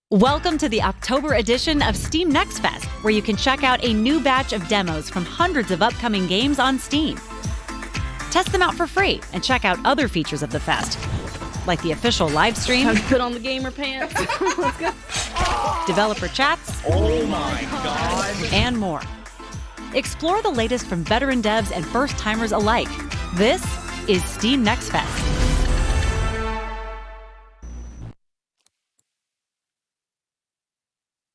Welcome to the October edition of Steam Next Fest, where you can check out a new batch of demos from hundreds of upcoming games on Steam. Test them out for free and check out other features of the fest, like the official live stream, Time to put on the gamer pants. Let's go. developer chats, Oh my god! and more. Explore the latest from veteran devs and first-timers alike. This is Steam Next Fest.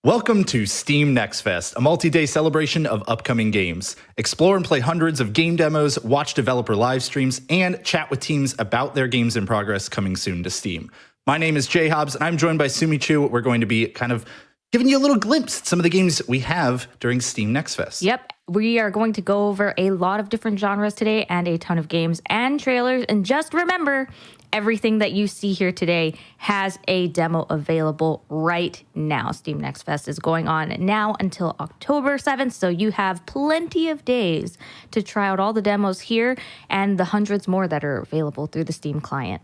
Welcome to Steam Next Fest, a multi-day celebration of upcoming games. Explore and play hundreds of game demos, watch developer live streams, and chat with teams about their games in progress coming soon to Steam. My name is Jay Hobbs, and I'm joined by Sumi Chu. We're going to be kind of giving you a little glimpse at some of the games we have during Steam Next Fest. Yep, we are going to go over a lot of different genres today and a ton of games and trailers. And just remember, everything that you see here today has a demo available right now. Steam Next Fest is going on now until October 7th, so you have plenty of days to try out all the demos here and the hundreds more that are available through the Steam client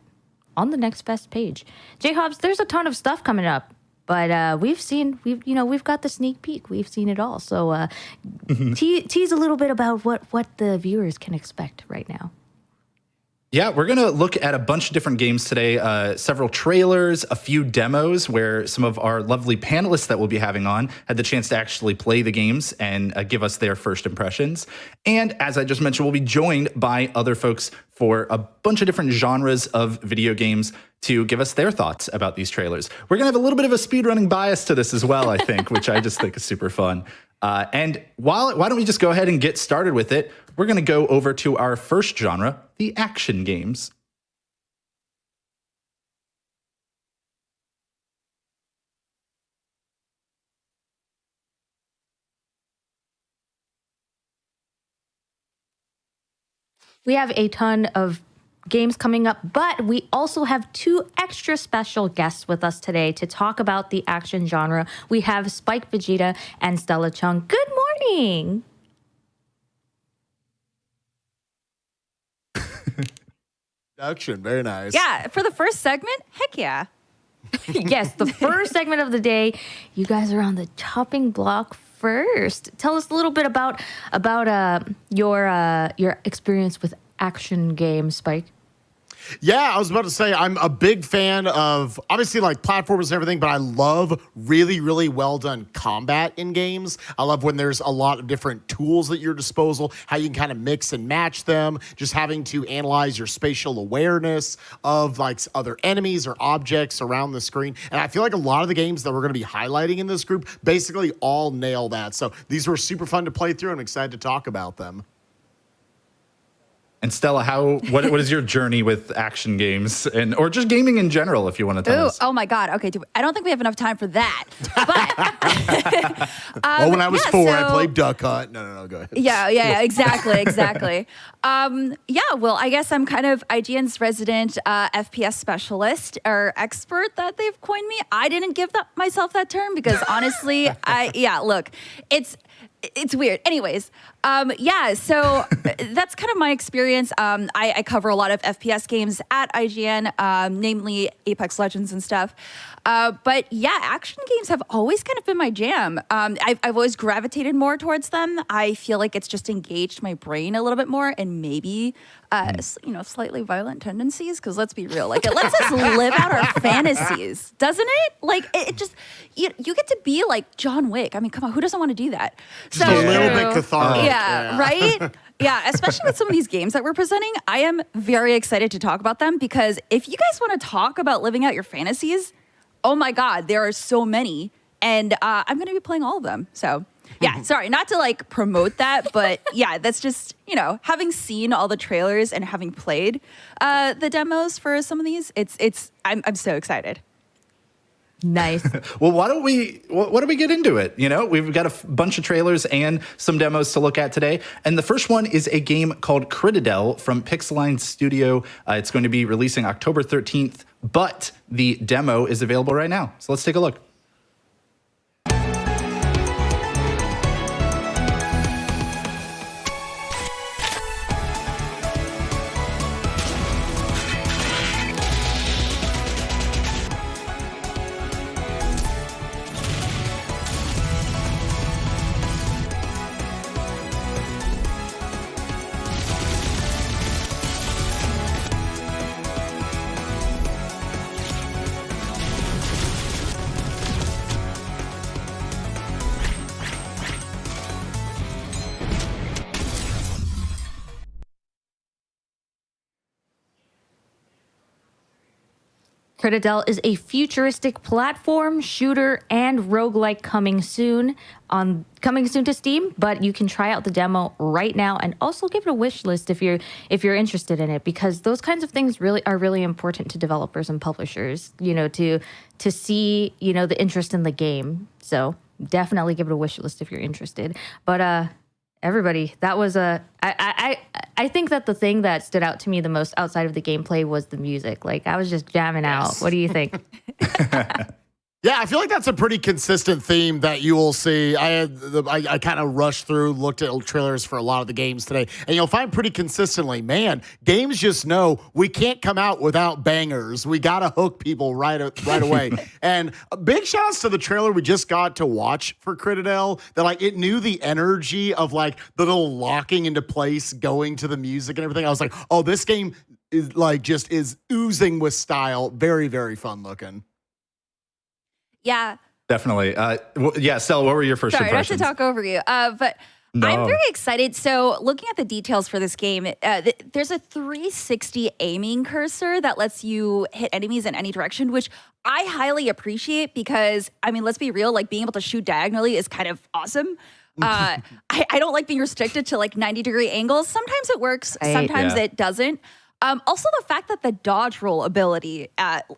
on the Next Fest page. J Hobbs, there's a ton of stuff coming up, but we've got the sneak peek. We've seen it all. So tease a little bit about what the viewers can expect right now. Yeah, we're going to look at a bunch of different games today, several trailers, a few demos where some of our lovely panelists that we'll be having on had the chance to actually play the games and give us their first impressions. And as I just mentioned, we'll be joined by other folks for a bunch of different genres of video games to give us their thoughts about these trailers. We're going to have a little bit of a speedrunning bias to this as well, I think, which I just think is super fun. And why don't we just go ahead and get started with it? We're going to go over to our first genre, the action games. We have a ton of games coming up, but we also have two extra special guests with us today to talk about the action genre. We have Spike Vegeta and Stella Chung. Good morning. Production, very nice. Yeah, for the first segment, heck yeah. Yes, the first segment of the day. You guys are on the chopping block first. Tell us a little bit about your experience with action games, Spike. Yeah, I was about to say, I'm a big fan of, obviously, like, platformers and everything, but I love really, really well-done combat in games. I love when there's a lot of different tools at your disposal, how you can kind of mix and match them, just having to analyze your spatial awareness of, like, other enemies or objects around the screen. And I feel like a lot of the games that we're going to be highlighting in this group basically all nail that. So these were super fun to play through, and I'm excited to talk about them. And Stella, what is your journey with action games or just gaming in general, if you want to tell us? Oh my God. Okay. I don't think we have enough time for that. But Well, when I was 4, I played Duck Hunt. No, go ahead. Yeah, exactly. Well, I guess I'm kind of IGN's resident FPS specialist or expert that they've coined me. I didn't give myself that term because honestly, look, it's weird. Anyways, so that's kind of my experience. I cover a lot of FPS games at IGN, namely Apex Legends and stuff. But action games have always kind of been my jam. I've always gravitated more towards them. I feel like it's just engaged my brain a little bit more and maybe, slightly violent tendencies. Because let's be real, like it lets us live out our fantasies, doesn't it? Like it just, you get to be like John Wick. I mean, come on, who doesn't want to do that? Just a little bit cathartic. Yeah, right? Yeah, especially with some of these games that we're presenting, I am very excited to talk about them because if you guys want to talk about living out your fantasies, oh my God, there are so many. And I'm going to be playing all of them. So, sorry, not to like promote that, but that's just, having seen all the trailers and having played the demos for some of these, I'm so excited. Nice. Well, why don't we get into it? We've got a bunch of trailers and some demos to look at today. And the first one is a game called Critadel from Pixeline Studio. It's going to be releasing October 13th, but the demo is available right now. So let's take a look. Critadel is a futuristic platform shooter and roguelike coming soon to Steam, but you can try out the demo right now and also give it a wish list if you're interested in it, because those kinds of things are really important to developers and publishers, to see, the interest in the game. So definitely give it a wish list if you're interested. But everybody, that was I think that the thing that stood out to me the most outside of the gameplay was the music. Like I was just jamming out. What do you think? Yeah, I feel like that's a pretty consistent theme that you will see. I kind of rushed through, looked at trailers for a lot of the games today, and you'll find pretty consistently, man, games just know we can't come out without bangers. We got to hook people right away. And big shout outs to the trailer we just got to watch for Critadel, that like it knew the energy of like the little locking into place, going to the music and everything. I was like, oh, this game is like just is oozing with style. Very, very fun looking. Yeah. Definitely. Stella, what were your first impressions? Sorry, not to talk over you, but no. I'm very excited. So looking at the details for this game, there's a 360 aiming cursor that lets you hit enemies in any direction, which I highly appreciate because, I mean, let's be real, like being able to shoot diagonally is kind of awesome. I don't like being restricted to like 90-degree angles. Sometimes it works, sometimes it doesn't. Also, the fact that the dodge roll ability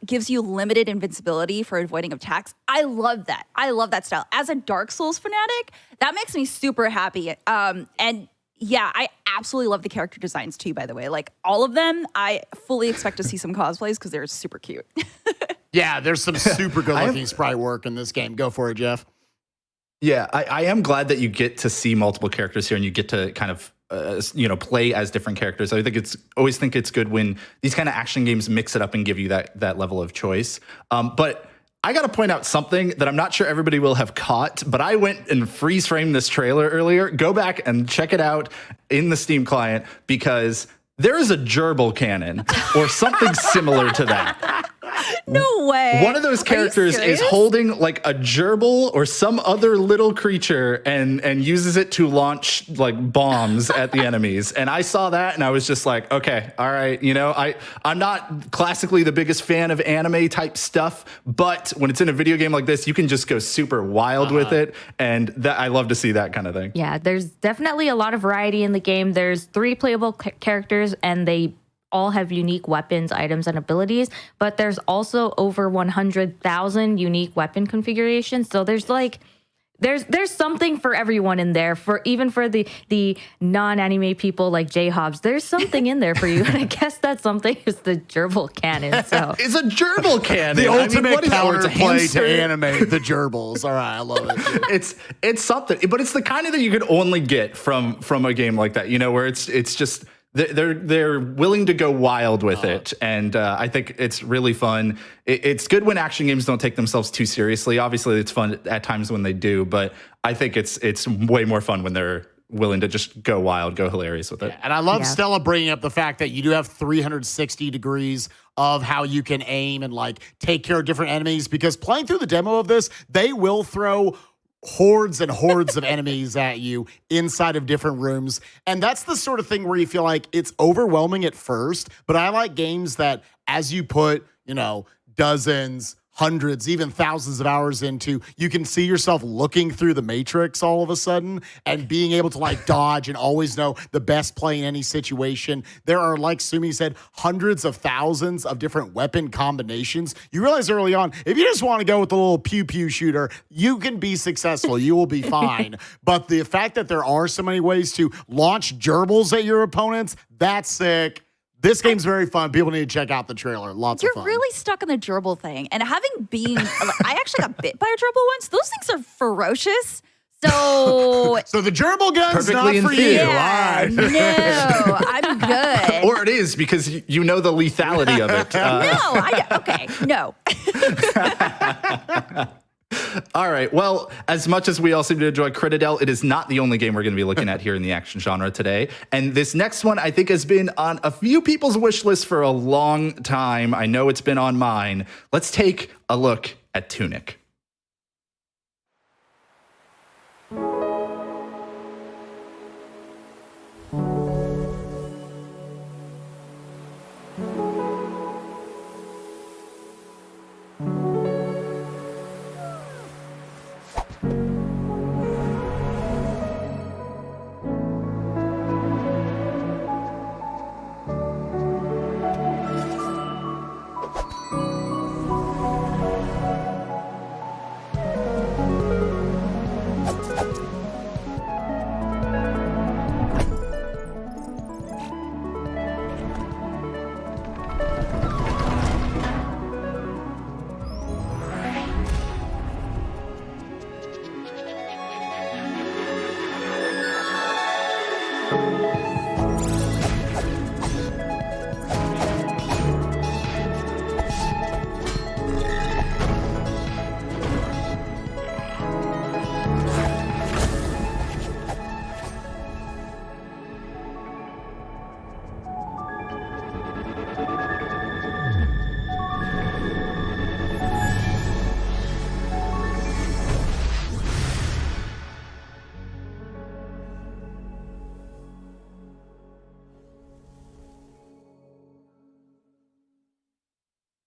gives you limited invincibility for avoiding attacks. I love that. I love that style. As a Dark Souls fanatic, that makes me super happy. And yeah, I absolutely love the character designs too, by the way. Like all of them, I fully expect to see some cosplays because they're super cute. Yeah, there's some super good looking sprite work in this game. Go for it, Jeff. Yeah, I am glad that you get to see multiple characters here and you get to kind of play as different characters. I always think it's good when these kind of action games mix it up and give you that level of choice. But I got to point out something that I'm not sure everybody will have caught, but I went and freeze framed this trailer earlier. Go back and check it out in the Steam client because there is a gerbil cannon or something similar to that. No way. One of those characters is holding like a gerbil or some other little creature and uses it to launch like bombs at the enemies. And I saw that and I was just like, okay, all right. You know, I'm not classically the biggest fan of anime type stuff, but when it's in a video game like this, you can just go super wild with it. And that I love to see that kind of thing. Yeah, there's definitely a lot of variety in the game. There's 3 playable characters and they all have unique weapons, items, and abilities, but there's also over 100,000 unique weapon configurations. So there's like, there's something for everyone in there. For even for the non-anime people like J Hobbs, there's something in there for you. And I guess that something is the gerbil cannon. So It's a gerbil cannon. The ultimate what is that? It's a counterplay hamster? to anime, the gerbils. All right, I love it. It's something, but it's the kind of thing you could only get from a game like that. You know, where it's just. They're willing to go wild with it, and I think it's really fun. It's good when action games don't take themselves too seriously. Obviously, it's fun at times when they do, but I think it's way more fun when they're willing to just go wild, go hilarious with it. And I love Stella bringing up the fact that you do have 360 degrees of how you can aim and like take care of different enemies, because playing through the demo of this, they will throw hordes and hordes of enemies at you inside of different rooms. And that's the sort of thing where you feel like it's overwhelming at first, but I like games that as you put, you know, dozens, hundreds, even thousands of hours into, you can see yourself looking through the matrix all of a sudden and being able to like dodge and always know the best play in any situation. There are, like Sumi said, hundreds of thousands of different weapon combinations. You realize early on, if you just want to go with the little pew pew shooter, you can be successful. You will be fine. But the fact that there are so many ways to launch gerbils at your opponents, that's sick. This game's very fun. People need to check out the trailer. Lots of fun. You're really stuck on the gerbil thing. And having been, I actually got bit by a gerbil once. Those things are ferocious. So the gerbil gun's Perfectly not for in theory. you. yeah, All right. no, I'm good. Or it is because you know the lethality of it. No. All right. Well, as much as we all seem to enjoy Critadel, it is not the only game we're going to be looking at here in the action genre today. And this next one, I think, has been on a few people's wish list for a long time. I know it's been on mine. Let's take a look at Tunic.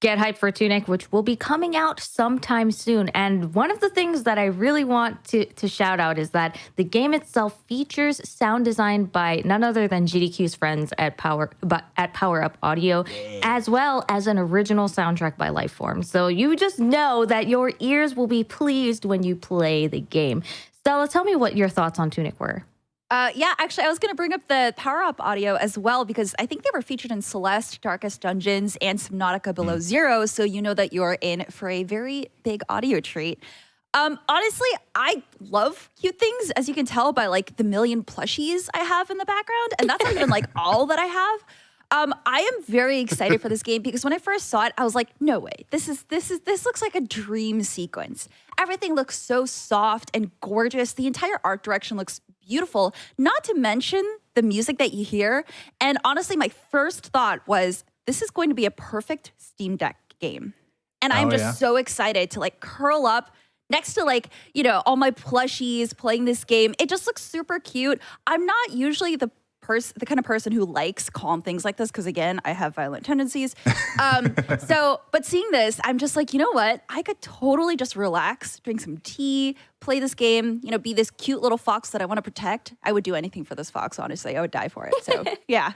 Get hyped for Tunic, which will be coming out sometime soon. And one of the things that I really want to shout out is that the game itself features sound design by none other than GDQ's friends at Power Up Audio, as well as an original soundtrack by Lifeform. So you just know that your ears will be pleased when you play the game. Stella, tell me what your thoughts on Tunic were. Yeah, actually, I was going to bring up the Power Up Audio as well, because I think they were featured in Celeste, Darkest Dungeons, and Subnautica Below Zero, so you know that you're in for a very big audio treat. Honestly, I love cute things, as you can tell by like the million plushies I have in the background, and that's not even like all that I have. I am very excited for this game because when I first saw it, I was like, no way. This looks like a dream sequence. Everything looks so soft and gorgeous. The entire art direction looks beautiful, not to mention the music that you hear. And honestly, my first thought was, this is going to be a perfect Steam Deck game. And I'm Oh, just yeah. so excited to like curl up next to like, all my plushies playing this game. It just looks super cute. I'm not usually the kind of person who likes calm things like this because again, I have violent tendencies. But seeing this, I'm just like, you know what? I could totally just relax, drink some tea, play this game, be this cute little fox that I want to protect. I would do anything for this fox, honestly. I would die for it. So yeah.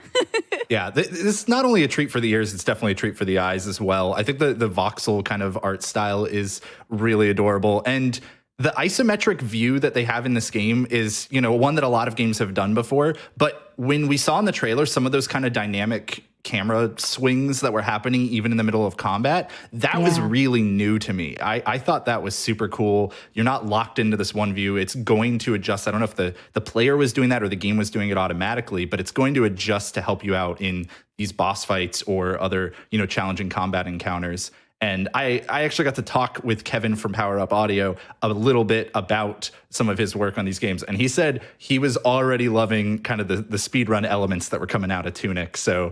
Yeah, this is not only a treat for the ears, it's definitely a treat for the eyes as well. I think the voxel kind of art style is really adorable. And the isometric view that they have in this game is, one that a lot of games have done before. But when we saw in the trailer some of those kind of dynamic camera swings that were happening even in the middle of combat, that was really new to me. I thought that was super cool. You're not locked into this one view. It's going to adjust. I don't know if the player was doing that or the game was doing it automatically, but it's going to adjust to help you out in these boss fights or other, challenging combat encounters. And I actually got to talk with Kevin from Power Up Audio a little bit about some of his work on these games. And he said he was already loving kind of the speedrun elements that were coming out of Tunic. So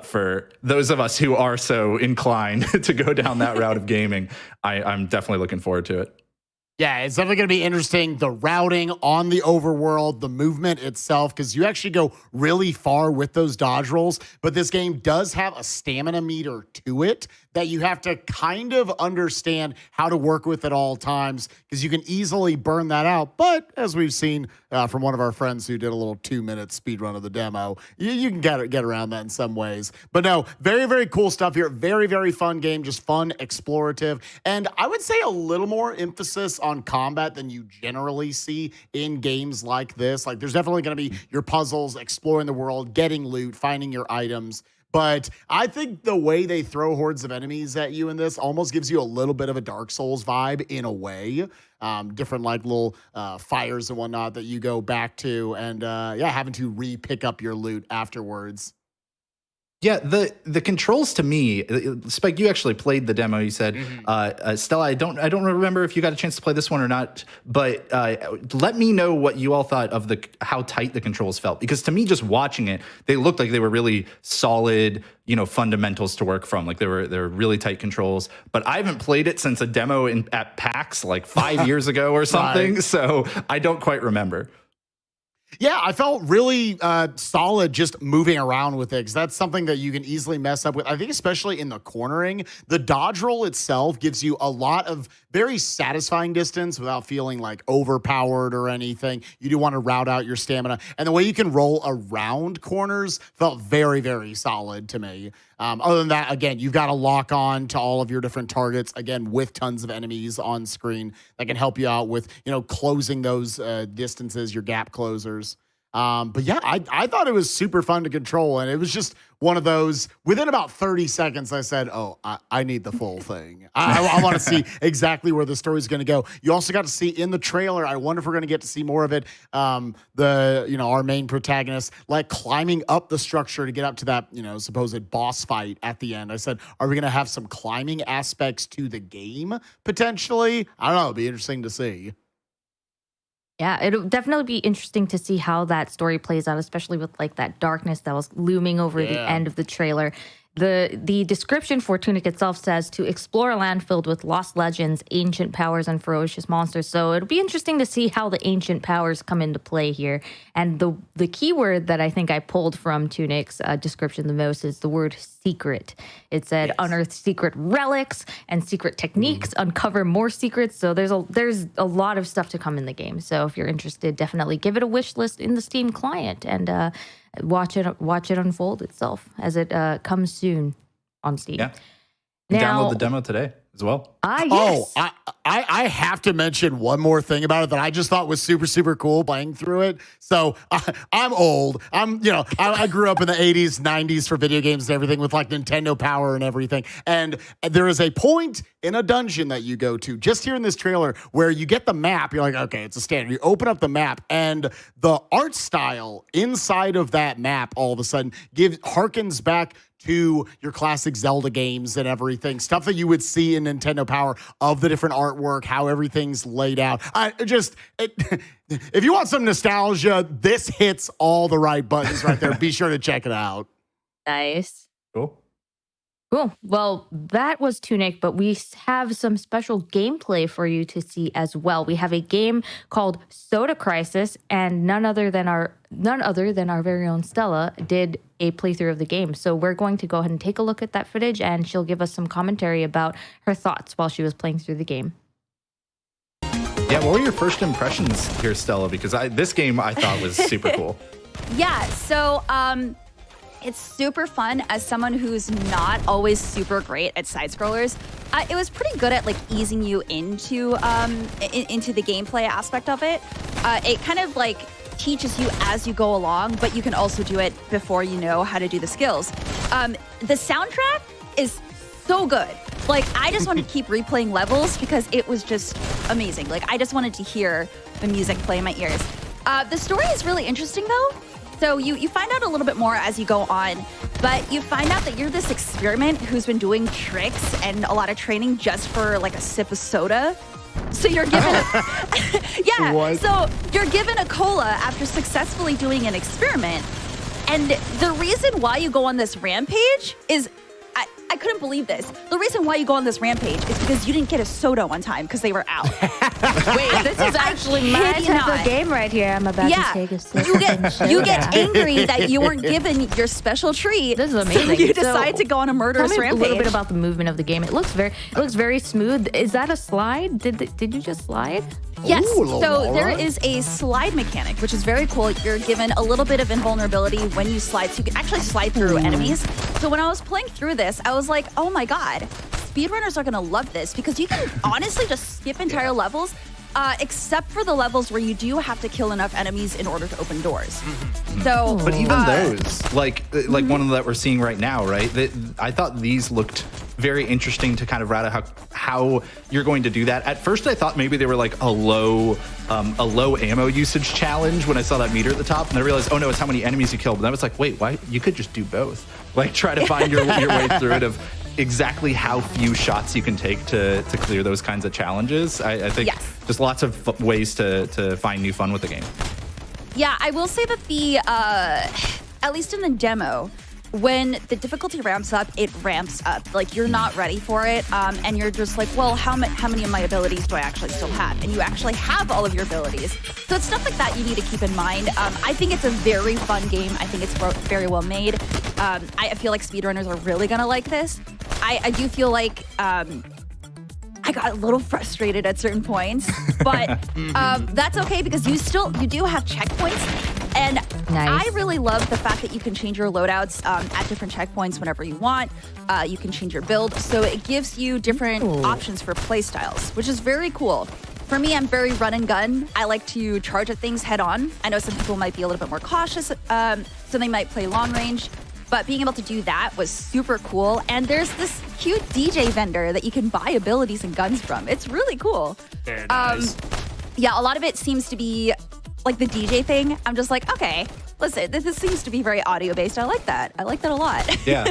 for those of us who are so inclined to go down that route of gaming, I'm definitely looking forward to it. Yeah, it's definitely going to be interesting. The routing on the overworld, the movement itself, because you actually go really far with those dodge rolls. But this game does have a stamina meter to it that you have to kind of understand how to work with at all times because you can easily burn that out. But as we've seen from one of our friends who did a little 2-minute speed run of the demo, you can get around that in some ways. But no, very, very cool stuff here. Very, very fun game, just fun, explorative. And I would say a little more emphasis on combat than you generally see in games like this. Like there's definitely going to be your puzzles, exploring the world, getting loot, finding your items. But I think the way they throw hordes of enemies at you in this almost gives you a little bit of a Dark Souls vibe in a way. Different like little fires and whatnot that you go back to and having to re-pick up your loot afterwards. Yeah, the controls to me, Spike, you actually played the demo. You said, Stella, I don't remember if you got a chance to play this one or not, but let me know what you all thought of how tight the controls felt, because to me, just watching it, they looked like they were really solid, fundamentals to work from. Like they were really tight controls. But I haven't played it since a demo at PAX like 5 years ago or something, right. So I don't quite remember. Yeah, I felt really solid just moving around with it because that's something that you can easily mess up with. I think especially in the cornering, the dodge roll itself gives you a lot of very satisfying distance without feeling like overpowered or anything. You do want to route out your stamina. And the way you can roll around corners felt very, very solid to me. Other than that, again, you've got to lock on to all of your different targets, again, with tons of enemies on screen that can help you out with, closing those distances, your gap closers. But yeah, I thought it was super fun to control. And it was just one of those, within about 30 seconds, I said, oh, I need the full thing. I want to see exactly where the story's going to go. You also got to see in the trailer, I wonder if we're going to get to see more of it. Our main protagonist, like climbing up the structure to get up to that, supposed boss fight at the end. I said, are we going to have some climbing aspects to the game potentially? I don't know. It'll be interesting to see. Yeah, it'll definitely be interesting to see how that story plays out, especially with like that darkness that was looming over the end of the trailer. The description for Tunic itself says to explore a land filled with lost legends, ancient powers, and ferocious monsters. So it'll be interesting to see how the ancient powers come into play here. And the keyword that I think I pulled from Tunic's description the most is the word secret. It said unearth secret relics and secret techniques, uncover more secrets. So there's a lot of stuff to come in the game. So if you're interested, definitely give it a wish list in the Steam client and watch it unfold itself as it comes soon on Steam. Yeah. Download the demo today as well. Yes. Oh, I have to mention one more thing about it that I just thought was super, super cool playing through it. So I'm old. I grew up in the 80s, 90s for video games and everything with like Nintendo Power and everything. And there is a point in a dungeon that you go to just here in this trailer where you get the map. You're like, okay, it's a standard. You open up the map and the art style inside of that map all of a sudden harkens back to your classic Zelda games and everything, stuff that you would see in Nintendo Power of the different artwork, how everything's laid out. If you want some nostalgia, this hits all the right buttons right there. Be sure to check it out. Nice. Cool. Cool. Well, that was Tunic, but we have some special gameplay for you to see as well. We have a game called Soda Crisis, and none other than our very own Stella did a playthrough of the game. So we're going to go ahead and take a look at that footage, and she'll give us some commentary about her thoughts while she was playing through the game. Yeah, what were your first impressions here, Stella? Because this game I thought was super cool. Yeah, so it's super fun as someone who's not always super great at side scrollers. It was pretty good at like easing you into the gameplay aspect of it. It kind of like teaches you as you go along, but you can also do it before you know how to do the skills. The soundtrack is so good. Like, I just wanted to keep replaying levels because it was just amazing. Like, I just wanted to hear the music play in my ears. The story is really interesting, though. So you find out a little bit more as you go on, but you find out that you're this experiment who's been doing tricks and a lot of training just for like a sip of soda. So you're given yeah. What? So you're given a cola after successfully doing an experiment. And the reason why you go on this rampage is I couldn't believe this. The reason why you go on this rampage is because you didn't get a soda one time because they were out. Wait, this is actually my kid type not. of game right here. I'm about Yeah, to take a sip. you get angry that you weren't given your special treat. This is amazing. So you So, decide to go on a murderous Tell me rampage. a little bit about the movement of the game. It looks very smooth. Is that a slide? Did you just slide? Yes. Ooh, So Laura. there is a slide mechanic, which is very cool. You're given a little bit of invulnerability when you slide, so you can actually slide through enemies. So when I was playing through this, I was like, oh my God, speedrunners are going to love this because you can honestly just skip entire levels, except for the levels where you do have to kill enough enemies in order to open doors. So, But even those, like one of that we're seeing right now, right? I thought these looked very interesting to kind of route out how you're going to do that. At first, I thought maybe they were like a low ammo usage challenge when I saw that meter at the top, and I realized, oh no, it's how many enemies you killed. And I was like, wait, why? You could just do both. Like try to find your way through it of exactly how few shots you can take to clear those kinds of challenges. I think Yes. just lots of ways to find new fun with the game. yeah, I will say that the, at least in the demo, when the difficulty ramps up, it ramps up. Like, you're not ready for it, and you're just like, well, how many of my abilities do I actually still have? And you actually have all of your abilities. So it's stuff like that you need to keep in mind. I think it's a very fun game. I think it's very well made. I feel like speedrunners are really going to like this. I do feel like I got a little frustrated at certain points, but that's okay because you do have checkpoints. And Nice. I really love the fact that you can change your loadouts at different checkpoints whenever you want. You can change your build. So it gives you different options for play styles, which is very cool. For me, I'm very run and gun. I like to charge at things head on. I know some people might be a little bit more cautious, so they might play long range. But being able to do that was super cool. And there's this cute DJ vendor that you can buy abilities and guns from. It's really cool. Very nice. Yeah, a lot of it seems to be like the DJ thing. I'm just like, okay, listen, this seems to be very audio based. I like that. I like that a lot. Yeah,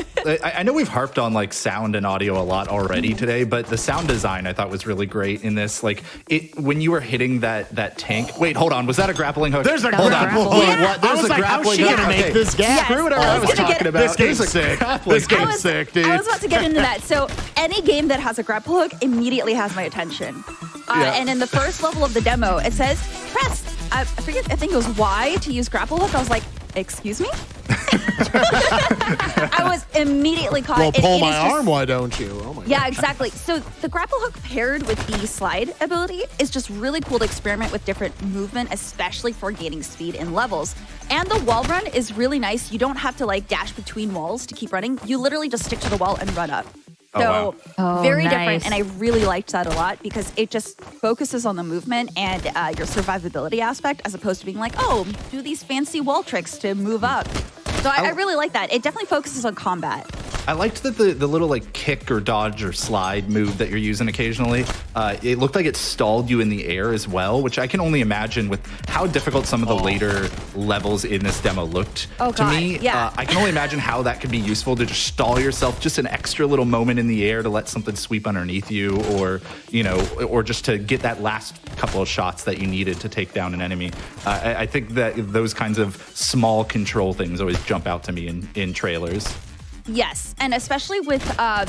I know we've harped on like sound and audio a lot already today, but the sound design I thought was really great in this. Like when you were hitting that tank. Wait, hold on. Was that a grappling hook? There's a Hold grapple on. hook. Wait, Yeah. what? There's I was a like, how's grappling she hook. gonna make Okay. this gap? Yes. Screw it. I I was was gonna talking get- about. This game's There's a sick. grappling This hook. game's sick, dude. I was about to get into that. So any game that has a grapple hook immediately has my attention. And in the first level of the demo, it says, press, I forget, I think it was Y to use grapple hook. I was like, excuse me? I was immediately caught. Well, It- pull it my is just- arm, why don't you? Oh my God. Yeah, exactly. So the grapple hook paired with the slide ability is just really cool to experiment with different movement, especially for gaining speed in levels. And the wall run is really nice. You don't have to like dash between walls to keep running. You literally just stick to the wall and run up. Oh, So wow. Oh, very nice. different, and I really liked that a lot because it just focuses on the movement and your survivability aspect as opposed to being like, oh, do these fancy wall tricks to move up. So I really like that. It definitely focuses on combat. I liked that the little like kick or dodge or slide move that you're using occasionally. It looked like it stalled you in the air as well, which I can only imagine with how difficult some of the later levels in this demo looked. Oh, to God, me, yeah. I can only imagine how that could be useful to just stall yourself just an extra little moment in the air to let something sweep underneath you, or or just to get that last couple of shots that you needed to take down an enemy. I think that those kinds of small control things always jump out to me in trailers. Yes, and especially with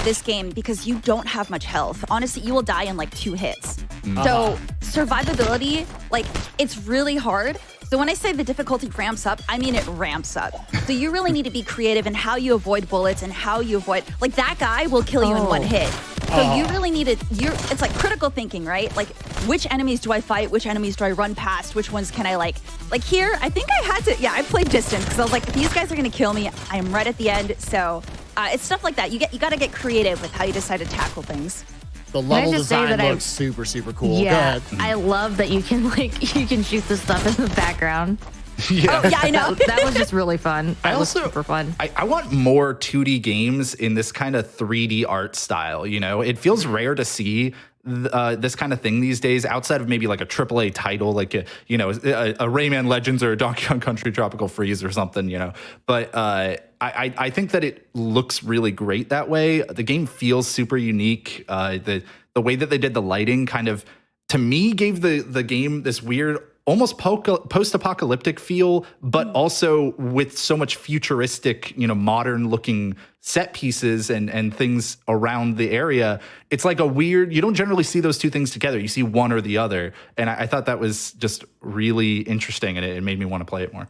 this game, because you don't have much health. Honestly, you will die in like 2 hits. So survivability, like, it's really hard. So when I say the difficulty ramps up, I mean it ramps up. So you really need to be creative in how you avoid bullets and how you avoid, like, that guy will kill you in 1 hit. So you really need to, it's like critical thinking, right? Like, which enemies do I fight? Which enemies do I run past? Which ones can I like here, I think I had to, I played distance because I was like, these guys are gonna kill me. I'm right at the end. So it's stuff like that. You got to get creative with how you decide to tackle things. The level design looks super, super cool. Yeah, I love that you can you can shoot the stuff in the background. Yeah. Oh, yeah, I know. That was just really fun. That was super fun. I want more 2D games in this kind of 3D art style. You know, it feels rare to see this kind of thing these days outside of maybe like a AAA title, like a Rayman Legends or a Donkey Kong Country Tropical Freeze or something, you know. But I think that it looks really great that way. The game feels super unique. The way that they did the lighting kind of, to me, gave the game this weird, almost post-apocalyptic feel, but also with so much futuristic, modern-looking set pieces and things around the area. It's like a weird, you don't generally see those two things together. You see one or the other. And I thought that was just really interesting, and it made me want to play it more.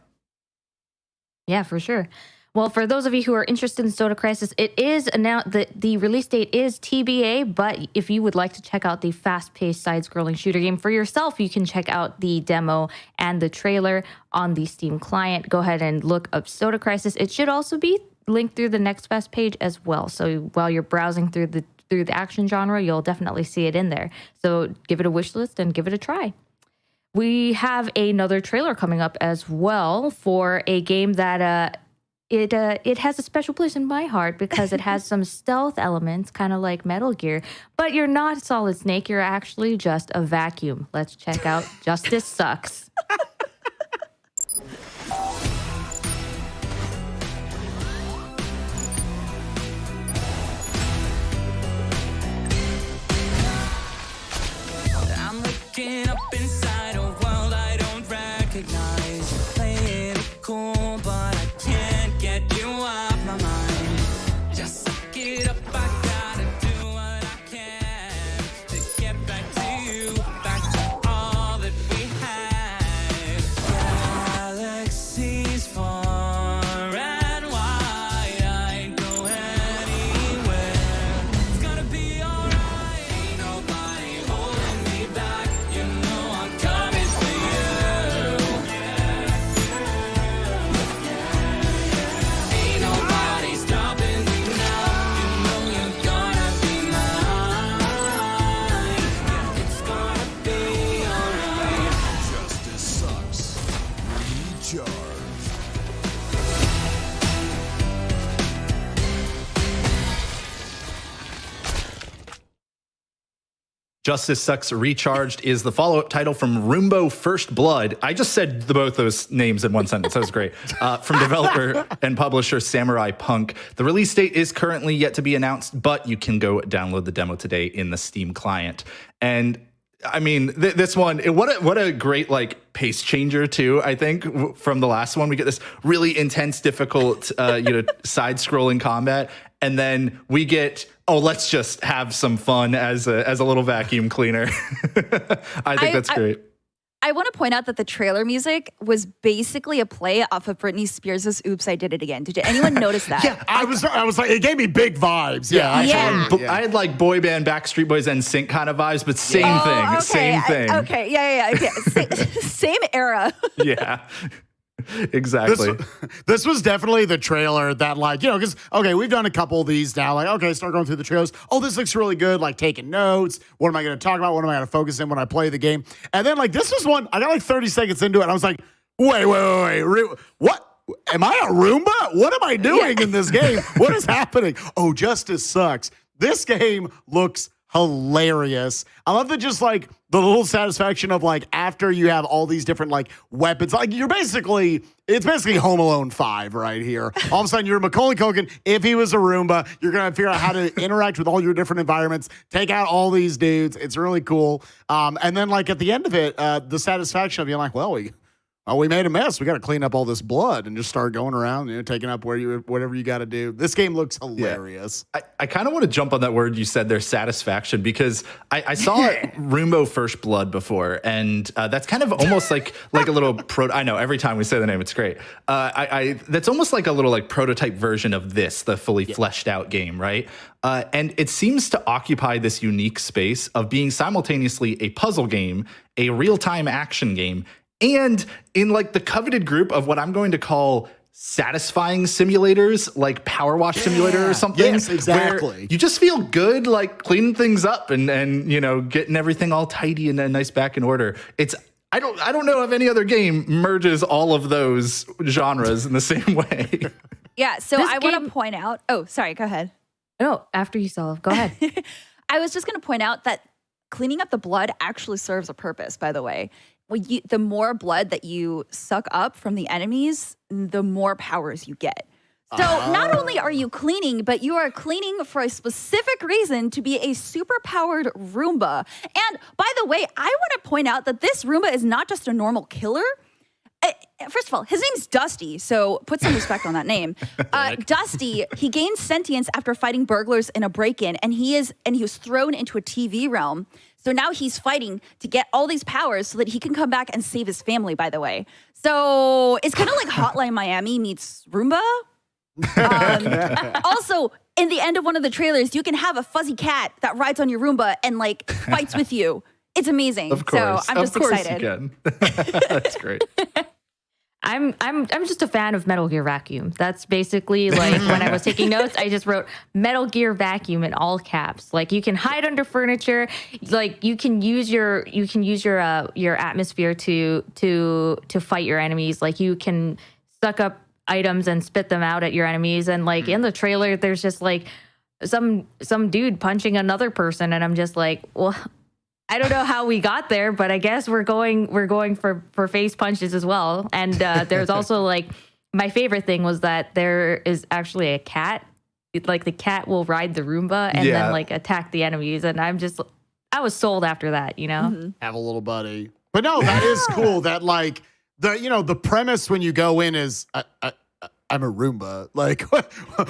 Yeah, for sure. Well, for those of you who are interested in Soda Crisis, it is announced that the release date is TBA, but if you would like to check out the fast-paced side-scrolling shooter game for yourself, you can check out the demo and the trailer on the Steam client. Go ahead and look up Soda Crisis. It should also be linked through the Next Fest page as well. So while you're browsing through the action genre, you'll definitely see it in there. So give it a wish list and give it a try. We have another trailer coming up as well for a game that it has a special place in my heart because it has some stealth elements, kind of like Metal Gear. But you're not Solid Snake. You're actually just a vacuum. Let's check out Justice Sucks. I'm looking up inside a world I don't recognize. Playing it cool, but I can't get you off my mind. Just suck it up, I gotta do what I can to get back to you, back to all that we had. Galaxies far and wide, I'd go anywhere. It's gonna be alright, ain't nobody holding me back. You know I'm coming for you. Ain't nobody stopping me now. You know you're gonna be mine. It's gonna be alright. Justice sucks. Recharge. Justice Sucks Recharged is the follow-up title from Roombo First Blood. I just said both those names in one sentence. That was great. From developer and publisher Samurai Punk. The release date is currently yet to be announced, but you can go download the demo today in the Steam client. And I mean, this one, what a great pace changer too. I think from the last one, we get this really intense, difficult, side-scrolling combat, and then we get, let's just have some fun as a little vacuum cleaner. I think that's great. I want to point out that the trailer music was basically a play off of Britney Spears' "Oops, I Did It Again." Did anyone notice that? Yeah, I was like, it gave me big vibes. Yeah, I had like boy band, Backstreet Boys, NSYNC kind of vibes, but same thing. Okay. Same thing. Okay, yeah. Same era. Yeah. Exactly. This was definitely the trailer that, because, we've done a couple of these now. Start going through the trailers. Oh, this looks really good. Taking notes. What am I going to talk about? What am I going to focus in when I play the game? And then, this was one, I got 30 seconds into it. And I was like, wait. What? Am I a Roomba? What am I doing in this game? What is happening? Oh, Justice Sucks. This game looks hilarious. I love that just the little satisfaction of after you have all these different weapons. It's basically Home Alone 5 right here. All of a sudden you're Macaulay Culkin. If he was a Roomba, you're going to figure out how to interact with all your different environments, take out all these dudes. It's really cool. And then at the end of it, the satisfaction of being oh, we made a mess. We got to clean up all this blood and just start going around, taking up whatever you got to do. This game looks hilarious. I kind of want to jump on that word you said there, satisfaction, because I saw Roombo First Blood before, and that's kind of almost like a little I know every time we say the name, it's great. That's almost like a little like prototype version of this, the fully fleshed out game, right? And it seems to occupy this unique space of being simultaneously a puzzle game, a real-time action game, and in like the coveted group of what I'm going to call satisfying simulators, like Power Wash Simulator or something. Yes, exactly. Where you just feel good, like cleaning things up and getting everything all tidy and nice back in order. I don't know if any other game merges all of those genres in the same way. Yeah. So I want to point out. Oh, sorry. Go ahead. No, after you, Stella. Go ahead. I was just going to point out that cleaning up the blood actually serves a purpose, by the way. The more blood that you suck up from the enemies, the more powers you get. So not only are you cleaning, but you are cleaning for a specific reason to be a super-powered Roomba. And by the way, I want to point out that this Roomba is not just a normal killer. First of all, his name's Dusty, so put some respect on that name. Dusty, he gains sentience after fighting burglars in a break-in, and he was thrown into a TV realm. So now he's fighting to get all these powers so that he can come back and save his family, by the way. So it's kind of like Hotline Miami meets Roomba. Also, in the end of one of the trailers, you can have a fuzzy cat that rides on your Roomba and like fights with you. It's amazing. Of course. So I'm just excited. You can. That's great. I'm just a fan of Metal Gear Vacuum. That's basically like when I was taking notes, I just wrote Metal Gear Vacuum in all caps. Like you can hide under furniture, like you can use your atmosphere to fight your enemies. Like you can suck up items and spit them out at your enemies. And like in the trailer, there's just like some dude punching another person, and I'm just like, well, I don't know how we got there, but I guess we're going for face punches as well. And there's also like my favorite thing was that there is actually a cat. Like the cat will ride the Roomba and then like attack the enemies. And I was sold after that, Have a little buddy. But no, that is cool. That like the premise when you go in is I'm a Roomba. Like,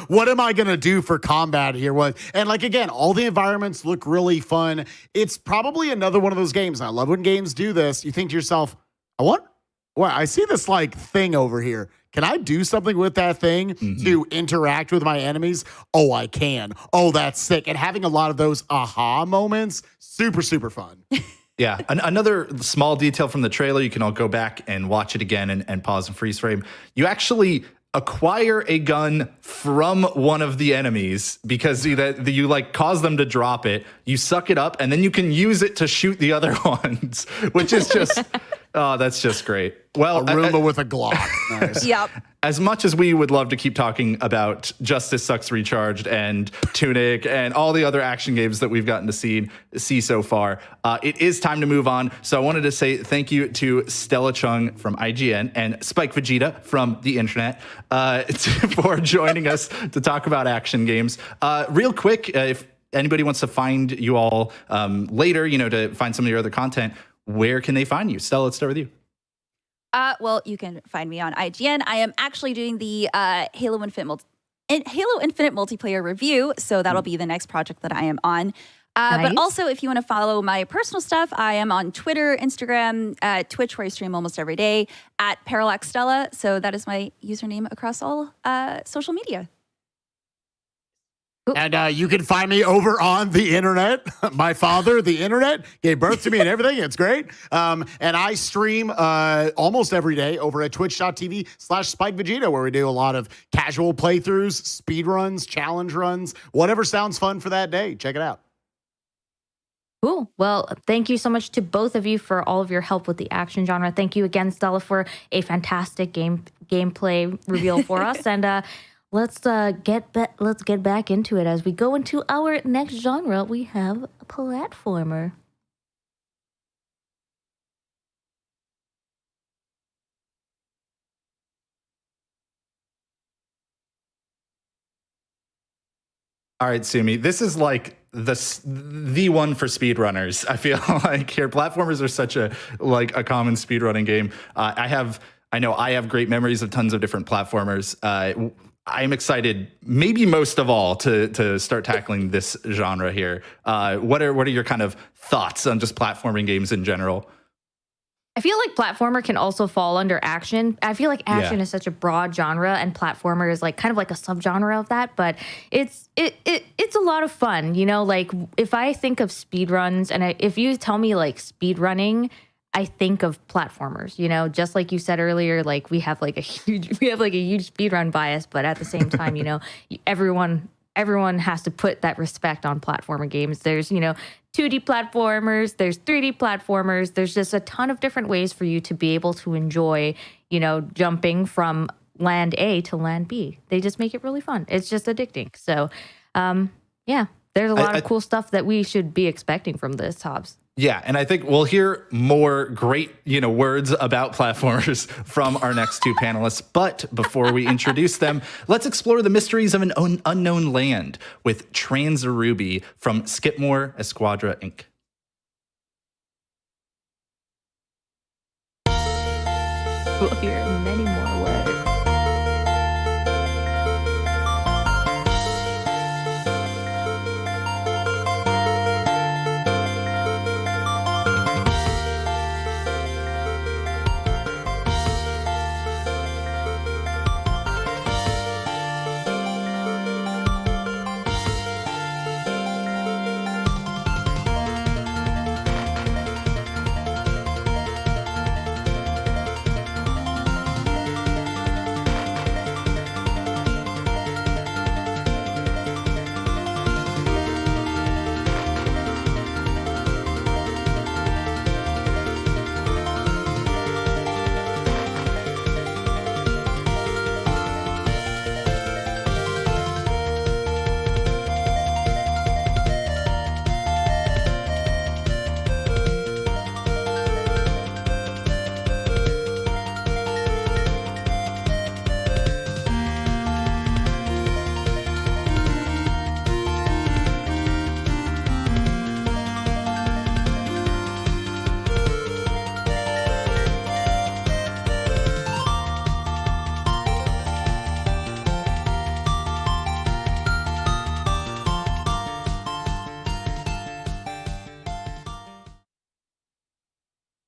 what am I going to do for combat here? And like, again, all the environments look really fun. It's probably another one of those games. And I love when games do this. You think to yourself, I see this like thing over here. Can I do something with that thing to interact with my enemies? Oh, I can. Oh, that's sick. And having a lot of those aha moments, super, super fun. Yeah, another small detail from the trailer, you can all go back and watch it again and pause and freeze frame. You actually acquire a gun from one of the enemies because you like cause them to drop it. You suck it up, and then you can use it to shoot the other ones, which is just, that's just great. Well, a Roomba with a Glock. Nice. Yep. As much as we would love to keep talking about Justice Sucks Recharged and Tunic and all the other action games that we've gotten to see so far, it is time to move on. So I wanted to say thank you to Stella Chung from IGN and Spike Vegeta from the internet for joining us to talk about action games. Real quick, if anybody wants to find you all later, to find some of your other content, where can they find you? Stella, let's start with you. Well, you can find me on IGN. I am actually doing the Halo Infinite multiplayer review, so that'll be the next project that I am on. Nice. But also, if you want to follow my personal stuff, I am on Twitter, Instagram, Twitch, where I stream almost every day, at Parallax Stella. So that is my username across all social media. And you can find me over on the internet. My father, the internet, gave birth to me and everything. It's great. And I stream almost every day over at twitch.tv/SpikeVegeta, where we do a lot of casual playthroughs, speed runs, challenge runs, whatever sounds fun for that day. Check it out. Cool. Well, thank you so much to both of you for all of your help with the action genre. Thank you again, Stella, for a fantastic gameplay reveal for us. And let's get back into it. As we go into our next genre, we have a platformer. All right, Sumi, this is like the one for speedrunners. I feel like here platformers are such a common speedrunning game. I know I have great memories of tons of different platformers. I'm excited, maybe most of all, to start tackling this genre here. What are your kind of thoughts on just platforming games in general? I feel like platformer can also fall under action. I feel like action is such a broad genre, and platformer is like kind of like a subgenre of that. But it's a lot of fun, you know. Like if I think of speedruns, and if you tell me like speedrunning, I think of platformers. You know, just like you said earlier, like we have like a huge speedrun bias, but at the same time, you know, everyone has to put that respect on platformer games. There's, you know, 2D platformers, there's 3D platformers. There's just a ton of different ways for you to be able to enjoy, you know, jumping from land A to land B. They just make it really fun. It's just addicting. So, yeah, there's a lot of cool stuff that we should be expecting from this, Hobbs. Yeah, and I think we'll hear more great, you know, words about platformers from our next two panelists. But before we introduce them, let's explore the mysteries of an unknown land with Transaruby from Skipmore Esquadra Inc. We'll hear many more words.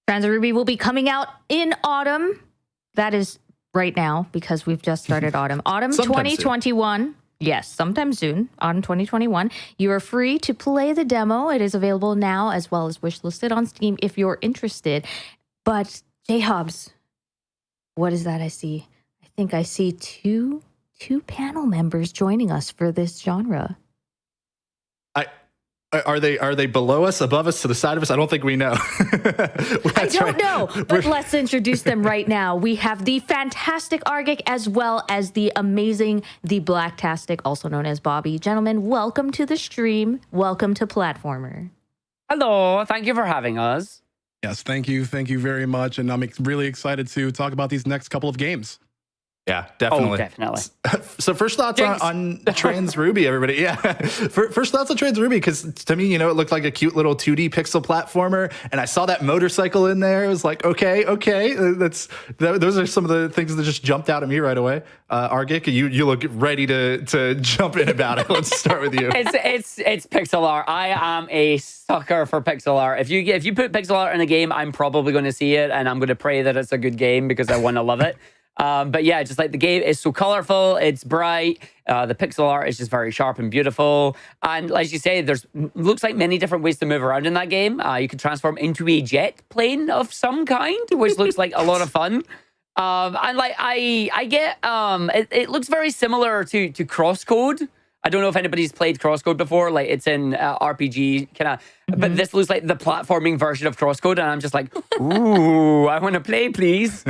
Transaruby will be coming out in autumn. That is right now because we've just started autumn. Autumn 2021. Soon. Yes, sometime soon. Autumn 2021. You are free to play the demo. It is available now as well as wishlisted on Steam if you're interested. But J-Hobbs, what is that I see? I think I see two panel members joining us for this genre. Are they below us, above us, to the side of us? I don't think we know. I don't know, but let's introduce them right now. We have the fantastic Argic as well as the amazing, the Blacktastic, also known as Bobby. Gentlemen, welcome to the stream. Welcome to Platformer. Hello, thank you for having us. Yes, thank you very much. And I'm really excited to talk about these next couple of games. Yeah, definitely. Oh, definitely. So first thoughts on Transaruby, everybody. Yeah. First thoughts on Transaruby, because to me, you know, it looked like a cute little 2D pixel platformer. And I saw that motorcycle in there. It was like, okay. Those are some of the things that just jumped out at me right away. Argic, you look ready to jump in about it. Let's start with you. It's pixel art. I am a sucker for pixel art. If you put pixel art in a game, I'm probably going to see it, and I'm going to pray that it's a good game because I want to love it. But yeah, just like the game is so colorful, it's bright. The pixel art is just very sharp and beautiful. And as you say, there's looks like many different ways to move around in that game. You can transform into a jet plane of some kind, which looks like a lot of fun. And like I get it looks very similar to Crosscode. I don't know if anybody's played Crosscode before. Like it's in RPG kind of, but this looks like the platforming version of Crosscode, and I'm just like, ooh, I want to play, please.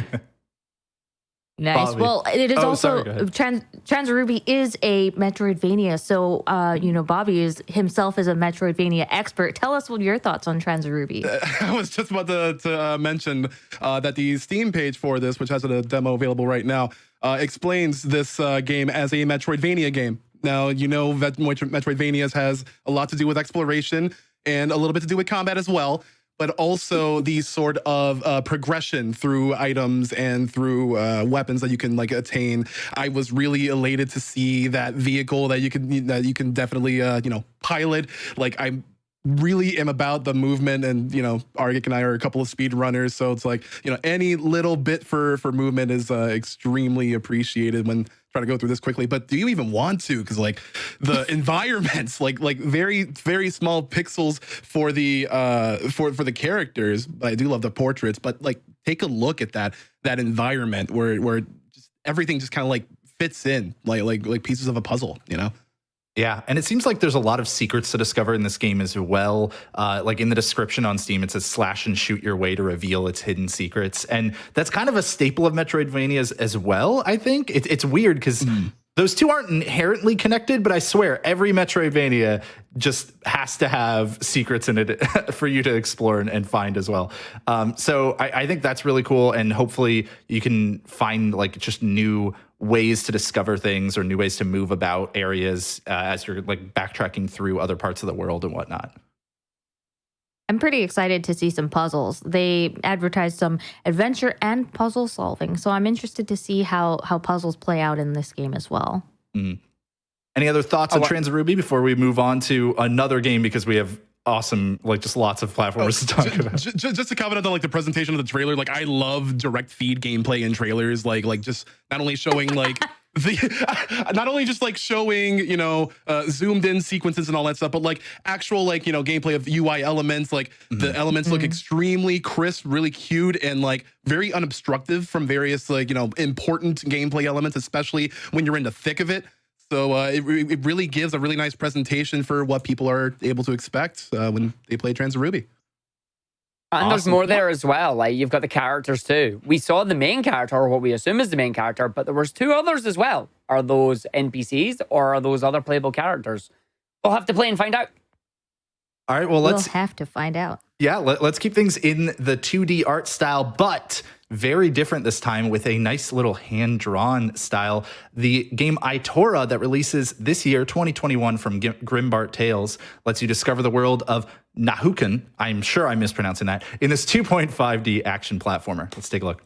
Nice. Bobby. Well, it is also sorry, Transaruby is a Metroidvania. So, you know, Bobby is himself is a Metroidvania expert. Tell us what your thoughts on Transaruby. I was just about to mention that the Steam page for this, which has a demo available right now, explains this game as a Metroidvania game. Now, Metroidvanias has a lot to do with exploration and a little bit to do with combat as well, but also the sort of progression through items and through weapons that you can like attain. I was really elated to see that vehicle that you can definitely pilot. Like I really am about the movement, and Argik and I are a couple of speed runners, so it's like any little bit for movement is extremely appreciated when trying to go through this quickly. But do you even want to? Because like the environments, like very very small pixels for the for the characters. I do love the portraits, but like take a look at that environment where just everything just kind of like fits in like pieces of a puzzle. Yeah, and it seems like there's a lot of secrets to discover in this game as well. Like in the description on Steam, it says slash and shoot your way to reveal its hidden secrets. And that's kind of a staple of Metroidvanias as well, I think. It's weird because those two aren't inherently connected, but I swear every Metroidvania just has to have secrets in it for you to explore and find as well. So I think that's really cool. And hopefully you can find like just new ways to discover things or new ways to move about areas as you're like backtracking through other parts of the world and whatnot. I'm pretty excited to see some puzzles. They advertised some adventure and puzzle solving, so I'm interested to see how puzzles play out in this game as well. Any other thoughts on Trans Ruby before we move on to another game, because we have awesome, like just lots of platformers to talk about. Just to comment on like the presentation of the trailer, like I love direct feed gameplay in trailers, like just not only showing like not only just like showing zoomed in sequences and all that stuff, but like actual like gameplay of UI elements. Like the elements look extremely crisp, really cute, and like very unobstructive from various like important gameplay elements, especially when you're in the thick of it. So it really gives a really nice presentation for what people are able to expect when they play Trans Ruby. And there's more there as well. Like you've got the characters too. We saw the main character, or what we assume is the main character, but there was two others as well. Are those NPCs or are those other playable characters? We'll have to play and find out. All right, well, We'll have to find out. Yeah, let's keep things in the 2D art style, but very different this time with a nice little hand-drawn style. The game Itora that releases this year, 2021, from Grimbart Tales, lets you discover the world of Nahuken, I'm sure I'm mispronouncing that, in this 2.5D action platformer. Let's take a look.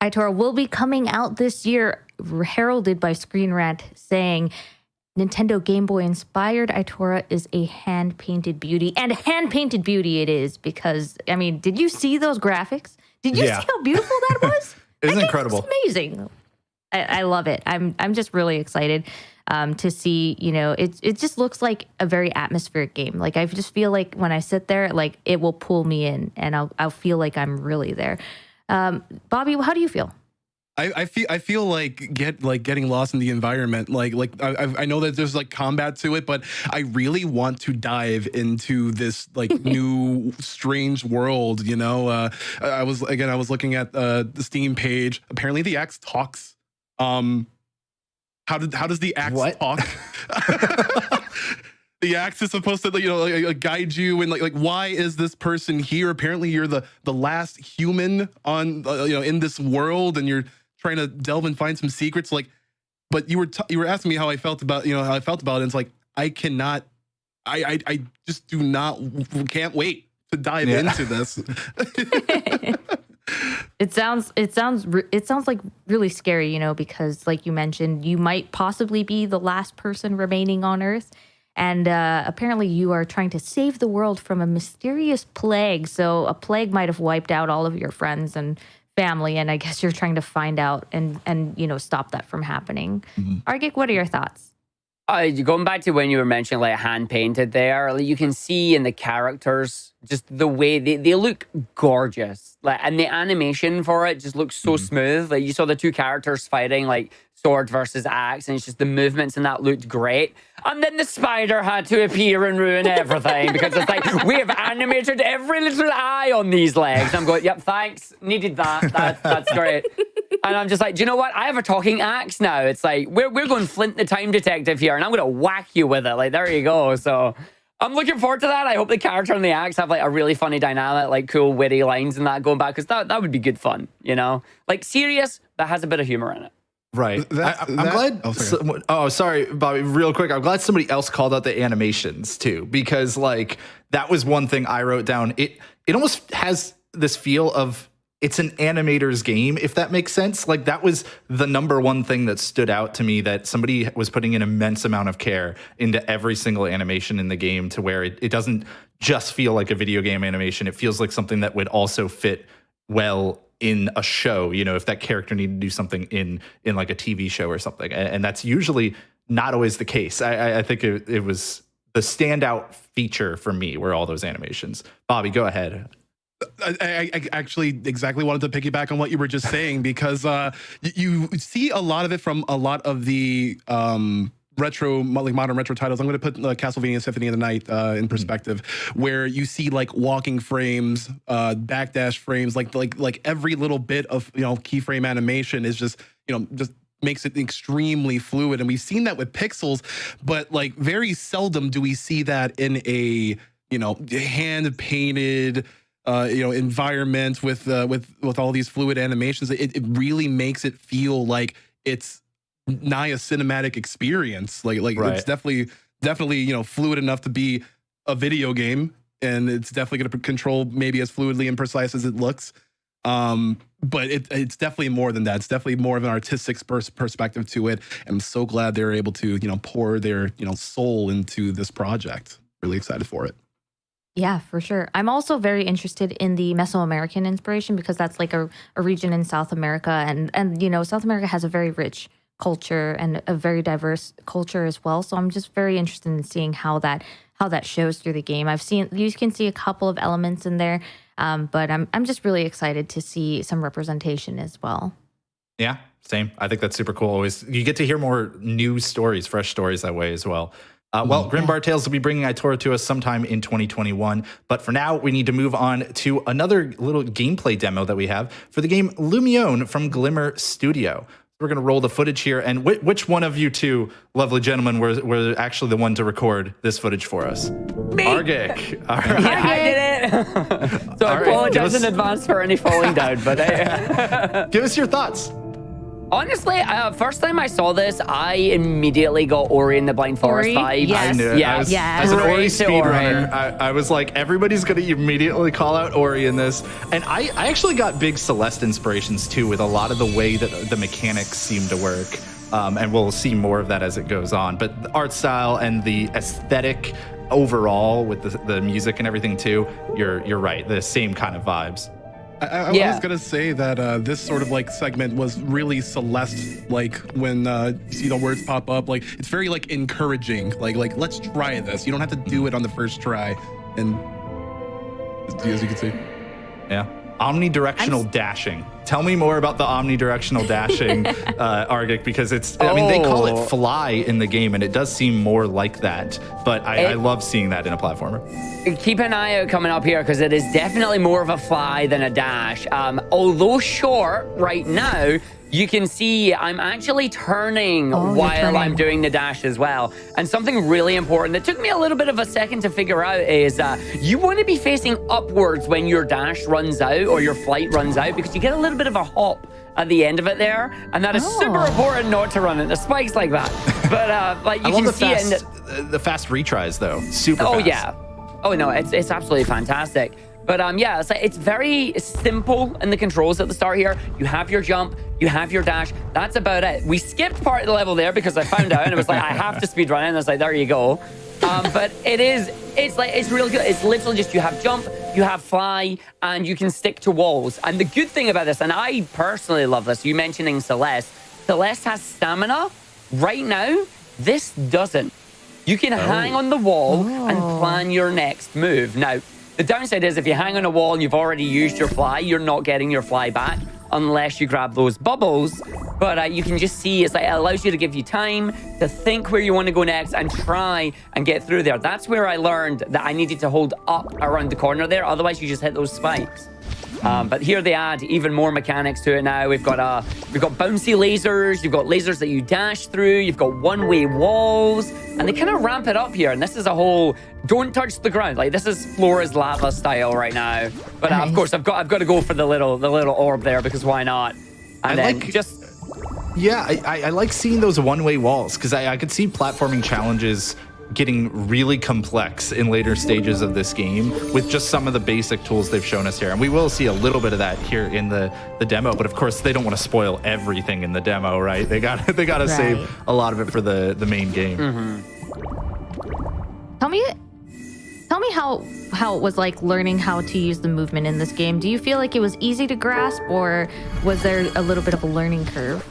Itora will be coming out this year, heralded by Screen Rant saying Nintendo Game Boy inspired Itora is a hand-painted beauty. And hand-painted beauty it is, because, I mean, did you see those graphics? Did you see how beautiful that was? It's incredible. It's amazing. I love it. I'm just really excited to see, it just looks like a very atmospheric game. Like, I just feel like when I sit there, like, it will pull me in and I'll feel like I'm really there. Bobby, how do you feel? I feel like getting lost in the environment. I know that there's like combat to it, but I really want to dive into this like new strange world. I was looking at the Steam page. Apparently, the axe talks. How how does the axe What? talk? The axe is supposed to, guide you, and like why is this person here? Apparently, you're the last human on in this world, and you're trying to delve and find some secrets. Like, but you were asking me how I felt about it. And it's like I cannot, I just can't wait to dive into this. It sounds like really scary, because like you mentioned, you might possibly be the last person remaining on Earth. And apparently you are trying to save the world from a mysterious plague. So a plague might have wiped out all of your friends and family. And I guess you're trying to find out and stop that from happening. Argik, what are your thoughts? Going back to when you were mentioning like hand painted there, you can see in the characters just the way they look gorgeous. And the animation for it just looks so smooth. Like you saw the two characters fighting like sword versus axe, and it's just the movements and that looked great. And then the spider had to appear and ruin everything because it's like, we have animated every little eye on these legs. I'm going, yep, thanks, needed that. That's great. And I'm just like, do you know what? I have a talking axe now. It's like, we're going Flint the Time Detective here, and I'm going to whack you with it. Like, there you go. So I'm looking forward to that. I hope the character and the axe have like a really funny dynamic, like cool witty lines and that going back, because that would be good fun, Like serious, but has a bit of humor in it. Right. I'm glad. Sorry, Bobby, real quick. I'm glad somebody else called out the animations too, because like that was one thing I wrote down. It almost has this feel of it's an animator's game, if that makes sense. Like that was the number one thing that stood out to me, that somebody was putting an immense amount of care into every single animation in the game, to where it doesn't just feel like a video game animation. It feels like something that would also fit well in a show, if that character needed to do something in like a TV show or something. And that's usually not always the case. I think it was the standout feature for me were all those animations. Bobby, go ahead. I actually exactly wanted to piggyback on what you were just saying, because you see a lot of it from a lot of the modern retro titles. I'm going to put Castlevania Symphony of the Night in perspective, where you see like walking frames, backdash frames, like every little bit of keyframe animation is just makes it extremely fluid. And we've seen that with pixels, but like very seldom do we see that in a hand painted environment with all these fluid animations. It really makes it feel like it's nigh a cinematic experience. Like right. It's definitely fluid enough to be a video game, and it's definitely going to control maybe as fluidly and precise as it looks. But it's definitely more than that. It's definitely more of an artistic perspective to it. And I'm so glad they're able to pour their soul into this project. Really excited for it. Yeah, for sure. I'm also very interested in the Mesoamerican inspiration, because that's like a region in South America, and South America has a very rich culture and a very diverse culture as well. So I'm just very interested in seeing how that shows through the game. You can see a couple of elements in there, but I'm just really excited to see some representation as well. Yeah, same. I think that's super cool. Always, you get to hear more new stories, fresh stories that way as well. Grimbar Tales will be bringing Itora to us sometime in 2021. But for now, we need to move on to another little gameplay demo that we have for the game Lumion from Glimmer Studio. We're going to roll the footage here. And which one of you two lovely gentlemen were actually the one to record this footage for us? Me. Argik. All right. Yeah, I did it. So I apologize in advance for any falling down. But give us your thoughts. Honestly, first time I saw this, I immediately got Ori and the Blind Forest vibes. Yes. I knew it. Yes. As an Ori Right to speedrunner, I was like, everybody's going to immediately call out Ori in this. And I actually got big Celeste inspirations too, with a lot of the way that the mechanics seem to work. And we'll see more of that as it goes on. But the art style and the aesthetic overall with the music and everything too, you're right. The same kind of vibes. I was gonna say that this sort of like segment was really Celeste, like when you see the words pop up, like it's very like encouraging, like let's try this. You don't have to do it on the first try, and as you can see, yeah, omnidirectional dashing. Tell me more about the omnidirectional dashing, Argik, because I mean, they call it fly in the game, and it does seem more like that. But I love seeing that in a platformer. Keep an eye out coming up here, because it is definitely more of a fly than a dash. Although short right now, you can see I'm actually turning Oh, you're while I'm turning. doing the dash as well. And something really important that took me a little bit of a second to figure out is you want to be facing upwards when your dash runs out or your flight runs out, because you get a little bit of a hop at the end of it there. And that is super important not to run into spikes like that. But like you I love can see it in the fast retries, though. Super Oh, fast. yeah. Oh, no, it's absolutely fantastic. But yeah, it's very simple in the controls at the start here. You have your jump, you have your dash. That's about it. We skipped part of the level there because I found out and it was like, I have to speed run it. And I was like, there you go. But it's real good. It's literally just you have jump, you have fly, and you can stick to walls. And the good thing about this, and I personally love this, you mentioning Celeste. Celeste has stamina. Right now, this doesn't. You can hang on the wall and plan your next move. Now, the downside is if you hang on a wall and you've already used your fly, you're not getting your fly back unless you grab those bubbles. But you can just see it allows you to give you time to think where you want to go next and try and get through there. That's where I learned that I needed to hold up around the corner there. Otherwise, you just hit those spikes. But here they add even more mechanics to it now. We've got bouncy lasers. You've got lasers that you dash through. You've got one-way walls. And they kind of ramp it up here. And this is a whole don't touch the ground. Like, this is floor is lava style right now. But of course, I've got to go for the little orb there because why not? And I like seeing those one-way walls because I could see platforming challenges getting really complex in later stages of this game with just some of the basic tools they've shown us here. And we will see a little bit of that here in the demo, but of course they don't want to spoil everything in the demo, right? They got to save a lot of it for the main game. Tell me how it was like learning how to use the movement in this game. Do you feel like it was easy to grasp, or was there a little bit of a learning curve?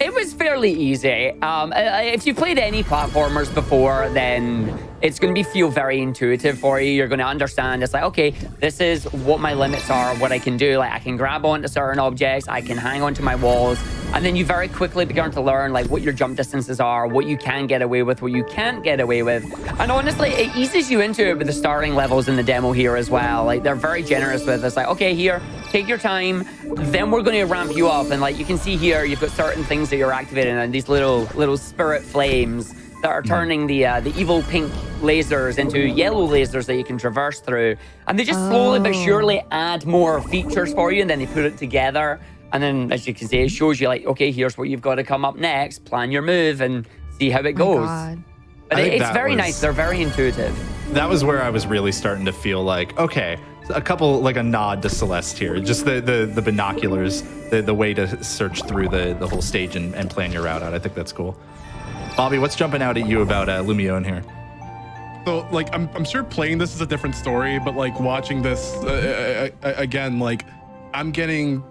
It was fairly easy. If you played any platformers before, then it's going to feel very intuitive for you. You're going to understand. It's like, okay, this is what my limits are, what I can do. Like, I can grab onto certain objects, I can hang onto my walls, and then you very quickly begin to learn like what your jump distances are, what you can get away with, what you can't get away with. And honestly, it eases you into it with the starting levels in the demo here as well. Like, they're very generous with us. Like, okay, here, take your time. Then we're going to ramp you up. And like you can see here, you've got certain things that you're activating, and these little spirit flames that are turning the evil pink lasers into yellow lasers that you can traverse through. And they just slowly but surely add more features for you, and then they put it together. And then, as you can see, it shows you like, okay, here's what you've got to come up next. Plan your move and see how it goes. But it's very nice. They're very intuitive. That was where I was really starting to feel like, okay, a couple, like a nod to Celeste here. Just the binoculars, the way to search through the whole stage and plan your route out. I think that's cool. Bobby, what's jumping out at you about Lumion here? So, like, I'm sure playing this is a different story, but like watching this again, like I'm getting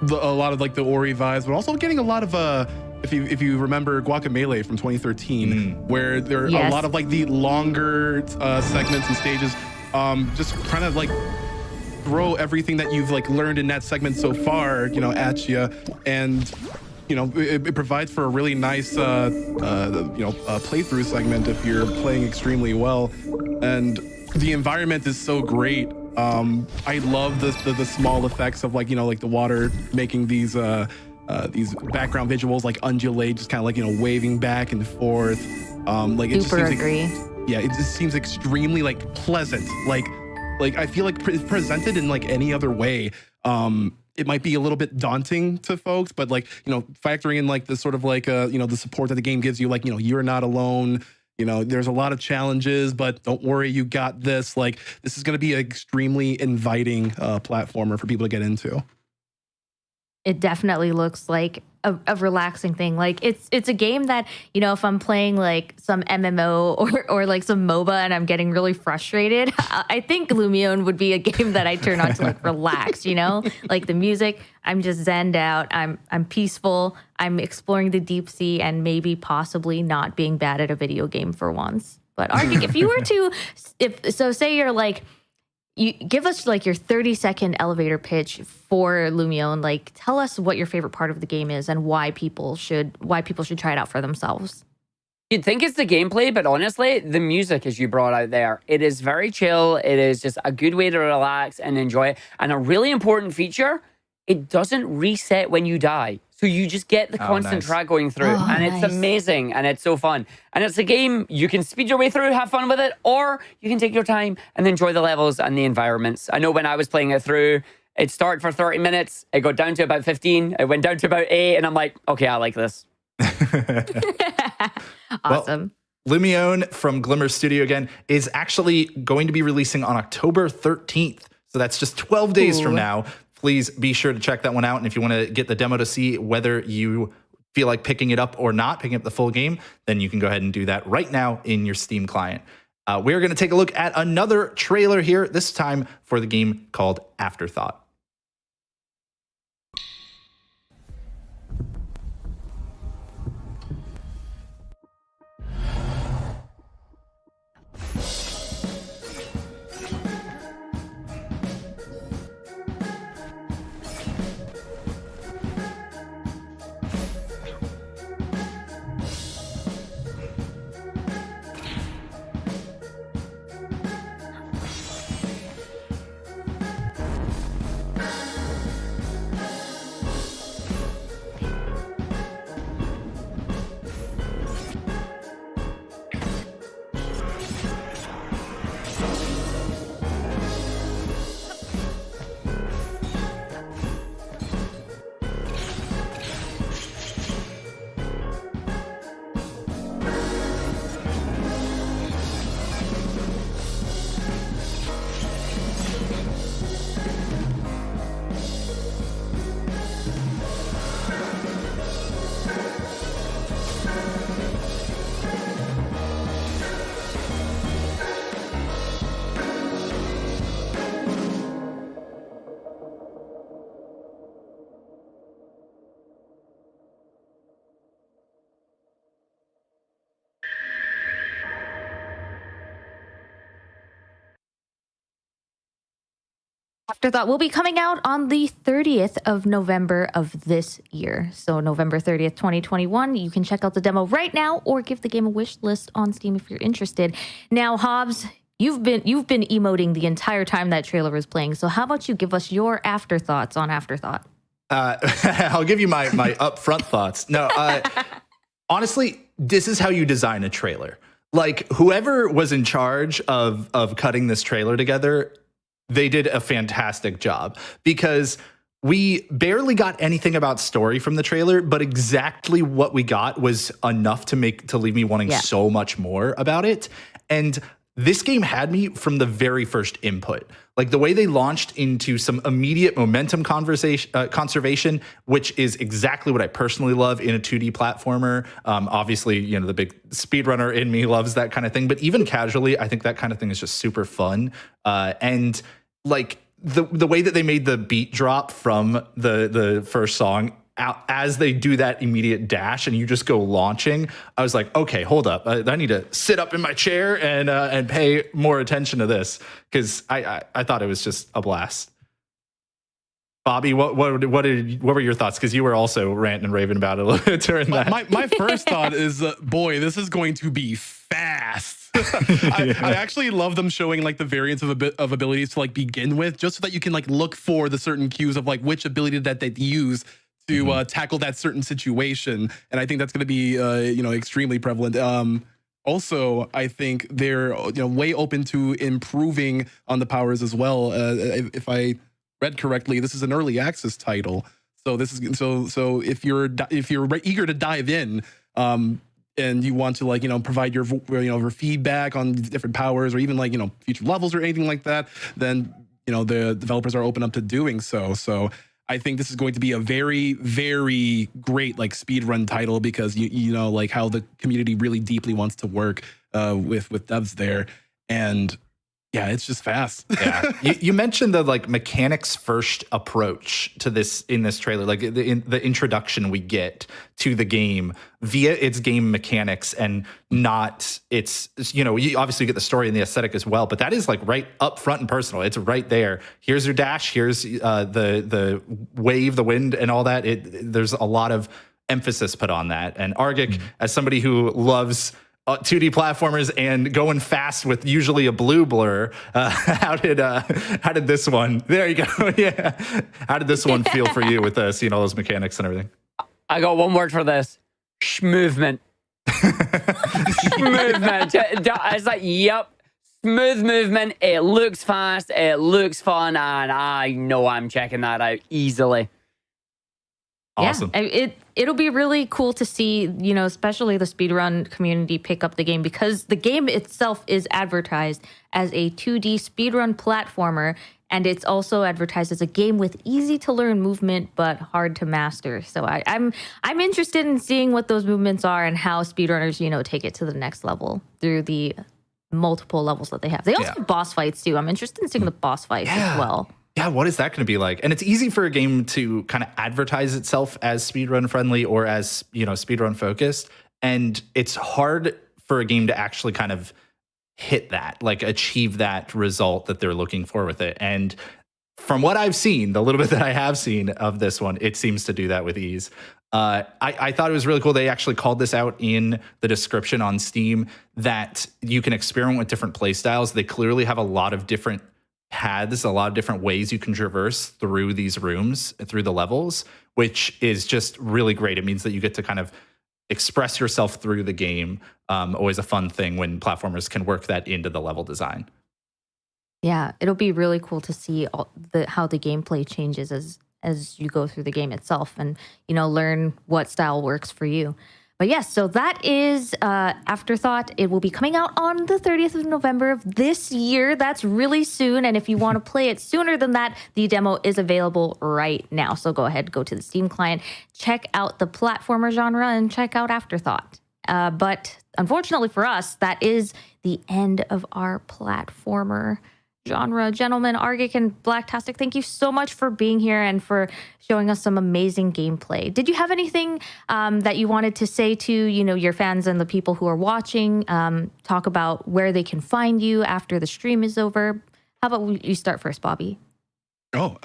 a lot of like the Ori vibes, but also getting a lot of if you remember Guacamelee from 2013, where there are a lot of like the longer segments and stages, just trying to like throw everything that you've like learned in that segment so far, at you, and it provides for a really nice playthrough segment if you're playing extremely well, and the environment is so great. I love the small effects of like the water making these background visuals like undulate, just kind of like waving back and forth. Like it Super just seems agree. it just seems extremely like pleasant. Like I feel like presented in like any other way, it might be a little bit daunting to folks, but like factoring in like the sort of like the support that the game gives you, like you're not alone. There's a lot of challenges, but don't worry, you got this. Like, this is going to be an extremely inviting platformer for people to get into. It definitely looks like a relaxing thing. Like, it's a game that, if I'm playing like some MMO or like some MOBA and I'm getting really frustrated, I think Lumion would be a game that I turn on to like relax, like the music, I'm just zenned out. I'm peaceful. I'm exploring the deep sea and maybe possibly not being bad at a video game for once. But Arctic, if you were to, say you're like, you give us like your 30-second elevator pitch for Lumion. Like, tell us what your favorite part of the game is and why people should try it out for themselves. You'd think it's the gameplay, but honestly, the music, as you brought out there, it is very chill. It is just a good way to relax and enjoy it. And a really important feature, it doesn't reset when you die. So you just get the constant nice. track going through, Oh, and it's nice. amazing, and it's so fun. And it's a game you can speed your way through, have fun with it, or you can take your time and enjoy the levels and the environments. I know when I was playing it through, it started for 30 minutes, it got down to about 15, it went down to about 8, and I'm like, okay, I like this. Awesome. Lumione from Glimmer Studio again is actually going to be releasing on October 13th. So that's just 12 days from now. Please be sure to check that one out. And if you want to get the demo to see whether you feel like picking it up or not, picking up the full game, then you can go ahead and do that right now in your Steam client. We're going to take a look at another trailer here, this time for the game called Afterthought. Afterthought will be coming out on the 30th of November of this year. So November 30th, 2021. You can check out the demo right now or give the game a wish list on Steam if you're interested. Now, Hobbs, you've been emoting the entire time that trailer was playing. So how about you give us your afterthoughts on Afterthought? I'll give you my upfront thoughts. No, honestly, this is how you design a trailer. Like, whoever was in charge of cutting this trailer together, they did a fantastic job, because we barely got anything about story from the trailer, but exactly what we got was enough to leave me wanting so much more about it. And this game had me from the very first input. Like, the way they launched into some immediate momentum conservation, which is exactly what I personally love in a 2D platformer. Obviously, you know, the big speedrunner in me loves that kind of thing, but even casually, I think that kind of thing is just super fun. And like the way that they made the beat drop from the first song out as they do that immediate dash and you just go launching, I was like, okay, hold up. I need to sit up in my chair and pay more attention to this, because I thought it was just a blast. Bobby, what were your thoughts? Because you were also ranting and raving about it a little bit during that. My first thought is, boy, this is going to be fast. I actually love them showing like the variants of abilities to like begin with, just so that you can like look for the certain cues of like which ability that they use to tackle that certain situation. And I think that's going to be extremely prevalent. Also, I think they're way open to improving on the powers as well. If I read correctly, this is an early access title, so this is so if you're eager to dive in, and you want to provide your feedback on different powers, or even future levels or anything like that, then the developers are open up to doing so. So I think this is going to be a very, very great speedrun title, because you know how the community really deeply wants to work with devs there. And yeah, it's just fast. Yeah, you mentioned the mechanics first approach to this in this trailer, like the introduction we get to the game via its game mechanics, and not its you obviously get the story and the aesthetic as well, but that is right up front and personal. It's right there. Here's your dash. Here's the wave, the wind, and all that. There's a lot of emphasis put on that. And Argic, as somebody who loves 2D platformers and going fast with usually a blue blur, how did this one? There you go. Yeah, how did this one feel for you with seeing all those mechanics and everything? I got one word for this. Schmovement. Movement. It's like, yep. Smooth movement. It looks fast. It looks fun. And I know I'm checking that out easily. Awesome. Yeah, it'll be really cool to see, especially the speedrun community pick up the game, because the game itself is advertised as a 2D speedrun platformer, and it's also advertised as a game with easy to learn movement but hard to master. So I'm interested in seeing what those movements are and how speedrunners, take it to the next level through the multiple levels that they have. They also have boss fights too. I'm interested in seeing the boss fights as well. Yeah, what is that going to be like? And it's easy for a game to kind of advertise itself as speedrun friendly or as, speedrun focused. And it's hard for a game to actually kind of hit that, like achieve that result that they're looking for with it. And from what I've seen, the little bit that I have seen of this one, it seems to do that with ease. I thought it was really cool. They actually called this out in the description on Steam that you can experiment with different play styles. They clearly have a lot of different paths, a lot of different ways you can traverse through these rooms, through the levels, which is just really great. It means that you get to kind of express yourself through the game. Always a fun thing when platformers can work that into the level design. Yeah, it'll be really cool to see how the gameplay changes as you go through the game itself, and learn what style works for you. But yes, so that is Afterthought. It will be coming out on the 30th of November of this year. That's really soon. And if you want to play it sooner than that, the demo is available right now. So go ahead, go to the Steam client, check out the platformer genre, and check out Afterthought. But unfortunately for us, that is the end of our platformer genre. Gentlemen, Argic and Blacktastic, thank you so much for being here and for showing us some amazing gameplay. Did you have anything that you wanted to say to your fans and the people who are watching? Talk about where they can find you after the stream is over. How about you start first, Bobby? Oh,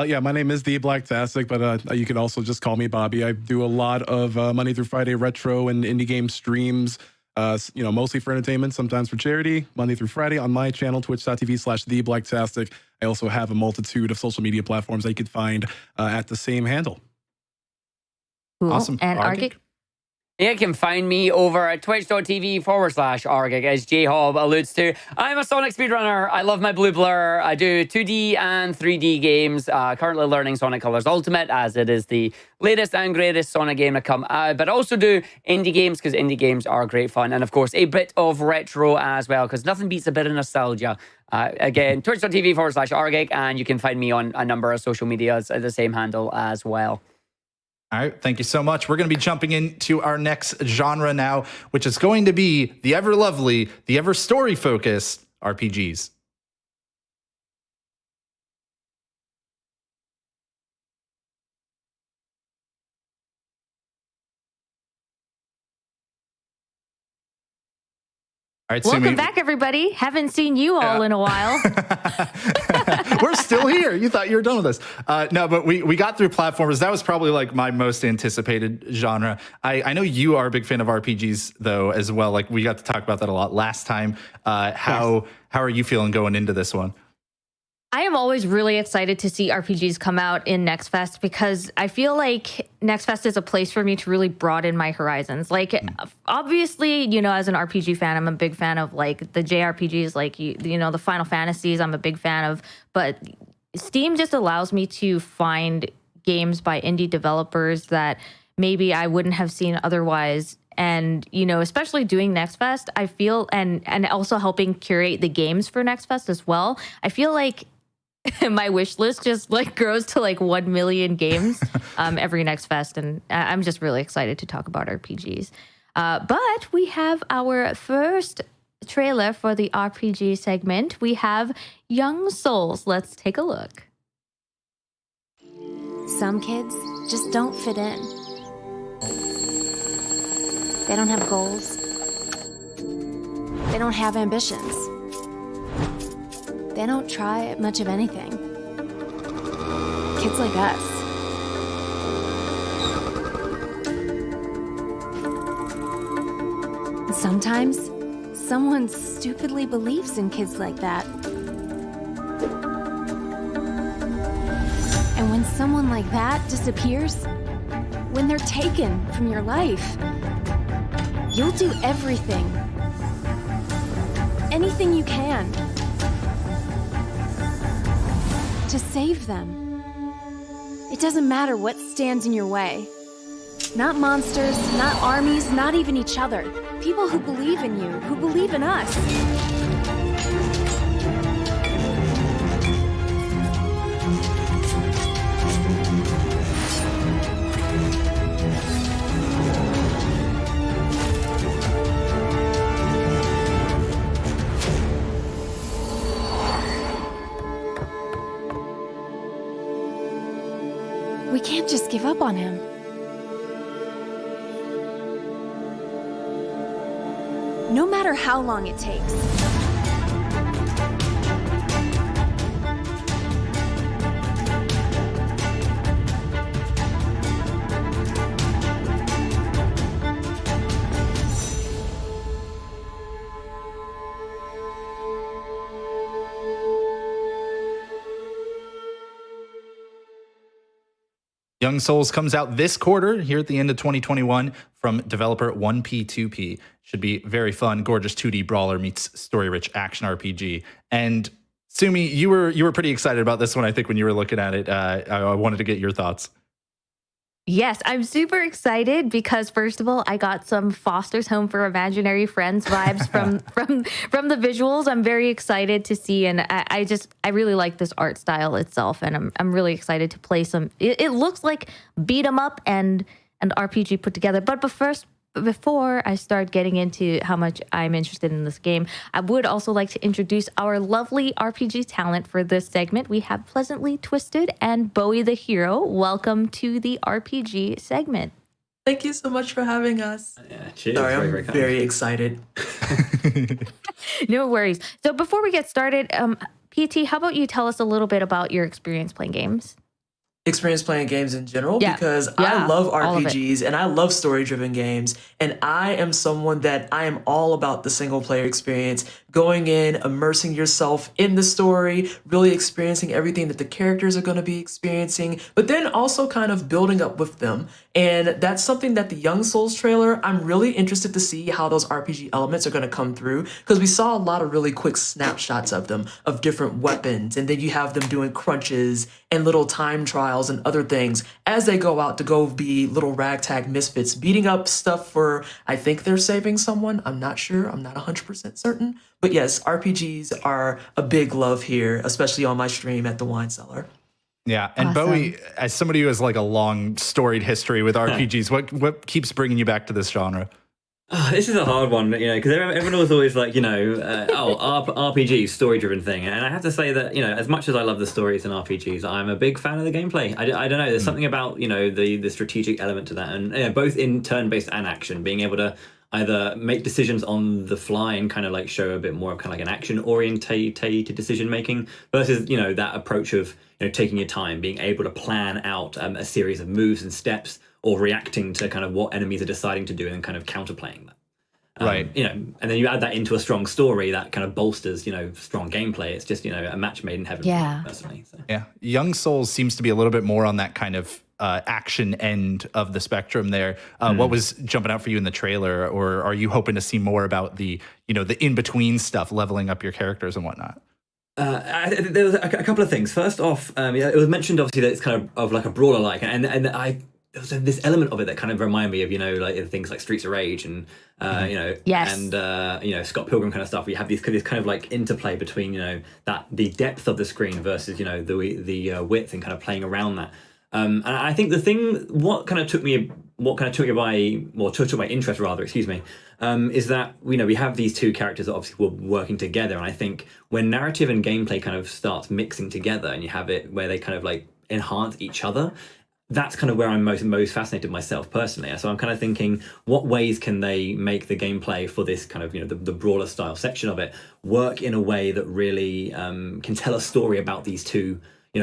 yeah, my name is the Blacktastic, but you can also just call me Bobby. I do a lot of Monday through Friday retro and indie game streams. Mostly for entertainment, sometimes for charity, Monday through Friday on my channel, twitch.tv/theblacktastic. I also have a multitude of social media platforms that you can find at the same handle. Cool. Awesome. And Argic? You can find me over at twitch.tv/Argic, as J-Hob alludes to. I'm a Sonic speedrunner. I love my blue blur. I do 2D and 3D games. Currently learning Sonic Colors Ultimate, as it is the latest and greatest Sonic game to come out. But I also do indie games, because indie games are great fun. And of course, a bit of retro as well, because nothing beats a bit of nostalgia. Again, twitch.tv/Argic, and you can find me on a number of social medias at the same handle as well. All right, thank you so much. We're going to be jumping into our next genre now, which is going to be the ever lovely, the ever story-focused RPGs. All right, welcome back, everybody. Haven't seen you all in a while. We're still here. You thought you were done with us. No, but we got through platformers. That was probably like my most anticipated genre. I know you are a big fan of RPGs, though, as well. Like, we got to talk about that a lot last time. How are you feeling going into this one? I am always really excited to see RPGs come out in Next Fest, because I feel like Next Fest is a place for me to really broaden my horizons. Like, obviously, as an RPG fan, I'm a big fan of like the JRPGs, like, the Final Fantasies, I'm a big fan of. But Steam just allows me to find games by indie developers that maybe I wouldn't have seen otherwise. And, especially doing Next Fest, I feel, and also helping curate the games for Next Fest as well, I feel like my wish list just like grows to like 1 million games every Next Fest, and I'm just really excited to talk about RPGs. But we have our first trailer for the RPG segment. We have Young Souls. Let's take a look. Some kids just don't fit in. They don't have goals. They don't have ambitions. They don't try much of anything. Kids like us. Sometimes, someone stupidly believes in kids like that. And when someone like that disappears, when they're taken from your life, you'll do everything. Anything you can. To save them. It doesn't matter what stands in your way. Not monsters, not armies, not even each other. People who believe in you, who believe in us. We can't just give up on him. No matter how long it takes. Young Souls comes out this quarter here at the end of 2021 from developer 1P2P. Should be very fun, gorgeous 2D brawler meets story-rich action RPG. And Sumi, you were pretty excited about this one, I think, when you were looking at it. I wanted to get your thoughts. Yes, I'm super excited because first of all, I got some Foster's Home for Imaginary Friends vibes from the visuals. I'm very excited to see, and I really like this art style itself, and I'm really excited to play some. It looks like beat 'em up and RPG put together. But before I start getting into how much I'm interested in this game, I would also like to introduce our lovely RPG talent for this segment. We have Pleasantly Twisted and Bowie the Hero. Welcome to the RPG segment. Thank you so much for having us. Yeah, cheers. Sorry, very, I'm very kind. very excited. No worries. So before we get started, PT, how about you tell us a little bit about your experience playing games? Experience playing games in general because Yeah, I love all of it. RPGs and I love story-driven games, and I am someone that I am all about the single-player experience, going in, immersing yourself in the story, really experiencing everything that the characters are going to be experiencing, but then also kind of building up with them. And that's something that the Young Souls trailer, I'm really interested to see how those RPG elements are going to come through, because we saw a lot of really quick snapshots of them, of different weapons, and then you have them doing crunches and little time trials and other things as they go out to go be little ragtag misfits, beating up stuff for, I think they're saving someone. I'm not sure. I'm not 100% certain. But yes, RPGs are a big love here, especially on my stream at the Wine Cellar. Yeah, and Awesome. Bowie, as somebody who has like a long storied history with RPGs, what keeps bringing you back to this genre? This is a hard one, because everyone was always like, RPG, story-driven thing. And I have to say that, as much as I love the stories in RPGs, I'm a big fan of the gameplay. I don't know, there's something about, the strategic element to that. And both in turn-based and action, being able to either make decisions on the fly and kind of like show a bit more of kind of like an action-orientated decision-making versus, that approach of, taking your time, being able to plan out a series of moves and steps, or reacting to kind of what enemies are deciding to do and kind of counterplaying that. Right. And then you add that into a strong story that kind of bolsters, strong gameplay. It's just, a match made in heaven, Yeah. personally. So. Yeah, Young Souls seems to be a little bit more on that kind of action end of the spectrum there. What was jumping out for you in the trailer, or are you hoping to see more about the, the in-between stuff, leveling up your characters and whatnot? There was a couple of things. First off, it was mentioned obviously that it's kind of like a brawler-like, and there was this element of it that kind of reminded me of like things like Streets of Rage and Yes. and Scott Pilgrim kind of stuff. We have this kind of like interplay between that the depth of the screen versus the width, and kind of playing around that. And I think the thing what took my interest rather, is that we have these two characters that obviously were working together, and I think when narrative and gameplay kind of starts mixing together, and you have it where they kind of like enhance each other, that's kind of where I'm most fascinated myself personally. So I'm kind of thinking, what ways can they make the gameplay for this kind of the brawler style section of it work in a way that really can tell a story about these two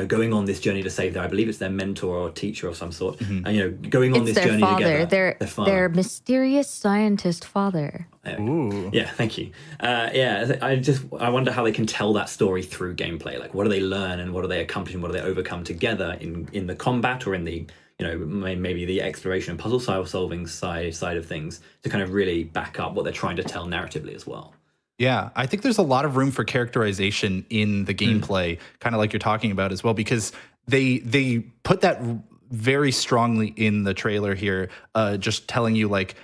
going on this journey to save I believe it's their mentor or teacher of some sort, and going on It's this their journey father. together. Their mysterious scientist father. Ooh. Yeah, thank you. I wonder how they can tell that story through gameplay. Like, what do they learn and what do they accomplish and what do they overcome together in the combat or in the maybe the exploration and puzzle solving side of things to kind of really back up what they're trying to tell narratively as well. Yeah, I think there's a lot of room for characterization in the gameplay, kind of like you're talking about as well, because they put that very strongly in the trailer here, just telling you like,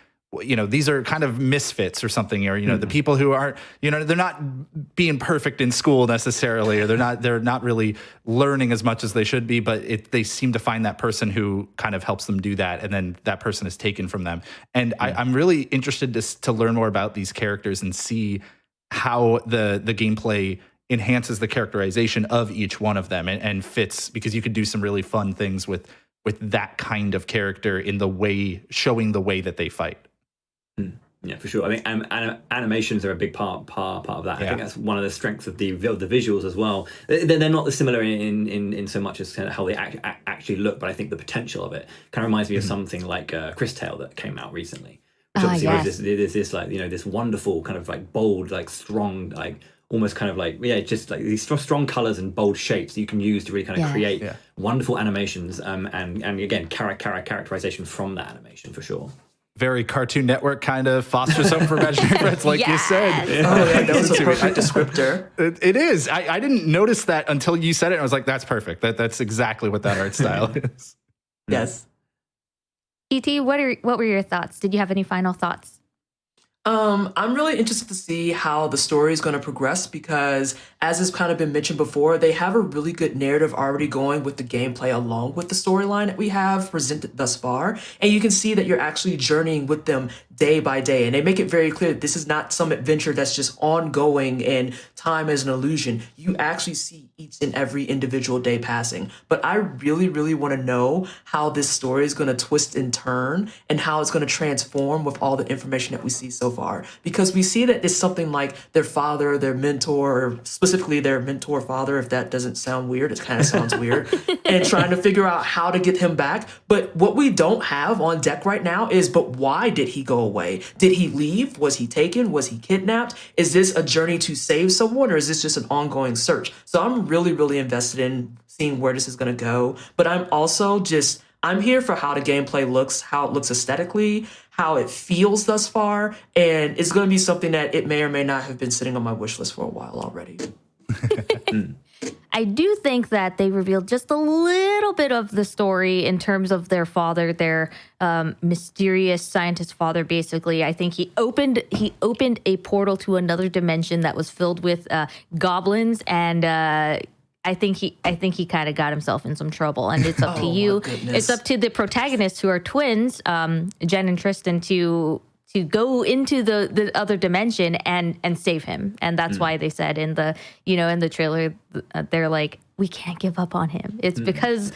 these are kind of misfits or something, or the people who aren't, they're not being perfect in school necessarily, or they're not really learning as much as they should be, but they seem to find that person who kind of helps them do that, and then that person is taken from them. And I'm really interested to learn more about these characters and see how the gameplay enhances the characterization of each one of them and fits, because you could do some really fun things with that kind of character in the way, showing the way that they fight. Yeah, for sure. I think animations are a big part of that. I think that's one of the strengths of the visuals as well. They're not similar in so much as kind of how they actually look, but I think the potential of it kind of reminds me of something like Chris Tale that came out recently. Which obviously was this like, this wonderful kind of like bold, like strong, like almost kind of like, just like these strong colors and bold shapes that you can use to really kind of create wonderful animations, and again, characterization from that animation for sure. Very Cartoon Network kind of fosters hope for imaginary friends, like you said. That was a perfect descriptor. It is. I didn't notice that until you said it. I was like, that's perfect. That's exactly what that art style is. Yes. E.T., what were your thoughts? Did you have any final thoughts? I'm really interested to see how the story is going to progress, because as has kind of been mentioned before, they have a really good narrative already going with the gameplay along with the storyline that we have presented thus far. And you can see that you're actually journeying with them day by day. And they make it very clear that this is not some adventure that's just ongoing and time is an illusion. You actually see each and every individual day passing. But I really, really want to know how this story is going to twist and turn, and how it's going to transform with all the information that we see so far. Because we see that it's something like their father, their mentor, or specifically their mentor father, if that doesn't sound weird, it kind of sounds weird, and trying to figure out how to get him back. But what we don't have on deck right now is, but why did he go away? Did he leave? Was he taken? Was he kidnapped? Is this a journey to save someone, or is this just an ongoing search? So I'm really, really invested in seeing where this is going to go. But I'm also I'm here for how the gameplay looks, how it looks aesthetically, how it feels thus far, and it's going to be something that it may or may not have been sitting on my wish list for a while already. I do think that they revealed just a little bit of the story in terms of their father, their mysterious scientist father. Basically, I think he opened a portal to another dimension that was filled with goblins, and I think he kind of got himself in some trouble. And it's up to you. It's up to the protagonists, who are twins, Jen and Tristan, to go into the other dimension and save him. And that's why they said in the trailer, they're like, we can't give up on him. It's because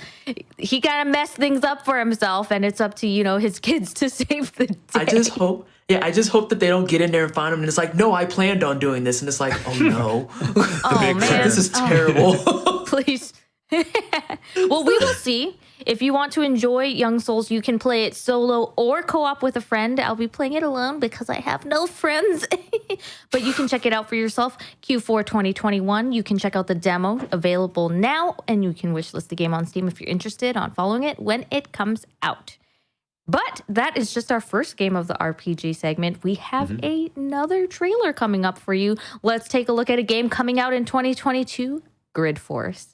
he kind of messed things up for himself, and it's up to, his kids to save the day. I just hope that they don't get in there and find him and it's like, no, I planned on doing this. And it's like, oh no. Oh man, this is terrible. Please. Well, we will see. If you want to enjoy Young Souls, you can play it solo or co-op with a friend. I'll be playing it alone because I have no friends. But you can check it out for yourself. Q4 2021. You can check out the demo available now, and you can wishlist the game on Steam if you're interested on following it when it comes out. But that is just our first game of the RPG segment. We have another trailer coming up for you. Let's take a look at a game coming out in 2022, Grid Force.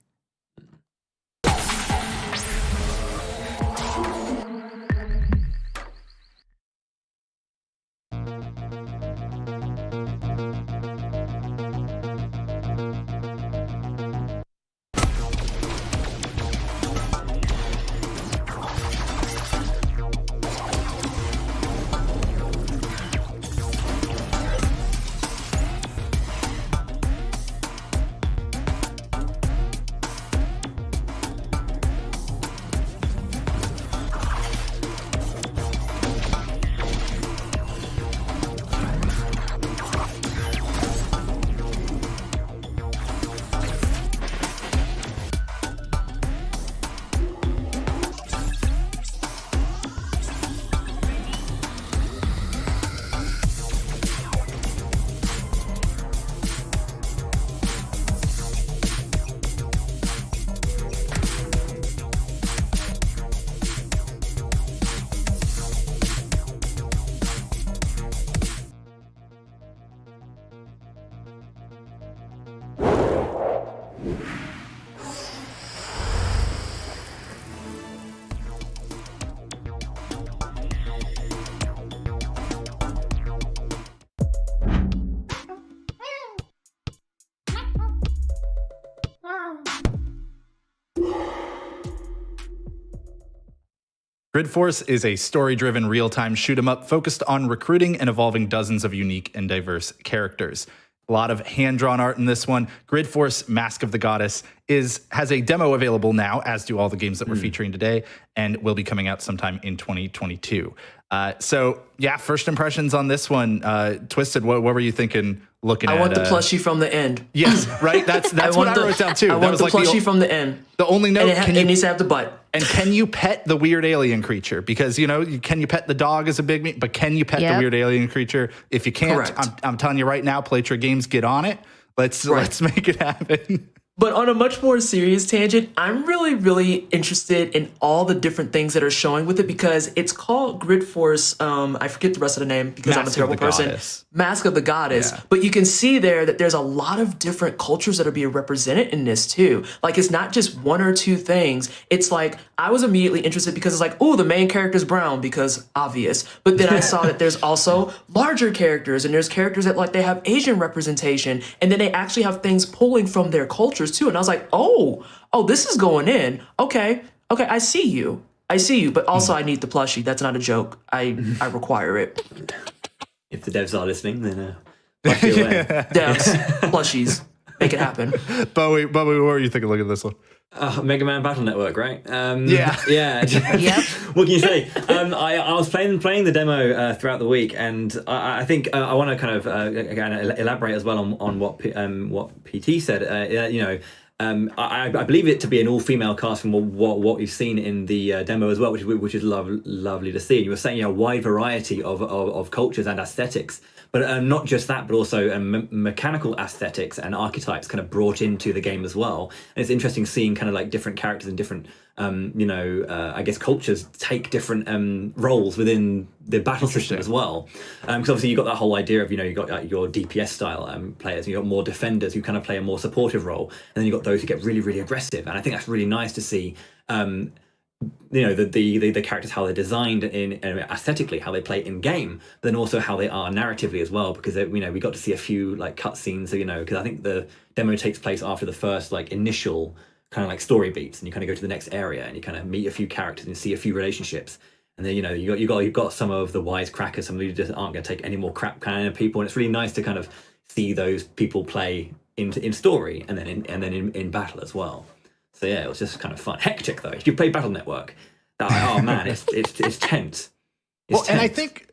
Grid Force is a story-driven real-time shoot-'em-up focused on recruiting and evolving dozens of unique and diverse characters. A lot of hand-drawn art in this one. Grid Force Mask of the Goddess has a demo available now, as do all the games that we're featuring today, and will be coming out sometime in 2022. So yeah, first impressions on this one. Twisted, what were you thinking looking at? I want the plushie from the end. Yes, right? That's what I wrote down too. I want the plushie from the end. The only note, and it needs to have the butt. And can you pet the weird alien creature? Because, can you pet the dog as a big meat, but can you pet the weird alien creature? If you can't, I'm telling you right now, Playtra Games, get on it. Let's make it happen. But on a much more serious tangent, I'm really, really interested in all the different things that are showing with it because it's called Grid Force. I forget the rest of the name because I'm a terrible person. Goddess. Mask of the Goddess. Yeah. But you can see there that there's a lot of different cultures that are being represented in this too. Like it's not just one or two things. It's like I was immediately interested because it's like, oh, the main character's brown because obvious. But then I saw that there's also larger characters and there's characters that like they have Asian representation and then they actually have things pulling from their cultures too. And I was like, oh, this is going in. Okay, I see you. But also I need the plushie. That's not a joke. I require it. If the devs are listening, then plushie away. Devs, plushies, make it happen. Bowie, what were you thinking? Look at this one. Mega Man Battle Network, right? Yeah. Yep. What can you say? I was playing the demo throughout the week, and I think I want to kind of again elaborate as well on what PT said. I believe it to be an all-female cast from what we've seen in the demo as well, which is lovely to see. And you were saying a wide variety of cultures and aesthetics. But not just that, but also mechanical aesthetics and archetypes kind of brought into the game as well. And it's interesting seeing kind of like different characters and different, I guess cultures take different roles within the battle system as well. Because obviously you've got that whole idea of, you've got your DPS style players, and you've got more defenders who kind of play a more supportive role. And then you've got those who get really, really aggressive. And I think that's really nice to see. The characters, how they're designed in aesthetically, how they play in game, but then also how they are narratively as well. Because we got to see a few like cutscenes, because I think the demo takes place after the first like initial kind of like story beats, and you kind of go to the next area and you kind of meet a few characters and see a few relationships. And then you've got some of the wisecrackers, some who just aren't going to take any more crap kind of people, and it's really nice to kind of see those people play in story and then in battle as well. So yeah, it was just kind of fun. Hectic though. If you play Battle Network, oh man, it's tense. And I think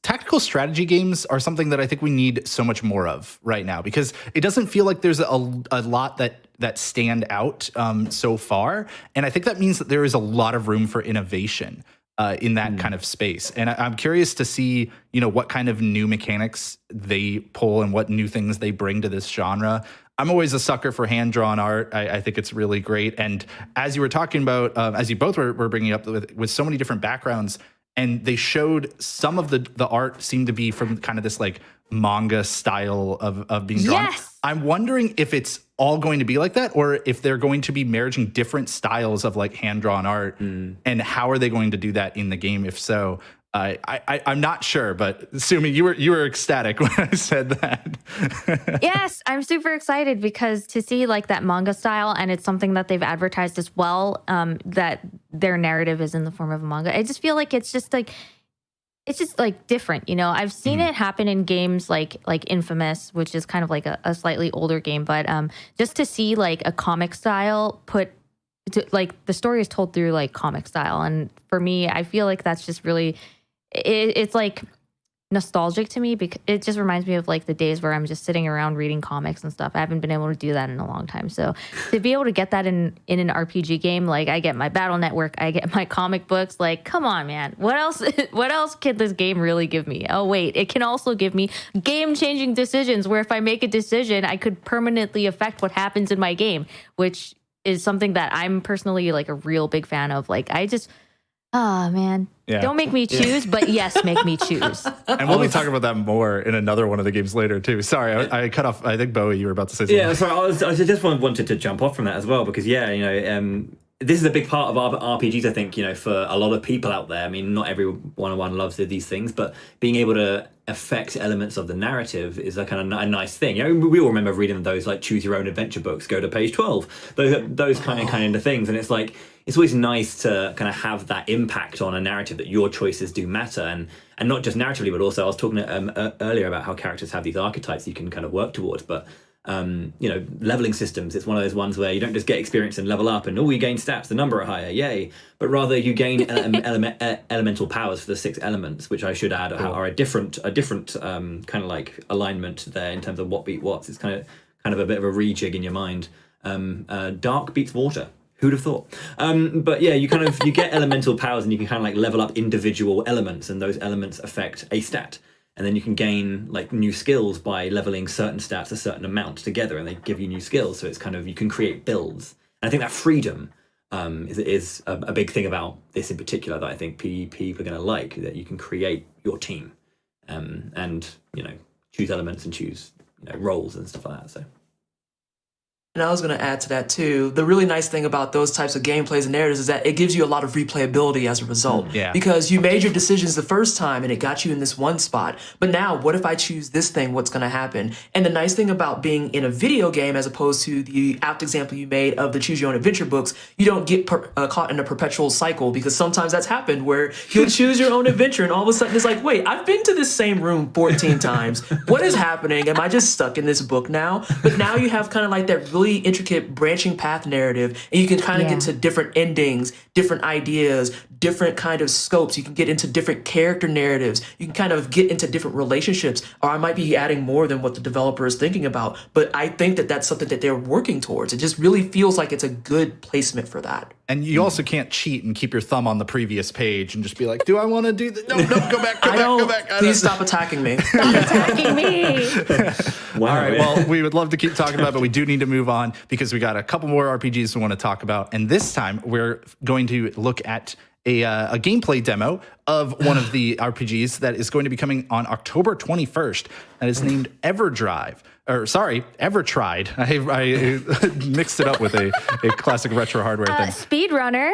tactical strategy games are something that I think we need so much more of right now, because it doesn't feel like there's a lot that stand out so far, and I think that means that there is a lot of room for innovation in that kind of space. And I'm curious to see what kind of new mechanics they pull and what new things they bring to this genre. I'm always a sucker for hand-drawn art. I think it's really great. And as you were talking about, as you both were bringing up with so many different backgrounds, and they showed some of the art seemed to be from kind of this like manga style of being drawn. Yes. I'm wondering if it's all going to be like that, or if they're going to be merging different styles of like hand-drawn art, and how are they going to do that in the game? If so, I'm not sure, but Sumi, you were ecstatic when I said that. Yes, I'm super excited because to see like that manga style, and it's something that they've advertised as well, that their narrative is in the form of a manga. I just feel like it's just like different, I've seen it happen in games like Infamous, which is kind of like a slightly older game, but just to see like a comic style like the story is told through like comic style, and for me, I feel like that's just really. It's like nostalgic to me because it just reminds me of like the days where I'm just sitting around reading comics and stuff. I haven't been able to do that in a long time. So to be able to get that in an RPG game, like I get my Battle Network, I get my comic books, like come on, man. What else can this game really give me? Oh wait, it can also give me game-changing decisions where if I make a decision, I could permanently affect what happens in my game, which is something that I'm personally like a real big fan of. Like man. Yeah. Don't make me choose, but yes, make me choose. And we'll be talking about that more in another one of the games later, too. Sorry, I cut off. I think, Bowie, you were about to say something. Yeah, sorry. I just wanted to jump off from that as well, because, this is a big part of RPGs, I think, for a lot of people out there. I mean, not everyone loves these things, but being able to affects elements of the narrative is a kind of a nice thing. We all remember reading those like choose your own adventure books, go to page 12, those kind of things. And it's like, it's always nice to kind of have that impact on a narrative, that your choices do matter. And not just narratively, but also I was talking earlier about how characters have these archetypes you can kind of work towards. But leveling systems, it's one of those ones where you don't just get experience and level up and you gain stats, the number are higher, yay, but rather you gain elemental powers for the 6 elements, which I should add are a different kind of like alignment there in terms of what beat what. It's kind of a bit of a rejig in your mind. Dark beats water. Who'd have thought? But yeah, you get elemental powers, and you can kind of like level up individual elements, and those elements affect a stat. And then you can gain like new skills by leveling certain stats a certain amount together, and they give you new skills. So it's kind of, you can create builds. And I think that freedom is a big thing about this in particular that I think people are going to like, that you can create your team and choose elements and choose roles and stuff like that. So. And I was going to add to that too. The really nice thing about those types of gameplays and narratives is that it gives you a lot of replayability as a result. Yeah. Because you made your decisions the first time and it got you in this one spot. But now, what if I choose this thing? What's going to happen? And the nice thing about being in a video game, as opposed to the apt example you made of the choose your own adventure books, you don't get caught in a perpetual cycle, because sometimes that's happened where you'll choose your own adventure and all of a sudden it's like, wait, I've been to this same room 14 times. What is happening? Am I just stuck in this book now? But now you have kind of like that really intricate branching path narrative, and you can kind of get to different endings, different ideas, different kind of scopes. You can get into different character narratives. You can kind of get into different relationships, or I might be adding more than what the developer is thinking about. But I think that that's something that they're working towards. It just really feels like it's a good placement for that. And you also can't cheat and keep your thumb on the previous page and just be like, do I want to do that? No, go back, go back. Please stop attacking me. Stop attacking me. Wow. All right, well, we would love to keep talking about it, but we do need to move on because we got a couple more RPGs we want to talk about. And this time we're going to look at a gameplay demo of one of the RPGs that is going to be coming on October 21st. That is named Evertried. I mixed it up with a classic retro hardware thing. Speedrunner.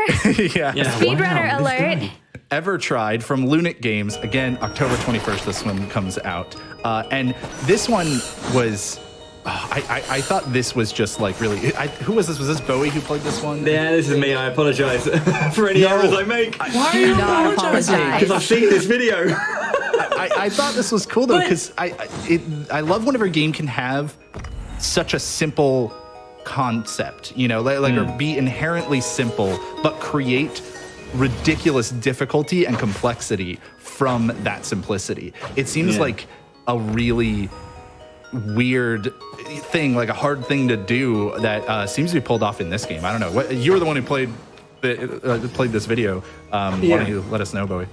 yeah. Speedrunner alert. Evertried from Lunate Games. Again, October 21st, this one comes out. And this one was... I thought this was just like really... who was this? Was this Bowie who played this one? Yeah, this is me. I apologize for any errors I make. Why are you not apologizing? Because I've seen this video. I thought this was cool though, because I love whenever a game can have such a simple concept, or be inherently simple, but create ridiculous difficulty and complexity from that simplicity. It seems like a really weird thing, like a hard thing to do that seems to be pulled off in this game. I don't know. You were the one who played this video. Why don't you let us know, Bowie?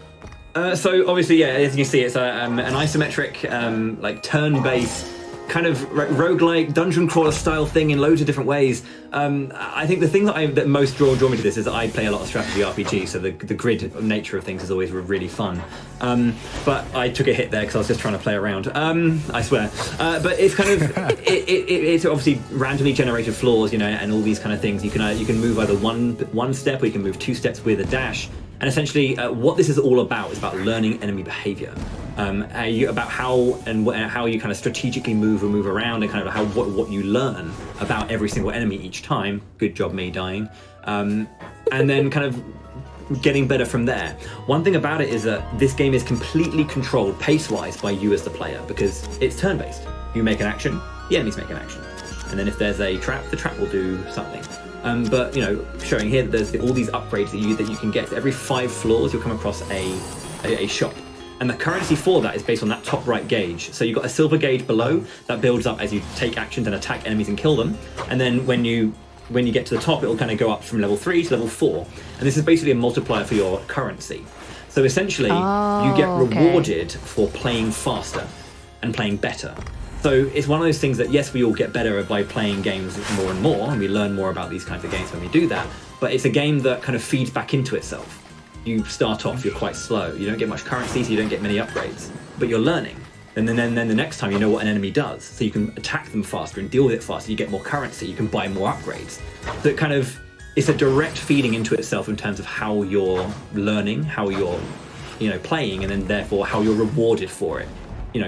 So obviously, as you can see, it's an isometric, like turn-based kind of roguelike dungeon crawler style thing in loads of different ways. I think the thing that most draw me to this is that I play a lot of strategy RPG, so the grid nature of things is always really fun. But I took a hit there because I was just trying to play around. I swear. But it's kind of it's obviously randomly generated floors, and all these kind of things. You can move either one step, or you can move 2 steps with a dash. And essentially, what this is all about is about learning enemy behavior, about how you kind of strategically move around, and kind of what you learn about every single enemy each time. Good job, me dying, and then kind of getting better from there. One thing about it is that this game is completely controlled pace-wise by you as the player, because it's turn-based. You make an action, the enemies make an action, and then if there's a trap, the trap will do something. But showing here that there's all these upgrades that you can get. Every 5 floors, you'll come across a shop, and the currency for that is based on that top right gauge. So you've got a silver gauge below that builds up as you take actions and attack enemies and kill them. And then when you get to the top, it'll kind of go up from level 3 to level 4. And this is basically a multiplier for your currency. So essentially, you get rewarded for playing faster and playing better. So it's one of those things that, yes, we all get better by playing games more and more, and we learn more about these kinds of games when we do that, but it's a game that kind of feeds back into itself. You start off, you're quite slow, you don't get much currency, so you don't get many upgrades, but you're learning. And then the next time you know what an enemy does, so you can attack them faster and deal with it faster, you get more currency, you can buy more upgrades. So it's a direct feeding into itself in terms of how you're learning, how you're playing, and then therefore how you're rewarded for it.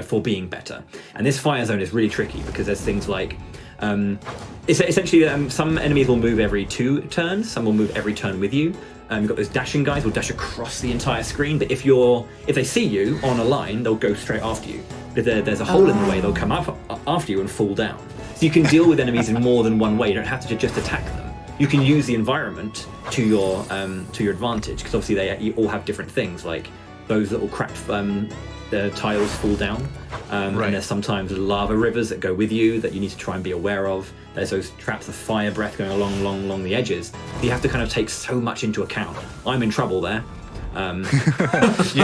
for being better. And this fire zone is really tricky because there's things like essentially some enemies will move every 2 turns, some will move every turn with you. You've got those dashing guys who will dash across the entire screen, but if they see you on a line, they'll go straight after you. But if there's a hole in the way, they'll come up after you and fall down. So you can deal with enemies in more than one way. You don't have to just attack them. You can use the environment to your advantage, because obviously they all have different things, like those little cracked the tiles fall down, and there's sometimes lava rivers that go with you that you need to try and be aware of. There's those traps of fire breath going along the edges. You have to kind of take so much into account. I'm in trouble there. It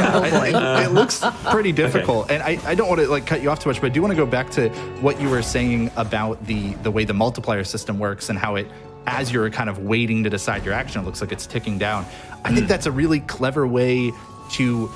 looks pretty difficult, and I don't want to cut you off too much, but I do want to go back to what you were saying about the way the multiplier system works and how it, as you're kind of waiting to decide your action, it looks like it's ticking down. I think that's a really clever way to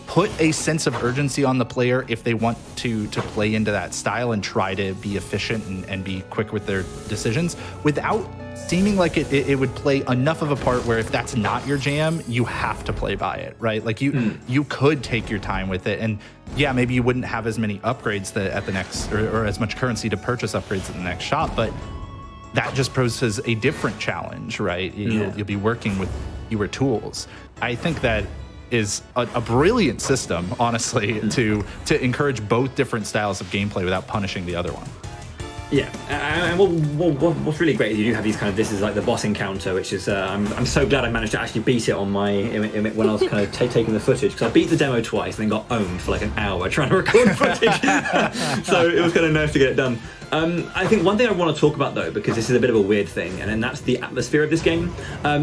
put a sense of urgency on the player if they want to play into that style and try to be efficient and be quick with their decisions without seeming like it would play enough of a part where if that's not your jam, you have to play by it, right? Like you could take your time with it, and yeah, maybe you wouldn't have as many upgrades at the next or as much currency to purchase upgrades at the next shop, but that just poses a different challenge, right? You'll be working with fewer tools. I think that is a brilliant system, honestly, to encourage both different styles of gameplay without punishing the other one. Yeah, and what's really great is you do have these kind of, this is like the boss encounter, which is, I'm so glad I managed to actually beat it on when I was kind of taking the footage, because I beat the demo twice and then got owned for like an hour trying to record footage. So it was kind of nice to get it done. I think one thing I want to talk about though, because this is a bit of a weird thing, and that's the atmosphere of this game.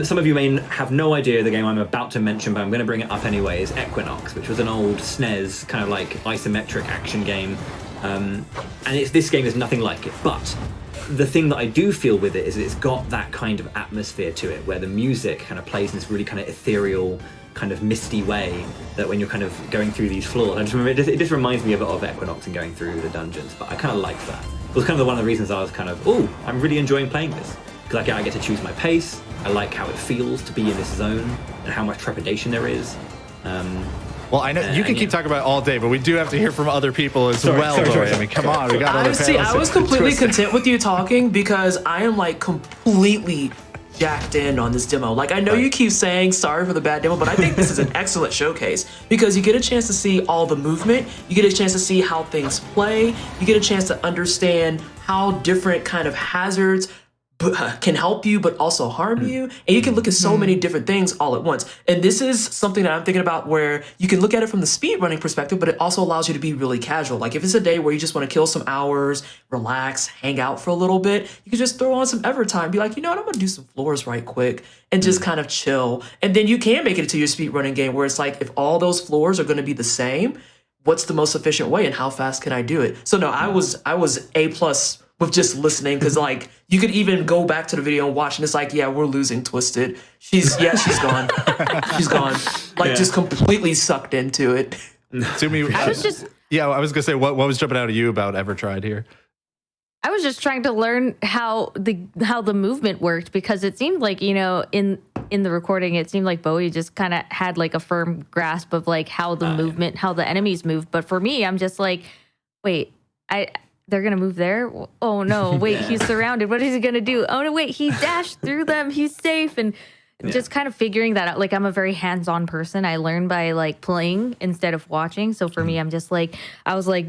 Some of you may have no idea the game I'm about to mention, but I'm going to bring it up anyway, is Equinox, which was an old SNES kind of like isometric action game. And this game is nothing like it, but the thing that I do feel with it is it's got that kind of atmosphere to it, where the music kind of plays in this really kind of ethereal, kind of misty way, that when you're kind of going through these floors, I just remember it just reminds me of Equinox and going through the dungeons, but I kind of like that. It was kind of one of the reasons I was kind of, I'm really enjoying playing this, because I get to choose my pace. I like how it feels to be in this zone and how much trepidation there is. Well, I know you can keep talking about it all day, but we do have to hear from other people as well. Sorry. I mean, come on, we got other panels. I was completely content with you talking, because I am like completely jacked in on this demo. Like, I know you keep saying sorry for the bad demo, but I think this is an excellent showcase, because you get a chance to see all the movement, you get a chance to see how things play, you get a chance to understand how different kind of hazards can help you but also harm you, and you can look at so many different things all at once. And this is something that I'm thinking about, where you can look at it from the speedrunning perspective, but it also allows you to be really casual. Like, if it's a day where you just want to kill some hours, relax, hang out for a little bit, you can just throw on some Evertime and be like, you know what, I'm gonna do some floors right quick and just kind of chill. And then you can make it into your speedrunning game, where it's like, if all those floors are going to be the same, what's the most efficient way and how fast can I do it? So no, I was A+ with just listening, because like, you could even go back to the video and watch, and it's like, yeah, we're losing Twisted. She's gone. She's gone. Like, just completely sucked into it. Sumi, I was gonna say, what was jumping out at you about Evertried here? I was just trying to learn how the movement worked, because it seemed like, in the recording, it seemed like Bowie just kind of had like a firm grasp of like how the movement, how the enemies move. But for me, I'm just like, wait, they're going to move there? Oh, no. Wait, he's surrounded. What is he going to do? Oh, no, wait, he dashed through them. He's safe. And just kind of figuring that out. Like, I'm a very hands-on person. I learn by, like, playing instead of watching. So for me, I'm just like, I was like,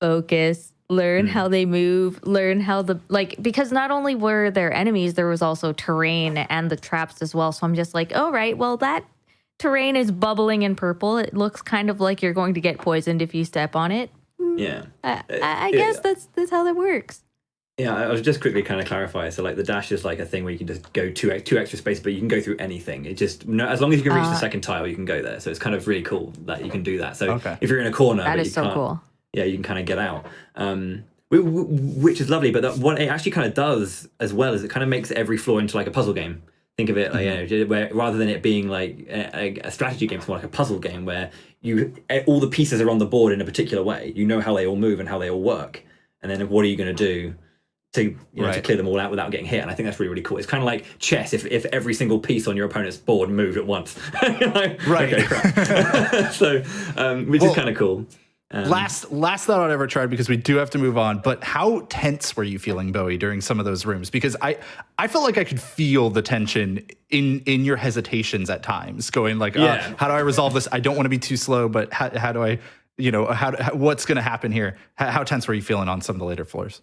focus, learn how they move, learn how because not only were there enemies, there was also terrain and the traps as well. So I'm just like, all right, well, that terrain is bubbling in purple. It looks kind of like you're going to get poisoned if you step on it. Yeah, I guess that's how that works. Yeah, I was just quickly kind of clarify. So like, the dash is like a thing where you can just go two extra space, but you can go through anything. It just, as long as you can reach the second tile, you can go there. So it's kind of really cool that you can do that. So if you're in a corner, that is so cool. Yeah, you can kind of get out, which is lovely. But what it actually kind of does as well is it kind of makes every floor into like a puzzle game. Think of it like, where rather than it being like a strategy game, it's more like a puzzle game where all the pieces are on the board in a particular way. You know how they all move and how they all work, and then what are you going to do to clear them all out without getting hit? And I think that's really, really cool. It's kind of like chess. If every single piece on your opponent's board moved at once, like, right? Okay, crap. So, which is kind of cool. Last thought I'd ever tried, because we do have to move on, but how tense were you feeling, Bowie, during some of those rooms? Because I felt like I could feel the tension in your hesitations at times, going like, how do I resolve this? I don't want to be too slow, but how do I, what's going to happen here? How tense were you feeling on some of the later floors?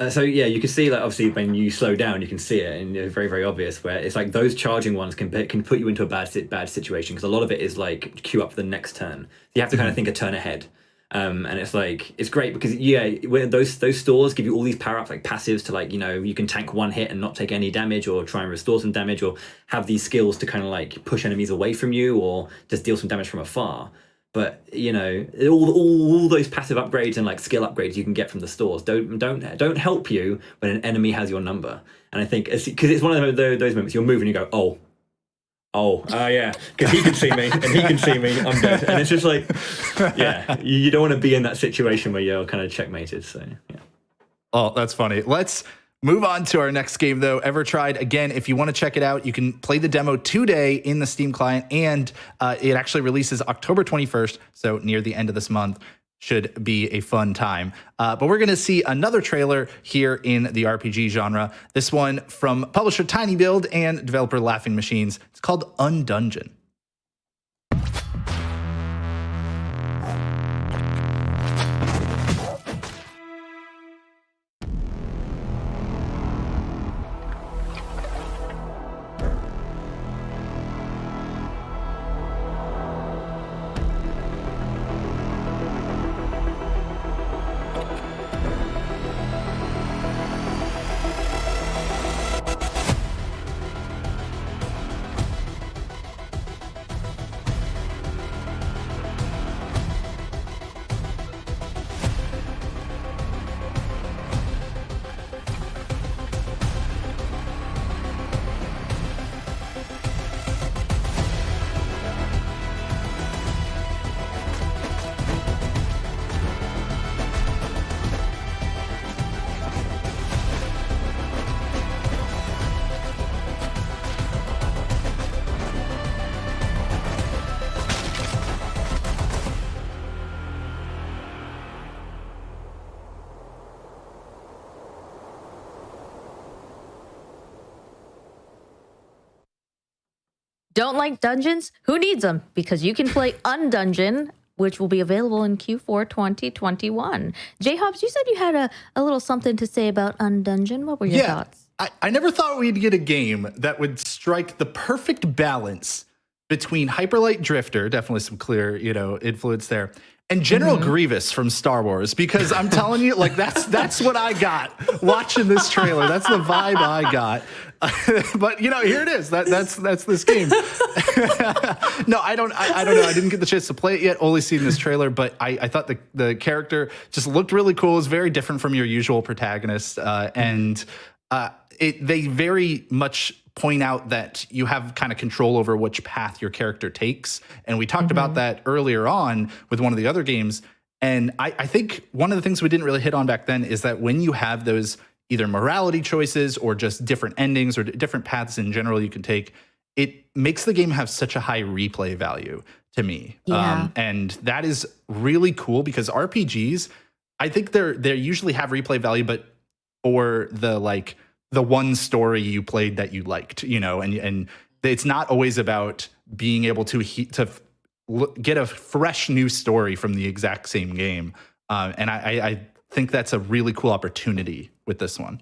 So yeah, you can see, like, obviously when you slow down, you can see it, and it's very, very obvious where it's like those charging ones can put you into a bad situation, because a lot of it is like queue up for the next turn. You have to kind of think a turn ahead. And it's like, it's great because when those stores give you all these power ups, like passives to, like, you can tank one hit and not take any damage, or try and restore some damage, or have these skills to kind of like push enemies away from you, or just deal some damage from afar. But all those passive upgrades and like skill upgrades you can get from the stores don't help you when an enemy has your number. And I think because it's one of those moments you're moving, you go, yeah, because he can see me and he can see me, I'm dead. And it's just like, you don't want to be in that situation where you're kind of checkmated. So yeah. Oh, that's funny. Let's move on to our next game, though. Ever Tried. Again, if you want to check it out, you can play the demo today in the Steam client, and it actually releases October 21st, so near the end of this month. Should be a fun time. But we're going to see another trailer here in the RPG genre. This one from publisher Tiny Build and developer Laughing Machines. It's called Undungeon. Don't like dungeons? Who needs them? Because you can play Undungeon, which will be available in Q4 2021. J-Hobbs, you said you had a little something to say about Undungeon. What were your thoughts? I never thought we'd get a game that would strike the perfect balance between Hyperlight Drifter, definitely some clear, influence there, and General Grievous from Star Wars, because I'm telling you, like, that's what I got watching this trailer. That's the vibe I got. But here it is. That's this game. No, I don't know. I didn't get the chance to play it yet. Only seen this trailer, but I thought the character just looked really cool. It's very different from your usual protagonist, and they very much point out that you have kind of control over which path your character takes. And we talked about that earlier on with one of the other games. And I think one of the things we didn't really hit on back then is that when you have those either morality choices or just different endings or different paths in general you can take, it makes the game have such a high replay value to me. Yeah. And that is really cool, because RPGs, I think they usually have replay value, but for the one story you played that you liked, and it's not always about being able to get a fresh new story from the exact same game. And I think that's a really cool opportunity with this one.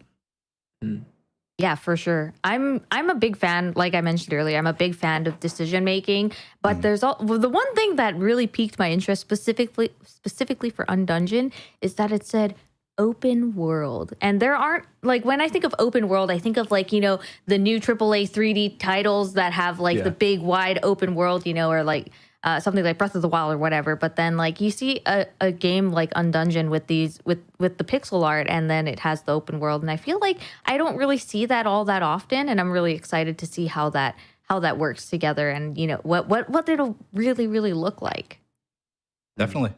Yeah, for sure. I'm a big fan, like I mentioned earlier, I'm a big fan of decision making, but there's the one thing that really piqued my interest specifically for Undungeon is that it said open world. And there aren't, like, when I think of open world, I think of, like, the new AAA 3D titles that have the big wide open world, or like something like Breath of the Wild or whatever. But then, like, you see a game like Undungeon with the pixel art, and then it has the open world. And I feel like I don't really see that all that often, and I'm really excited to see how that works together, and what it'll really, really look like. Definitely.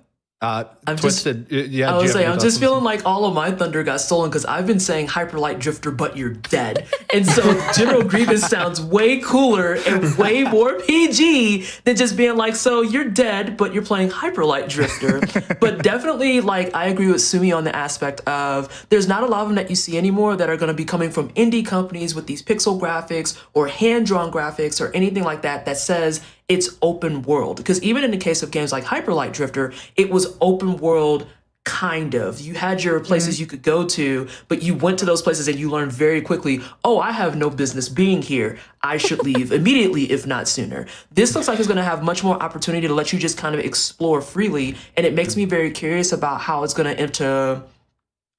I'm Twisted. Yeah, I was do you have saying, any I'm thoughts just on this feeling like all of my thunder got stolen because I've been saying Hyperlight Drifter, but you're dead. And so General Grievous sounds way cooler and way more PG than just being like, so you're dead, but you're playing Hyperlight Drifter. But definitely, like, I agree with Sumi on the aspect of there's not a lot of them that you see anymore that are going to be coming from indie companies with these pixel graphics or hand-drawn graphics or anything like that that says it's open world. Because even in the case of games like Hyperlight Drifter, it was open world kind of. You had your places you could go to, but you went to those places and you learned very quickly, oh, I have no business being here. I should leave immediately, if not sooner. This looks like it's going to have much more opportunity to let you just kind of explore freely. And it makes me very curious about how it's going to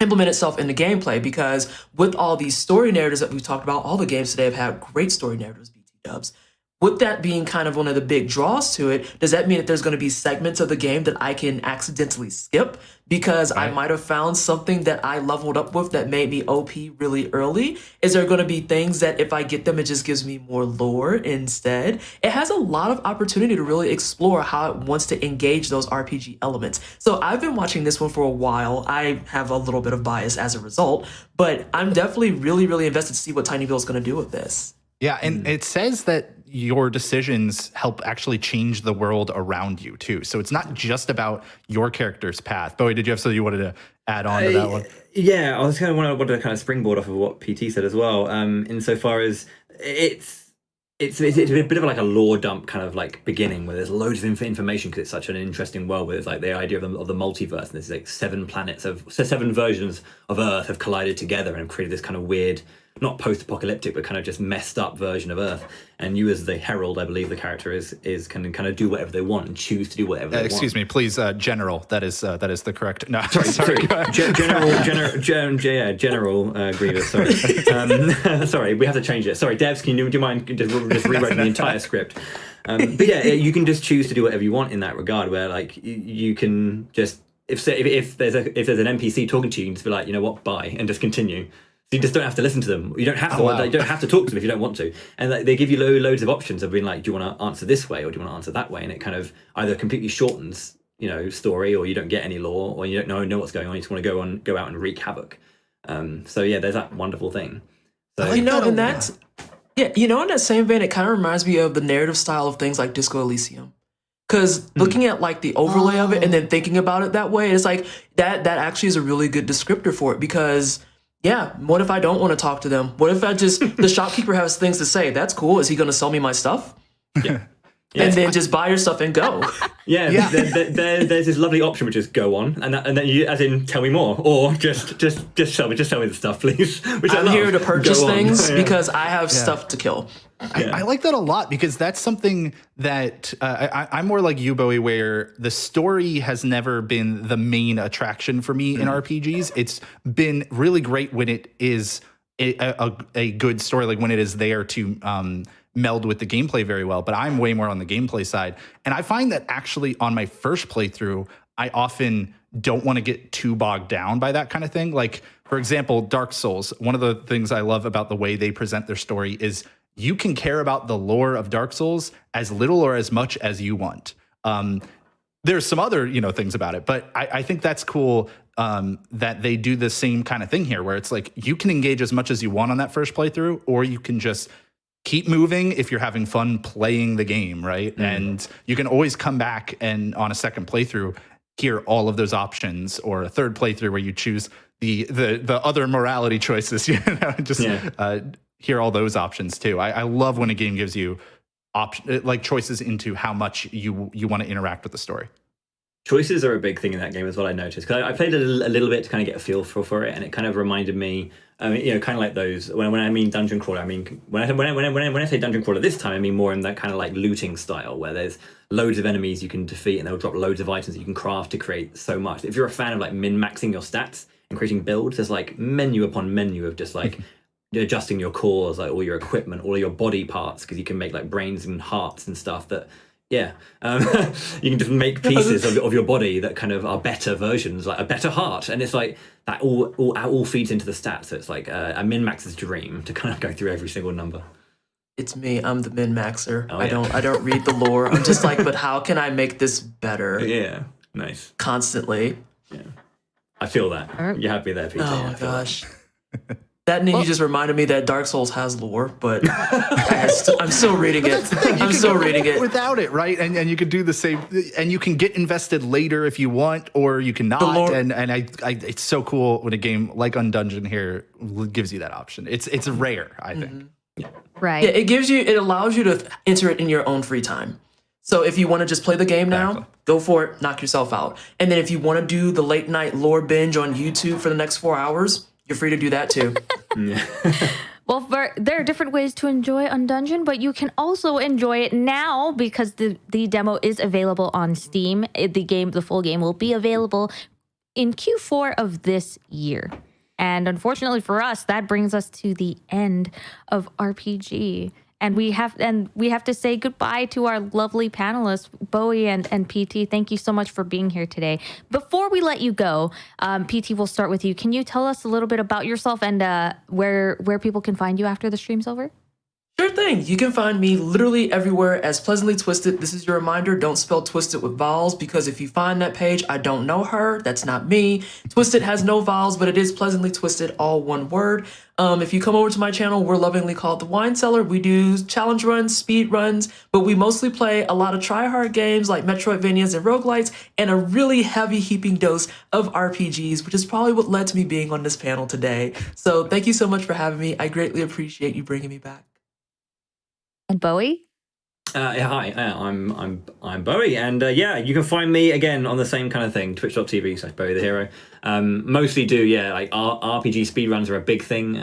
implement itself in the gameplay, because with all these story narratives that we've talked about, all the games today have had great story narratives, BT dubs. With that being kind of one of the big draws to it, does that mean that there's going to be segments of the game that I can accidentally skip because I might have found something that I leveled up with that made me OP really early? Is there going to be things that if I get them, it just gives me more lore instead? It has a lot of opportunity to really explore how it wants to engage those RPG elements. So I've been watching this one for a while. I have a little bit of bias as a result, but I'm definitely really, really invested to see what Tinyville is going to do with this. Yeah, and it says that your decisions help actually change the world around you too. So it's not just about your character's path. Bowie, did you have something you wanted to add on to that one? Yeah, I was kind of wanted to kind of springboard off of what PT said as well. Insofar as it's a bit of like a lore dump kind of like beginning where there's loads of information because it's such an interesting world where it's like the idea of the multiverse, and there's like 7 versions of Earth have collided together and created this kind of weird, not post-apocalyptic, but kind of just messed up version of Earth. And you as the herald, I believe the character can kind of do whatever they want and choose to do whatever they want. Excuse me, please, General. That is the correct. No, sorry. General Grievous. Sorry, sorry. We have to change it. Sorry, Devs, do you mind just rewriting the entire script? But yeah, you can just choose to do whatever you want in that regard. Where like you can just if there's an NPC talking to you, you can just be like, you know what, bye, and just continue. You just don't have to listen to them. You don't have to. You don't have to talk to them if you don't want to. And they give you loads of options of being like, do you want to answer this way or do you want to answer that way? And it kind of either completely shortens, story, or you don't get any lore, or you don't know what's going on. You just want to go out and wreak havoc. So yeah, there's that wonderful thing. So, in that same vein, it kind of reminds me of the narrative style of things like Disco Elysium. Because looking at like the overlay of it and then thinking about it that way, it's like that actually is a really good descriptor for it. Because yeah, what if I don't want to talk to them? What if the shopkeeper has things to say? That's cool. Is he going to sell me my stuff? Yeah. And then just buy your stuff and go. Yeah. There's this lovely option which is go on, and then you, as in, tell me more, or just sell me the stuff, please. Which I'm here to purchase things because I have stuff to kill. I like that a lot because that's something that I'm more like you, Bowie, where the story has never been the main attraction for me in RPGs. It's been really great when it is a good story, like when it is there to meld with the gameplay very well. But I'm way more on the gameplay side. And I find that actually on my first playthrough, I often don't want to get too bogged down by that kind of thing. Like, for example, Dark Souls, one of the things I love about the way they present their story is you can care about the lore of Dark Souls as little or as much as you want. There's some other, things about it, but I think that's cool that they do the same kind of thing here, where it's like you can engage as much as you want on that first playthrough, or you can just keep moving if you're having fun playing the game, right? And you can always come back and on a second playthrough hear all of those options, or a third playthrough where you choose the other morality choices, hear all those options too. I love when a game gives you choices into how much you want to interact with the story. Choices are a big thing in that game as well, I noticed. Because I played a little bit to kind of get a feel for it, and it kind of reminded me, kind of like those, when I mean dungeon crawler, I mean, when I say dungeon crawler this time, I mean more in that kind of like looting style, where there's loads of enemies you can defeat, and they'll drop loads of items that you can craft to create so much. If you're a fan of like min-maxing your stats and creating builds, there's like menu upon menu of just like adjusting your cores, like all your equipment, all your body parts, because you can make like brains and hearts and stuff that, you can just make pieces of your body that kind of are better versions, like a better heart, and it's like that all feeds into the stats. So it's like a min-maxer's dream to kind of go through every single number. It's me. I'm the min-maxer. I don't read the lore. I'm just like, but how can I make this better? Yeah. Nice. constantly. I feel that. You have me there, Peter. Oh my gosh. That you just reminded me that Dark Souls has lore, but I'm still reading it. I'm still reading it. Without it, right? And you could do the same, and you can get invested later if you want, or you can not. And I it's so cool when a game like Undungeon here gives you that option. It's rare, I think. Right. Yeah, it allows you to enter it in your own free time. So if you want to just play the game now, go for it, knock yourself out. And then if you want to do the late night lore binge on YouTube for the next 4 hours, you're free to do that too. Well, there are different ways to enjoy Undungeon, but you can also enjoy it now because the demo is available on Steam. The full game will be available in Q4 of this year. And unfortunately for us, that brings us to the end of RPG. And we have to say goodbye to our lovely panelists, Bowie and PT. Thank you so much for being here today. Before we let you go, PT, we'll start with you. Can you tell us a little bit about yourself and where people can find you after the stream's over? Sure thing. You can find me literally everywhere as Pleasantly Twisted. This is your reminder. Don't spell Twisted with vowels, because if you find that page, I don't know her. That's not me. Twisted has no vowels, but it is Pleasantly Twisted, all one word. If you come over to my channel, we're lovingly called The Wine Cellar. We do challenge runs, speed runs, but we mostly play a lot of try-hard games like Metroidvanias and roguelites, and a really heavy heaping dose of RPGs, which is probably what led to me being on this panel today. So thank you so much for having me. I greatly appreciate you bringing me back. And Bowie? Hi, I'm Bowie, and you can find me again on the same kind of thing, twitch.tv/Bowie the Hero. Mostly do like RPG speedruns are a big thing.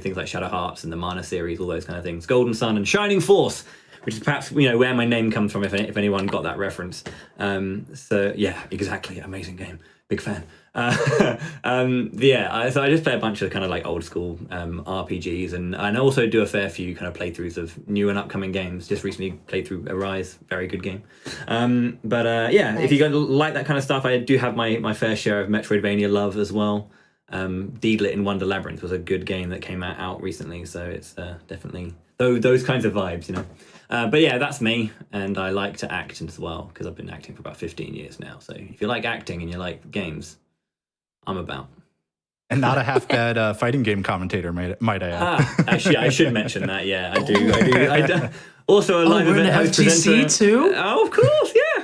Things like Shadow Hearts and the Mana series, all those kind of things. Golden Sun and Shining Force, which is perhaps where my name comes from, if anyone got that reference. So yeah, exactly, amazing game, big fan. So I just play a bunch of kind of like old school RPGs, and also do a fair few kind of playthroughs of new and upcoming games. Just recently played through Arise, very good game. Nice. If you like that kind of stuff, I do have my fair share of Metroidvania love as well. Deedlit in Wonder Labyrinth was a good game that came out recently, so it's definitely those kinds of vibes, that's me, and I like to act as well, because I've been acting for about 15 years now. So if you like acting and you like games, I'm about. And not a half bad fighting game commentator, might I add. Actually, I should mention that. Yeah, I do. Also a live event host FGC presenter too. Oh, of course, yeah.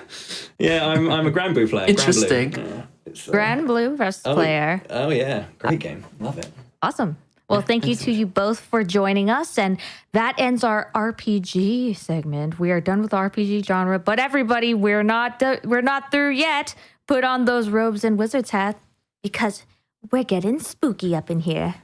Yeah, I'm a Grand Blue player. Interesting. Grand Blue versus player. Oh yeah, great game. Love it. Awesome. Well, thank you to you both for joining us. And that ends our RPG segment. We are done with the RPG genre, but everybody, we're not through yet. Put on those robes and wizard's hats, because we're getting spooky up in here.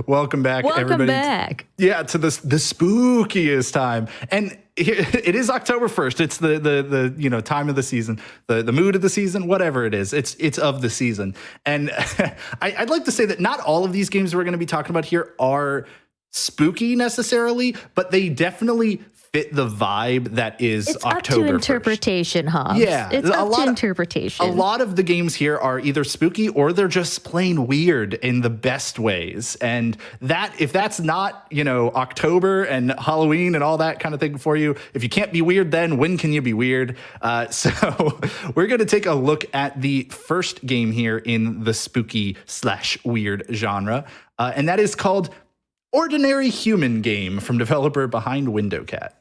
Welcome back, everybody. Welcome back. Yeah, to the spookiest time. And it is October 1st. It's the time of the season, the mood of the season, whatever it is. It's of the season. And I'd like to say that not all of these games we're going to be talking about here are spooky necessarily, but they definitely fit the vibe that is it's October. It's up to interpretation, Hobbs. Yeah. It's up to interpretation. A lot of the games here are either spooky or they're just plain weird in the best ways. And if that's not, October and Halloween and all that kind of thing for you, if you can't be weird, then when can you be weird? So we're going to take a look at the first game here in the spooky/weird genre. And that is called Ordinary Human Game, from developer behind WindowCat.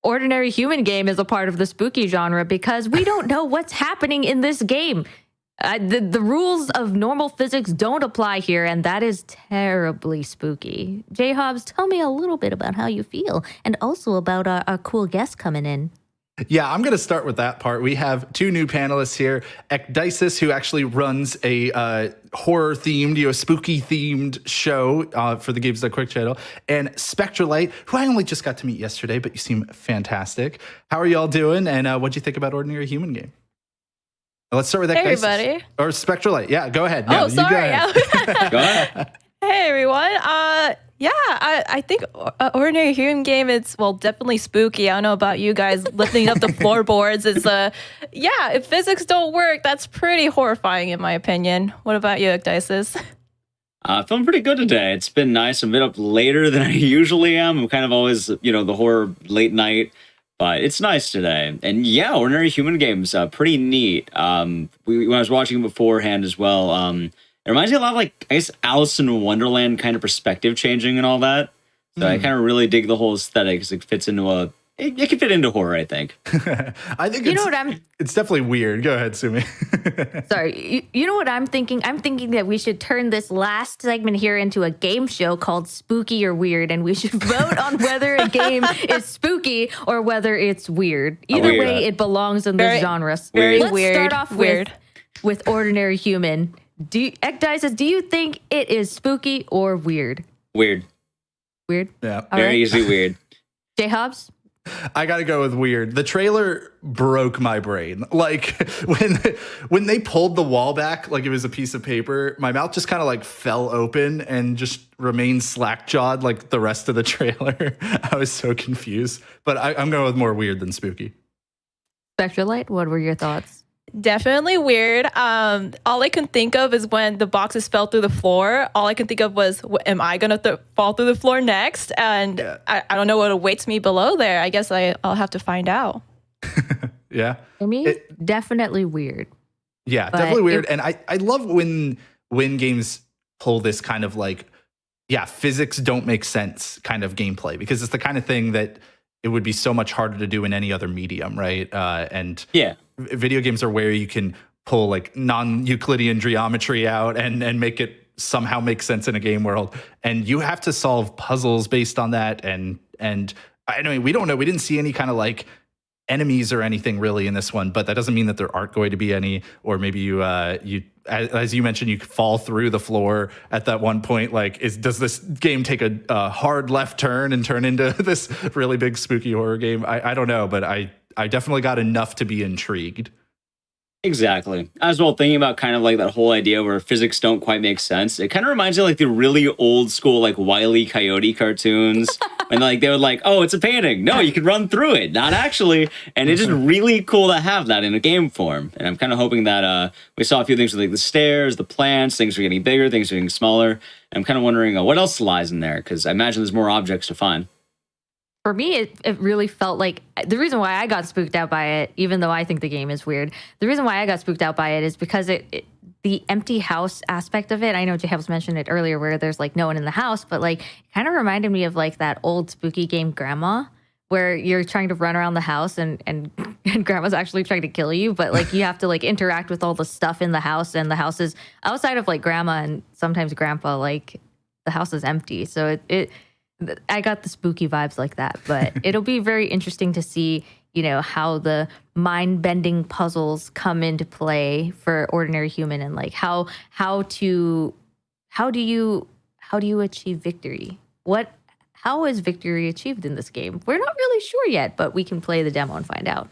Ordinary Human game is a part of the spooky genre because we don't know what's happening in this game. The rules of normal physics don't apply here, and that is terribly spooky. J Hobbs, tell me a little bit about how you feel, and also about our cool guest coming in. Yeah, I'm going to start with that part. We have two new panelists here. Ecdysis, who actually runs a horror-themed, spooky-themed show for the Games That Quick channel, and Spectralite, who I only just got to meet yesterday, but you seem fantastic. How are y'all doing, and what'd you think about Ordinary Human game? Let's start with Ecdysis. Hey, everybody. Or Spectralite. Yeah, go ahead. No, oh, sorry. Go ahead. Go ahead. Hey, everyone. I think Ordinary Human game is, definitely spooky. I don't know about you guys lifting up the floorboards. It's, if physics don't work, that's pretty horrifying in my opinion. What about you, Ecdysis? Feeling pretty good today. It's been nice. I've been up later than I usually am. I'm kind of always, the horror late night. But it's nice today. And yeah, Ordinary Human game's pretty neat. When I was watching beforehand as well, it reminds me a lot of, like, I guess, Alice in Wonderland kind of perspective changing and all that. So I kind of really dig the whole aesthetic because it fits into it can fit into horror, I think. I think it's definitely weird. Go ahead, Sumi. Sorry, you know what I'm thinking? I'm thinking that we should turn this last segment here into a game show called Spooky or Weird, and we should vote on whether a game is spooky or whether it's weird. Either way, it belongs in this genre. Very weird. Let's start off with Ordinary Human. Ecdysis, do you think it is spooky or weird? Weird. Weird? Yeah. Very easily weird. J Hobbs? I gotta go with weird. The trailer broke my brain. Like when they pulled the wall back like it was a piece of paper, my mouth just kind of like fell open and just remained slack-jawed like the rest of the trailer. I was so confused. But I'm going with more weird than spooky. Spectralite, what were your thoughts? Definitely weird. All I can think of is when the boxes fell through the floor. All I can think of was, am I going to fall through the floor next? And I don't know what awaits me below there. I guess I'll have to find out. Yeah. For me, definitely weird. Yeah, definitely weird. And I love when games pull this kind of like, physics don't make sense kind of gameplay, because it's the kind of thing that it would be so much harder to do in any other medium, right? Video games are where you can pull like non-Euclidean geometry out and make it somehow make sense in a game world. And you have to solve puzzles based on that. And I mean, we don't know. We didn't see any kind of like enemies or anything really in this one, but that doesn't mean that there aren't going to be any. Or maybe you as you mentioned, you fall through the floor at that one point. Like, does this game take a hard left turn and turn into this really big spooky horror game? I don't know, but I definitely got enough to be intrigued. Exactly. As well, thinking about kind of like that whole idea where physics don't quite make sense. It kind of reminds me of like the really old school like Wile E. Coyote cartoons. And like they were like, oh, it's a painting. No, you can run through it. Not actually. And it's just really cool to have that in a game form. And I'm kind of hoping that we saw a few things with like the stairs, the plants, things are getting bigger, things are getting smaller. And I'm kind of wondering what else lies in there, because I imagine there's more objects to find. For me, it really felt like the reason why I got spooked out by it, even though I think the game is weird, the reason why I got spooked out by it is because the empty house aspect of it. I know J-Hubs mentioned it earlier where there's like no one in the house, but like it kind of reminded me of like that old spooky game Grandma, where you're trying to run around the house and Grandma's actually trying to kill you, but like you have to like interact with all the stuff in the house, and the house is outside of like Grandma and sometimes Grandpa, like the house is empty. So I got the spooky vibes like that, but it'll be very interesting to see, how the mind-bending puzzles come into play for Ordinary Human, and like how do you achieve victory? How is victory achieved in this game? We're not really sure yet, but we can play the demo and find out.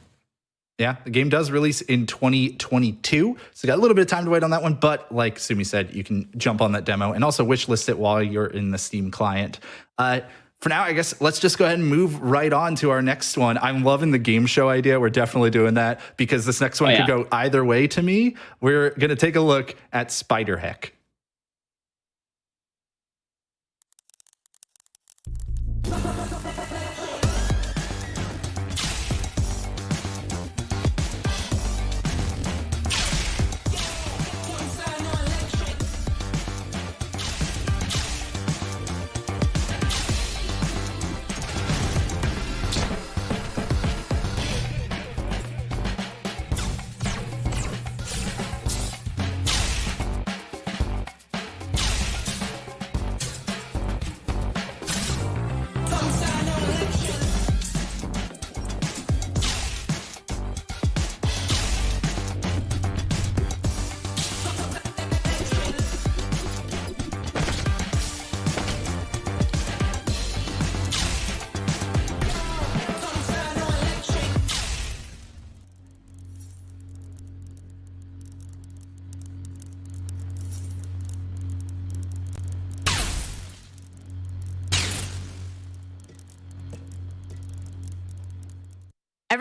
Yeah, the game does release in 2022, so you got a little bit of time to wait on that one. But like Sumi said, you can jump on that demo and also wishlist it while you're in the Steam client. For now, I guess let's just go ahead and move right on to our next one. I'm loving the game show idea. We're definitely doing that because this next one could go either way to me. We're going to take a look at Spiderheck.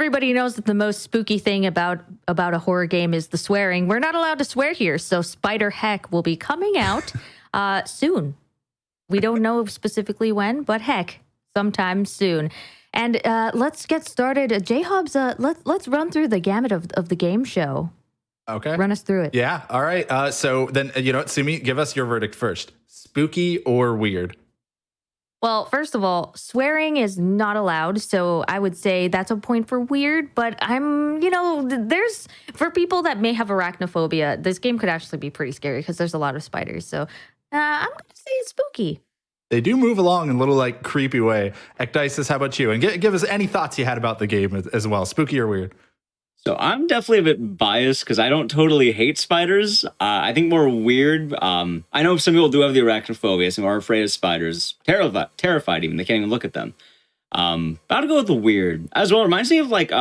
everybody knows that the most spooky thing about a horror game is the swearing. We're not allowed to swear here, so Spider Heck will be coming out soon. We don't know specifically when, but heck, sometime soon. And let's get started. J-Hobbs, let's run through the gamut of the game show. Okay. Run us through it. Yeah. All right. So then, you know what, Sumi, give us your verdict first. Spooky or weird? Well, first of all, swearing is not allowed, so I would say that's a point for weird, but there's, for people that may have arachnophobia, this game could actually be pretty scary because there's a lot of spiders, so I'm going to say it's spooky. They do move along in a little, like, creepy way. Ecdysis, how about you? And give us any thoughts you had about the game as well, spooky or weird? So I'm definitely a bit biased because I don't totally hate spiders. I think more weird. I know some people do have the arachnophobia, some are afraid of spiders. Terrified even. They can't even look at them. But I'll go with the weird. As well, it reminds me of like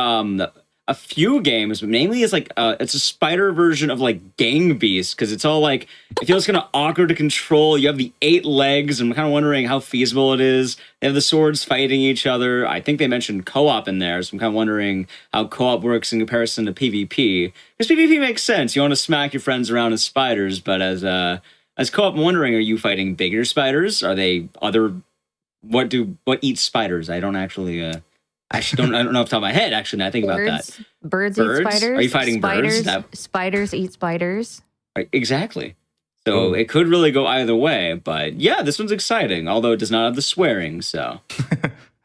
a few games, but mainly it's like it's a spider version of like Gang Beasts because it's all like it feels kind of awkward to control. You have the 8 legs, and I'm kind of wondering how feasible it is. They have the swords fighting each other. I think they mentioned co-op in there, so I'm kind of wondering how co-op works in comparison to PvP. Because PvP makes sense. You want to smack your friends around as spiders, but as co-op, I'm wondering, are you fighting bigger spiders? Are they other? What eat spiders? I don't actually. I don't know off the top of my head, actually, now I think about that. Birds eat spiders. Are you fighting spiders, birds? Spiders eat spiders. Right, exactly. So it could really go either way. But yeah, this one's exciting, although it does not have the swearing. So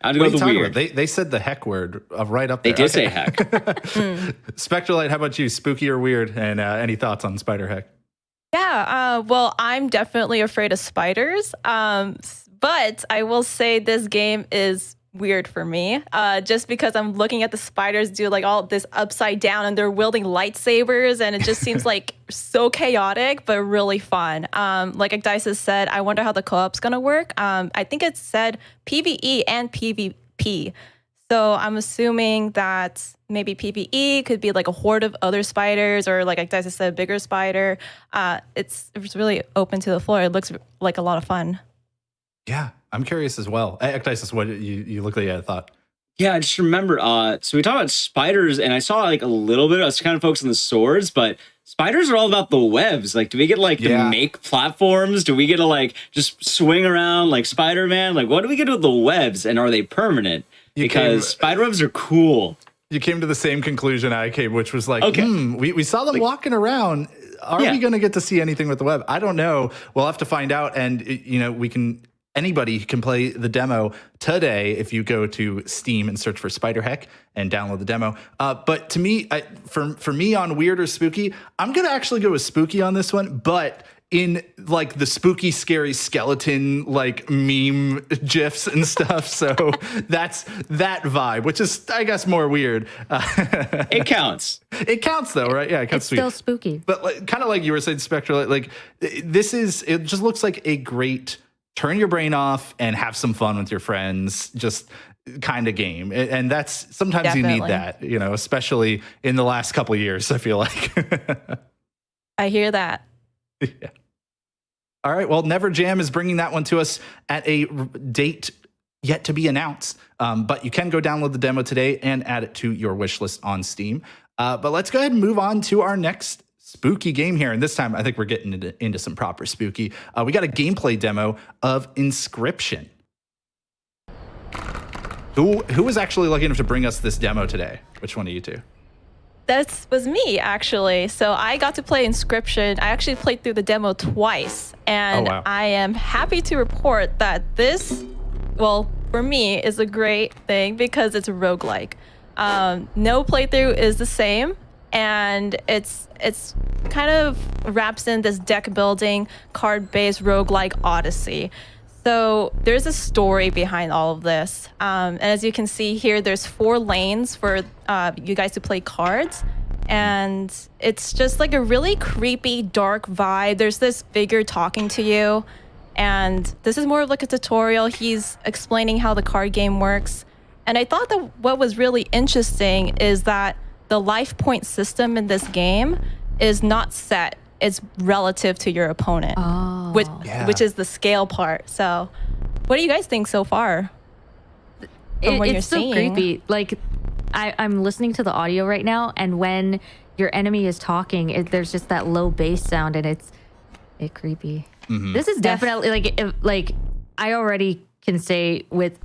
I'd go with the weird. They said the heck word right up there. They did say heck. Spectralite, how about you? Spooky or weird? And any thoughts on Spider Heck? Yeah, well, I'm definitely afraid of spiders. But I will say this game is weird for me, just because I'm looking at the spiders do like all this upside down and they're wielding lightsabers, and it just seems like so chaotic but really fun. Like Ecdysis said, I wonder how the co-op's gonna work. I think it said PvE and PvP, so I'm assuming that maybe PvE could be like a horde of other spiders, or like Ecdysis said, a bigger spider. It's really open to the floor. It looks like a lot of fun. Yeah, I'm curious as well. Ecdysis, what you look like you had a thought? Yeah, I just remember. So we talked about spiders, and I saw like a little bit. I was kind of focused on the swords, but spiders are all about the webs. Like, do we get like to make platforms? Do we get to like just swing around like Spider-Man? Like, what do we get with the webs, and are they permanent? Because spider webs are cool. You came to the same conclusion I came, which was like, we saw them walking around. Are we going to get to see anything with the web? I don't know. We'll have to find out, and anybody can play the demo today if you go to Steam and search for Spider Heck and download the demo. But to me, for me on weird or spooky, I'm going to actually go with spooky on this one, but in like the spooky, scary skeleton, like meme GIFs and stuff. So that's that vibe, which is, I guess, more weird. It counts. It counts though, right? Yeah, it counts. It's still spooky. But like, kind of like you were saying, Spectre, like it just looks like a great turn your brain off and have some fun with your friends, just kind of game. And that's sometimes you need that, especially in the last couple of years, I feel like. I hear that. Yeah. All right. Well, Never Jam is bringing that one to us at a date yet to be announced. But you can go download the demo today and add it to your wish list on Steam. But let's go ahead and move on to our next spooky game here. And this time, I think we're getting into some proper spooky. We got a gameplay demo of Inscription. Who was actually lucky enough to bring us this demo today? Which one of you two? That was me, actually. So I got to play Inscription. I actually played through the demo twice. And I am happy to report that this, well, for me, is a great thing because it's a roguelike. No playthrough is the same. And it's kind of wraps in this deck building, card-based roguelike odyssey. So there's a story behind all of this. And as you can see here, there's 4 lanes for you guys to play cards. And it's just like a really creepy, dark vibe. There's this figure talking to you. And this is more of like a tutorial. He's explaining how the card game works. And I thought that what was really interesting is that the life point system in this game is not set. It's relative to your opponent, which is the scale part. So what do you guys think so far? It's so creepy. Like, I'm listening to the audio right now, and when your enemy is talking, there's just that low bass sound, and it's creepy. This is definitely like I already can say with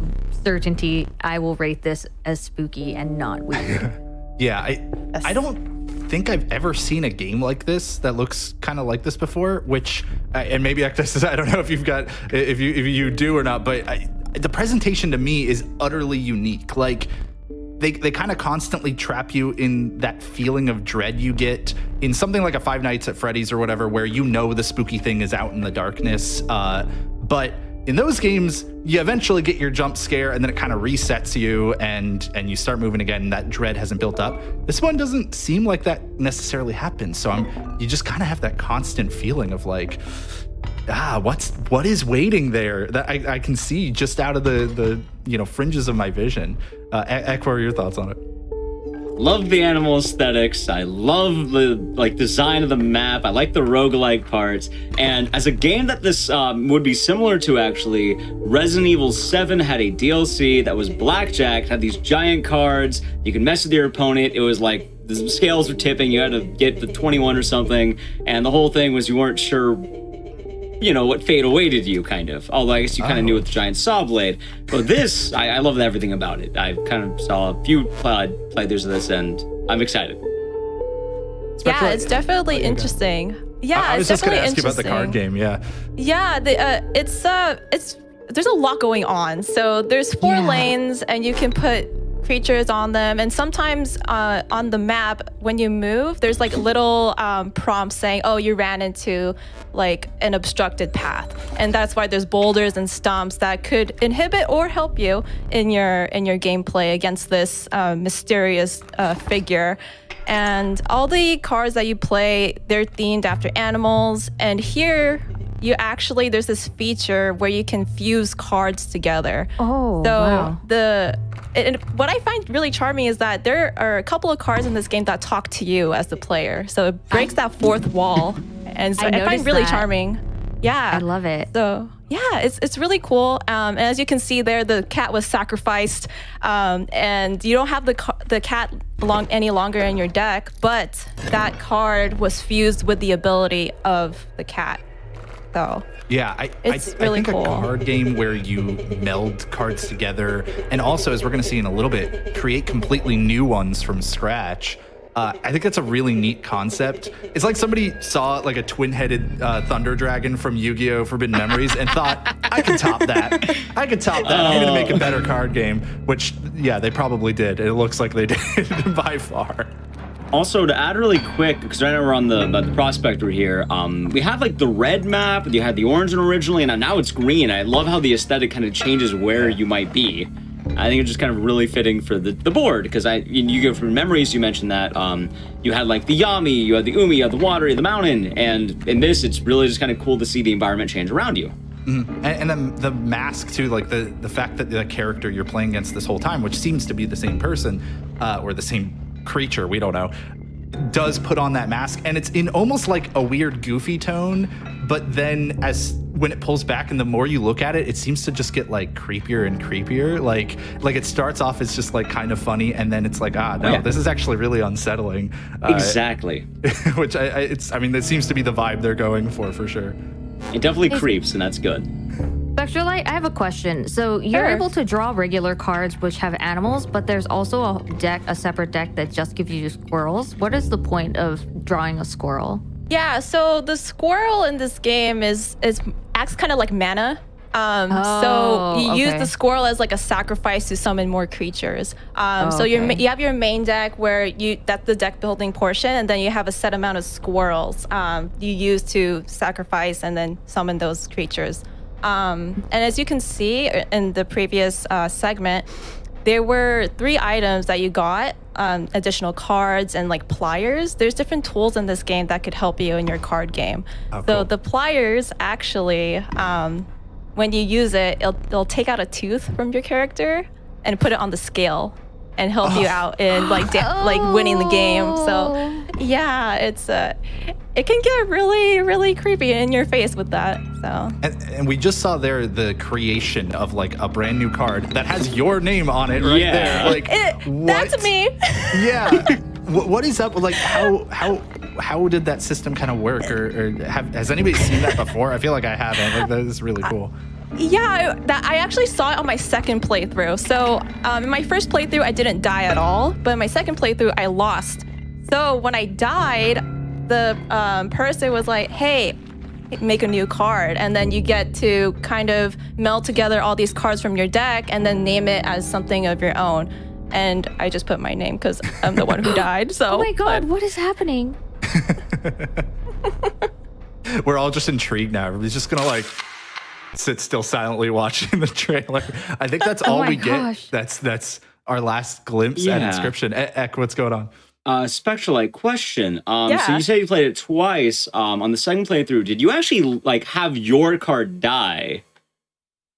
certainty I will rate this as spooky and not weird. Yeah, I don't think I've ever seen a game like this that looks kind of like this before. Which, and maybe I don't know if you do or not, but the presentation to me is utterly unique. Like they kind of constantly trap you in that feeling of dread you get in something like a Five Nights at Freddy's or whatever, where you know the spooky thing is out in the darkness, but in those games, you eventually get your jump scare and then it kind of resets you and you start moving again, and that dread hasn't built up. This one doesn't seem like that necessarily happens. So you just kind of have that constant feeling of like, what is waiting there that I can see just out of the fringes of my vision. Ek, what are your thoughts on it? Love the animal aesthetics. I love the design of the map. I like the roguelike parts. And as a game that this would be similar to, actually, Resident Evil 7 had a DLC that was blackjack, had these giant cards. You could mess with your opponent. It was like the scales were tipping. You had to get the 21 or something. And the whole thing was you weren't sure what fate awaited you, kind of. Although I guess you kind of knew with the giant saw blade. But this, I love everything about it. I kind of saw a few playthroughs of this, and I'm excited. It's definitely interesting. Yeah, I was just going to ask you about the interesting. card game. Yeah. Yeah, it's there's a lot going on. So there's 4 lanes, and you can put creatures on them, and sometimes on the map when you move there's like little prompts saying, oh, you ran into like an obstructed path, and that's why there's boulders and stumps that could inhibit or help you in your gameplay against this mysterious figure. And all the cards that you play, they're themed after animals, and here there's this feature where you can fuse cards together. Wow. What I find really charming is that there are a couple of cards in this game that talk to you as the player. So it breaks that fourth wall. And so I find really charming. Yeah. I love it. So yeah, it's really cool. And as you can see there, the cat was sacrificed, and you don't have the cat any longer in your deck, but that card was fused with the ability of the cat. So yeah, I think cool. A card game where you meld cards together, and also, as we're going to see in a little bit, create completely new ones from scratch. I think that's a really neat concept. It's like somebody saw like a twin-headed thunder dragon from Yu-Gi-Oh! Forbidden Memories and thought, I could top that. I'm going to make a better card game, which, yeah, they probably did. It looks like they did by far. Also, to add really quick, because right now we're on the prospector here, we have like the red map, you had the orange one originally, and now it's green. I love how the aesthetic kind of changes where you might be. I think it's just kind of really fitting for the board, because you go from memories, you mentioned that you had like the Yami, you had the Umi, you had the water, you had the mountain, and in this, it's really just kind of cool to see the environment change around you. Mm-hmm. And then the mask too, like the fact that the character you're playing against this whole time, which seems to be the same person or the same creature, we don't know, does put on that mask, and it's in almost like a weird goofy tone, but then when it pulls back and the more you look at it, it seems to just get like creepier and creepier. Like it starts off as just like kind of funny, and then it's like, this is actually really unsettling. Exactly. Which it seems to be the vibe they're going for sure. It definitely creeps, and that's good. Spectralight, I have a question. So you're able to draw regular cards which have animals, but there's also a separate deck that just gives you squirrels. What is the point of drawing a squirrel? Yeah, so the squirrel in this game acts kind of like mana. So you use the squirrel as like a sacrifice to summon more creatures. So you have your main deck where that's the deck building portion, and then you have a set amount of squirrels you use to sacrifice and then summon those creatures. And as you can see in the previous segment, there were 3 items that you got, additional cards and like pliers. There's different tools in this game that could help you in your card game. So the pliers actually, when you use it, it'll take out a tooth from your character and put it on the scale. and help you out in like winning the game. So yeah, it's it can get really creepy in your face with that. So and we just saw there the creation of like a brand new card that has your name on it right there. Like that's me. Yeah. What is up? Like how did that system kind of work, or has anybody seen that before? I feel like I haven't. Like, that is really cool. Yeah, I actually saw it on my second playthrough. So in my first playthrough, I didn't die at all, but in my second playthrough, I lost. So when I died, the person was like, "Hey, make a new card," and then you get to kind of meld together all these cards from your deck and then name it as something of your own. And I just put my name because I'm the one who died. So oh my god, what is happening? We're all just intrigued now. Everybody's just gonna like sit still silently watching the trailer. I think that's all we get. That's our last glimpse at Inscription. Ek, what's going on? Spectralite question. So you said you played it twice. On the second playthrough, did you actually like have your card die?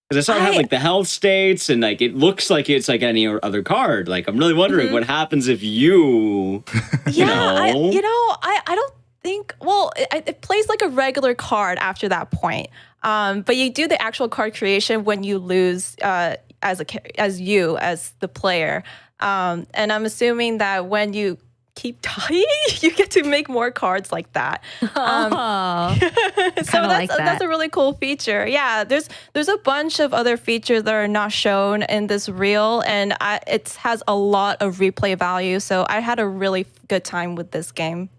Because I saw it have like the health states, and like it looks like it's like any other card. Like I'm really wondering what happens if you, I don't think. Well, it plays like a regular card after that point. But you do the actual card creation when you lose as the player. And I'm assuming that when you keep dying, you get to make more cards like that. So that's a really cool feature. Yeah, there's a bunch of other features that are not shown in this reel, and it has a lot of replay value. So I had a really good time with this game.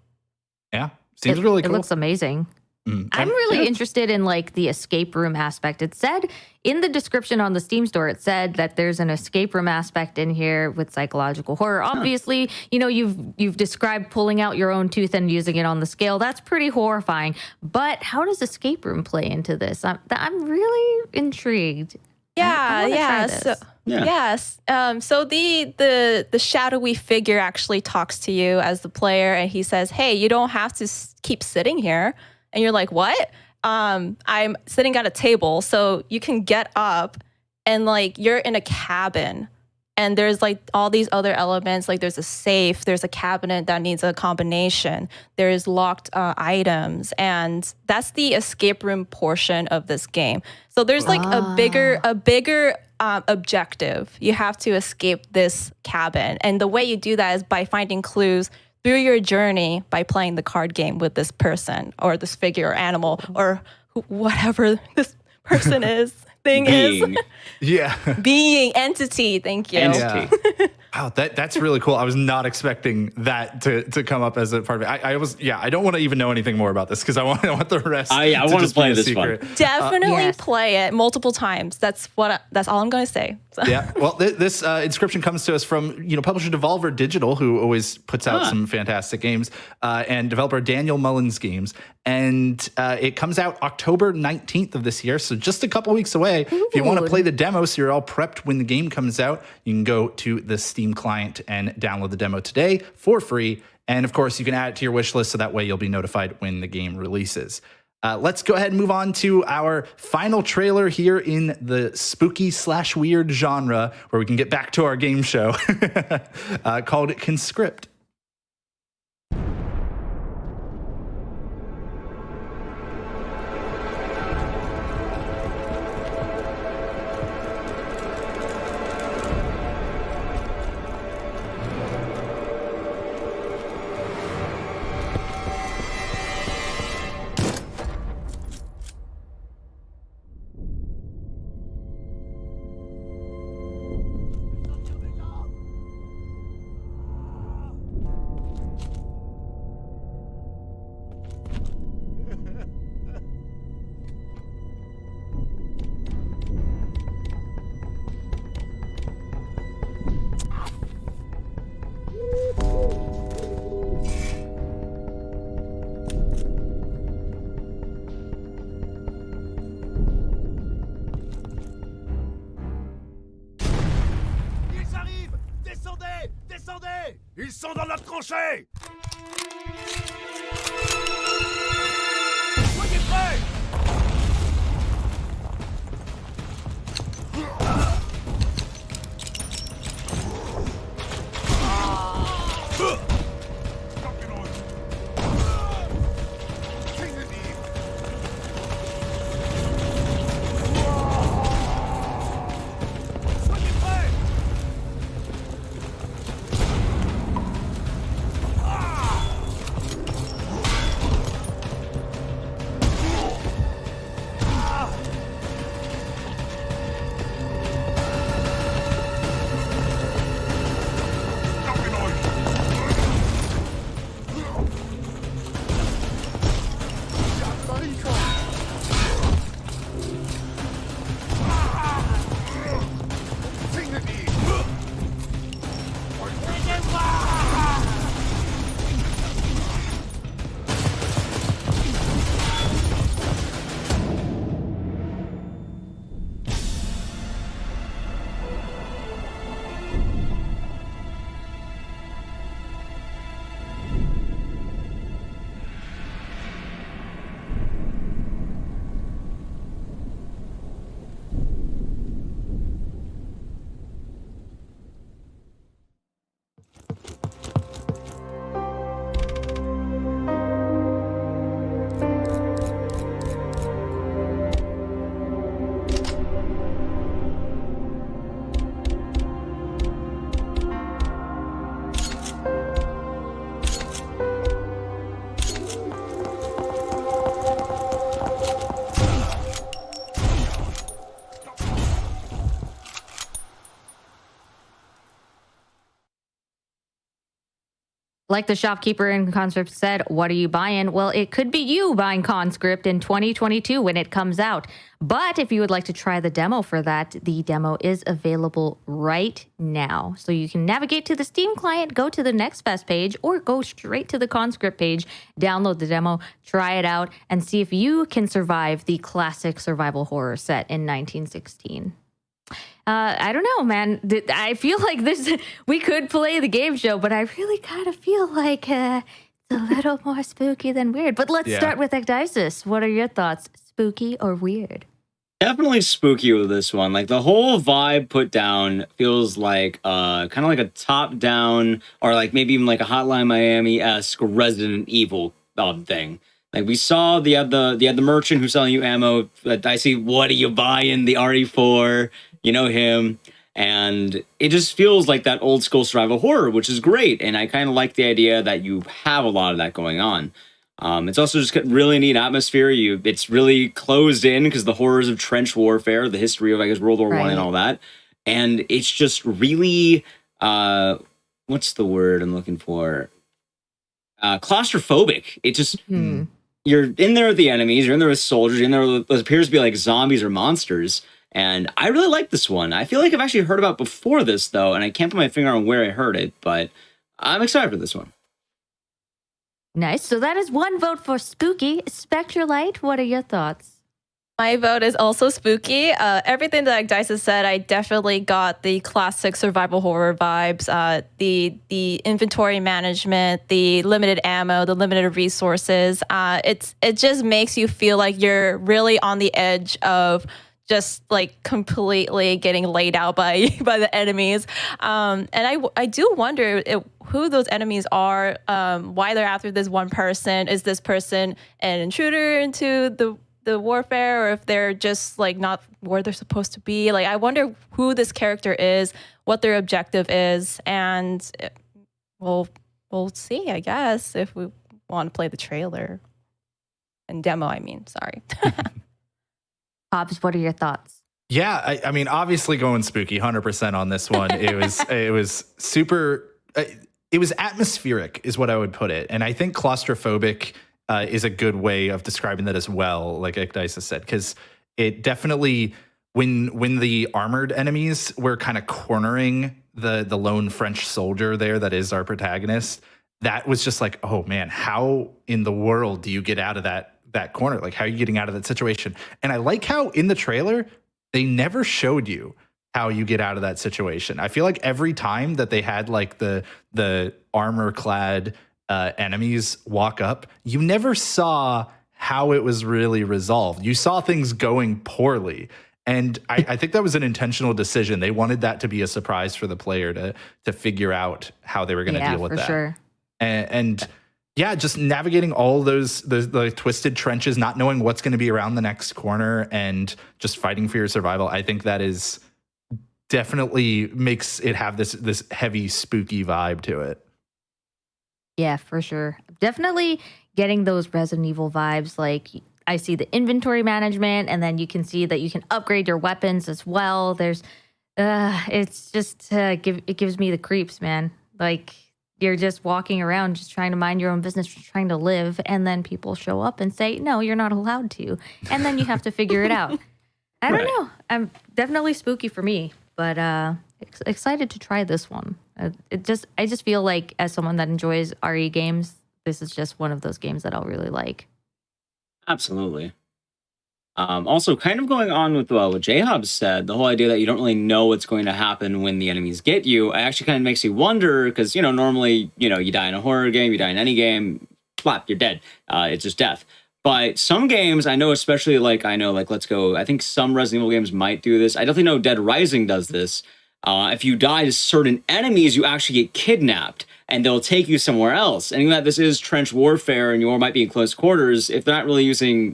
Yeah, seems really cool. It looks amazing. I'm really interested in like the escape room aspect. It said in the description on the Steam store, it said that there's an escape room aspect in here with psychological horror. Obviously, you've described pulling out your own tooth and using it on the scale. That's pretty horrifying. But how does escape room play into this? I'm really intrigued. Yeah. So the shadowy figure actually talks to you as the player, and he says, "Hey, you don't have to keep sitting here." And you're like, "What?" I'm sitting at a table, so you can get up and like you're in a cabin, and there's like all these other elements. Like there's a safe, there's a cabinet that needs a combination, there's locked items, and that's the escape room portion of this game. So there's like a bigger objective. You have to escape this cabin, and the way you do that is by finding clues through your journey by playing the card game with this person or this figure or animal or whatever this person is, thing is. Yeah. Being, entity, thank you. Entity. Wow, that's really cool. I was not expecting that to come up as a part of it. I don't want to even know anything more about this because I want the rest. I want to play this secret. one. Definitely play it multiple times. That's all I'm going to say. So. Yeah. Well, this inscription comes to us from publisher Devolver Digital, who always puts out some fantastic games, and developer Daniel Mullins Games, and it comes out October 19th of this year, so just a couple weeks away. Ooh. If you want to play the demo, so you're all prepped when the game comes out, you can go to the Steam client and download the demo today for free. And of course, you can add it to your wish list so that way you'll be notified when the game releases. Let's go ahead and move on to our final trailer here in the spooky/weird genre, where we can get back to our game show called Conscript. Ils sont dans notre tranchée! Soyez prêts! Like the shopkeeper in Conscript said, what are you buying? Well, it could be you buying Conscript in 2022 when it comes out. But if you would like to try the demo for that, the demo is available right now. So you can navigate to the Steam client, go to the Next Fest page, or go straight to the Conscript page, download the demo, try it out, and see if you can survive the classic survival horror set in 1916. I don't know, man. I feel like we could play the game show, but I really kind of feel like it's a little more spooky than weird. But let's start with Ecdysis. What are your thoughts? Spooky or weird? Definitely spooky with this one. Like the whole vibe put down feels like kind of like a top down or like maybe even like a Hotline Miami-esque Resident Evil thing. Like we saw the merchant who's selling you ammo. I see, what are you buying? The RE4, you know him. And it just feels like that old school survival horror, which is great. And I kind of like the idea that you have a lot of that going on. It's also just got really neat atmosphere. It's really closed in because the horrors of trench warfare, the history of, I guess, World War I and all that. And it's just really, what's the word I'm looking for? Claustrophobic. It just... You're in there with the enemies, you're in there with soldiers, you're in there with what appears to be like zombies or monsters. And I really like this one. I feel like I've actually heard about before this, though, and I can't put my finger on where I heard it, but I'm excited for this one. Nice. So that is one vote for spooky. Spectralite, what are your thoughts? My vote is also spooky. Everything that Ecdysis said, I definitely got the classic survival horror vibes. The inventory management, the limited ammo, the limited resources. It just makes you feel like you're really on the edge of just like completely getting laid out by the enemies. And I do wonder who those enemies are, why they're after this one person. Is this person an intruder into the warfare, or if they're just like not where they're supposed to be? Like, I wonder who this character is, what their objective is, and we'll see, I guess, if we want to play the trailer and demo. I mean, sorry. Hobbs, what are your thoughts? Yeah, I mean, obviously going spooky, 100% on this one. It was super. It was atmospheric, is what I would put it, and I think claustrophobic is a good way of describing that as well, like Ecdysis said, because it definitely, when the armored enemies were kind of cornering the lone French soldier there that is our protagonist, that was just like, oh man, how in the world do you get out of that corner? Like, how are you getting out of that situation? And I like how in the trailer, they never showed you how you get out of that situation. I feel like every time that they had like the armor-clad enemies walk up, you never saw how it was really resolved. You saw things going poorly. And I think that was an intentional decision. They wanted that to be a surprise for the player to figure out how they were going to deal with that. Sure. And yeah, just navigating all those the twisted trenches, not knowing what's going to be around the next corner, and just fighting for your survival. I think that is definitely makes it have this heavy spooky vibe to it. Yeah, for sure. Definitely getting those Resident Evil vibes. Like, I see the inventory management, and then you can see that you can upgrade your weapons as well. There's, it's just, it gives me the creeps, man. Like, you're just walking around, just trying to mind your own business, just trying to live, and then people show up and say, no, you're not allowed to. And then you have to figure it out. I don't know. I'm definitely spooky for me, but excited to try this one. I just feel like, as someone that enjoys RE games, this is just one of those games that I'll really like. Absolutely. Also, kind of going on with what J-Hobbs said, the whole idea that you don't really know what's going to happen when the enemies get you, it actually kind of makes you wonder, because, normally, you die in a horror game, you die in any game, flap, you're dead. It's just death. But some games, I know, especially let's go, I think some Resident Evil games might do this. I definitely know Dead Rising does this. If you die to certain enemies, you actually get kidnapped, and they'll take you somewhere else. And even that this is trench warfare, and you might be in close quarters, if they're not really using,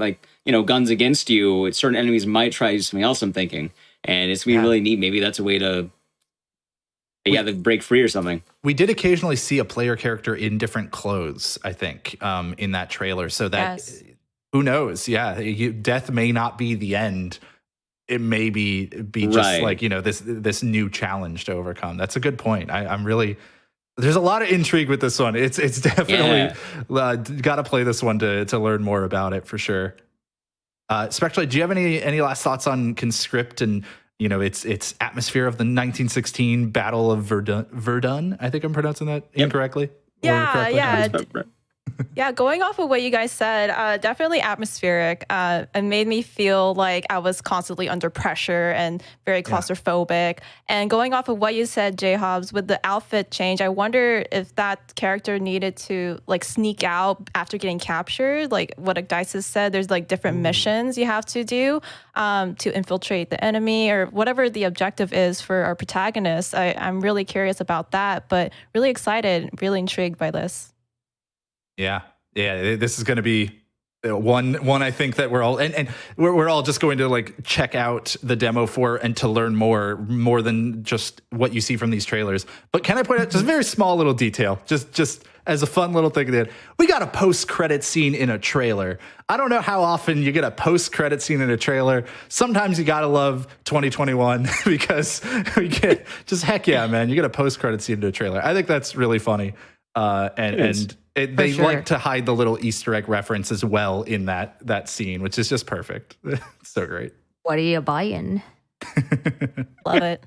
guns against you, certain enemies might try to use something else, I'm thinking. And it's going to be really neat. Maybe that's a way to break free or something. We did occasionally see a player character in different clothes, I think, in that trailer. So that, who knows? Yeah, death may not be the end. It may be just this new challenge to overcome. That's a good point. I'm really There's a lot of intrigue with this one. It's definitely got to play this one to learn more about it for sure. Spectrally, do you have any last thoughts on Conscript and its atmosphere of the 1916 Battle of Verdun? I think I'm pronouncing that incorrectly. Yeah, going off of what you guys said, definitely atmospheric. It made me feel like I was constantly under pressure and very claustrophobic. And going off of what you said, J-Hobbs, with the outfit change, I wonder if that character needed to like sneak out after getting captured. Like what Igdices said, there's like different missions you have to do to infiltrate the enemy or whatever the objective is for our protagonist. I'm really curious about that, but really excited, really intrigued by this. Yeah. This is going to be one. I think that we're all and we're all just going to like check out the demo for and to learn more than just what you see from these trailers. But can I point out just a very small little detail, just as a fun little thing that we got a post-credit scene in a trailer. I don't know how often you get a post-credit scene in a trailer. Sometimes you gotta love 2021 because we get just heck yeah, man. You get a post-credit scene in a trailer. I think that's really funny. They like to hide the little Easter egg reference as well in that scene, which is just perfect. It's so great. What are you buying? Love it.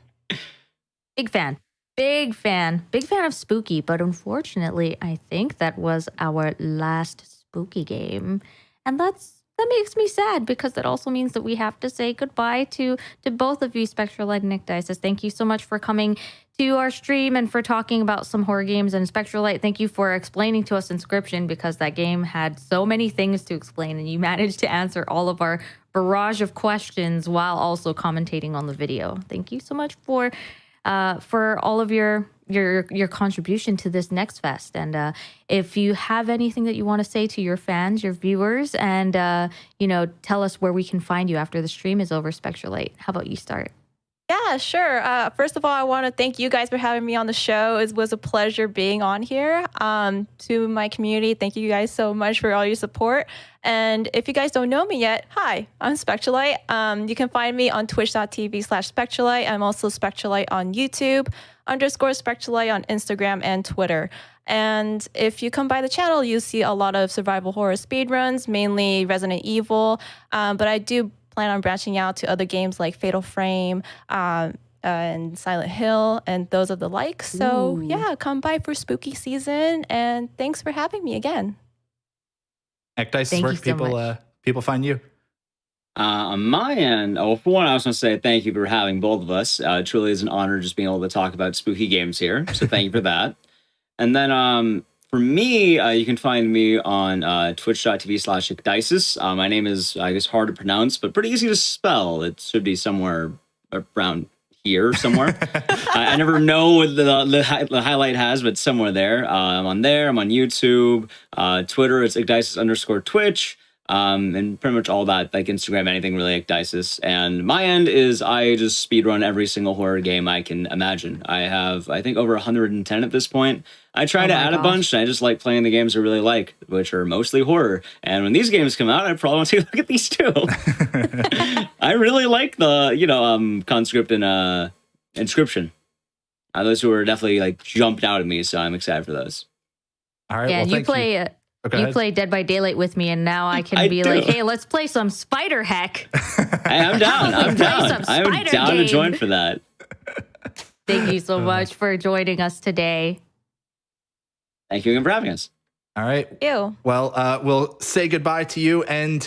Big fan of Spooky, but unfortunately, I think that was our last Spooky game, and that makes me sad because that also means that we have to say goodbye to both of you, Spectralite and Igdices. Thank you so much for coming to our stream and for talking about some horror games. And Spectralite, thank you for explaining to us Inscription, because that game had so many things to explain, and you managed to answer all of our barrage of questions while also commentating on the video. Thank you so much for all of your contribution to this Next Fest. And if you have anything that you want to say to your fans, your viewers, and tell us where we can find you after the stream is over, Spectralite. How about you start? Yeah, sure. First of all, I want to thank you guys for having me on the show. It was a pleasure being on here. To my community, thank you guys so much for all your support. And if you guys don't know me yet, hi, I'm Spectralite. You can find me on twitch.tv/Spectralite. I'm also Spectralite on YouTube, _Spectralite on Instagram and Twitter. And if you come by the channel, you see a lot of survival horror speedruns, mainly Resident Evil. But I do plan on branching out to other games like Fatal Frame and Silent Hill and those of the like. So yeah, come by for spooky season, and thanks for having me again. Igdices, where people find you? On my end, for one, I was going to say thank you for having both of us. It truly is an honor just being able to talk about spooky games here. So thank you for that. And then for me, you can find me on twitch.tv/Igdices. My name is, I guess, hard to pronounce, but pretty easy to spell. It should be somewhere around here somewhere. I never know what the highlight has, but somewhere there. I'm on there. I'm on YouTube. Twitter, it's Igdices_Twitch. And pretty much all that, like Instagram, anything really Igdices. And my end is I just speedrun every single horror game I can imagine. I have, I think, over 110 at this point. I try to add a bunch, and I just like playing the games I really like, which are mostly horror. And when these games come out, I probably want to look at these too. I really like the, Conscript and Inscription. Those two are definitely like jumped out at me, so I'm excited for those. All right. Yeah, well, you play. You play Dead by Daylight with me, and now I can be like, hey, let's play some Spider Hack. I'm down. I'm down. I'm down to join for that. Thank you so much for joining us today. Thank you again for having us. All right. Ew. Well, we'll say goodbye to you. And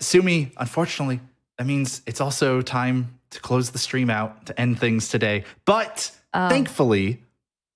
Sumi, unfortunately, that means it's also time to close the stream out, to end things today. But thankfully,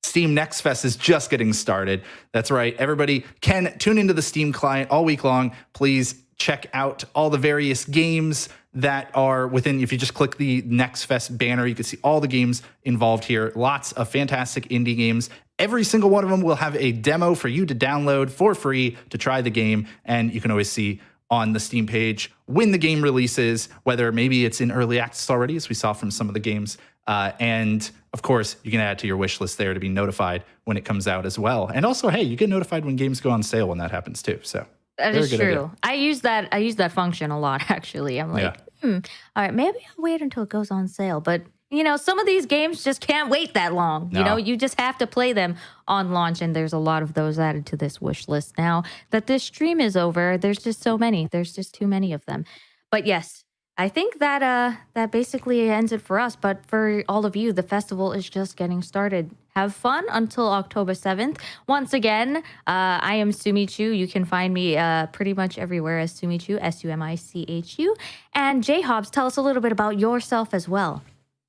Steam Next Fest is just getting started. That's right. Everybody can tune into the Steam client all week long. Please check out all the various games that are within. If you just click the Next Fest banner, you can see all the games involved here. Lots of fantastic indie games. Every single one of them will have a demo for you to download for free to try the game. And you can always see on the Steam page when the game releases, whether maybe it's in early access already, as we saw from some of the games. And of course, you can add to your wish list there to be notified when it comes out as well. And also, hey, you get notified when games go on sale when that happens too. So that is true. I use that function a lot, actually. I'm like, all right, maybe I'll wait until it goes on sale. But some of these games just can't wait that long. No. You just have to play them on launch, and there's a lot of those added to this wish list now that this stream is over. There's just so many. There's just too many of them. But yes, I think that basically ends it for us. But for all of you, the festival is just getting started. Have fun until October 7th. Once again, I am Sumichu. You can find me pretty much everywhere as Sumichu, Sumichu. And J-Hobbs, tell us a little bit about yourself as well.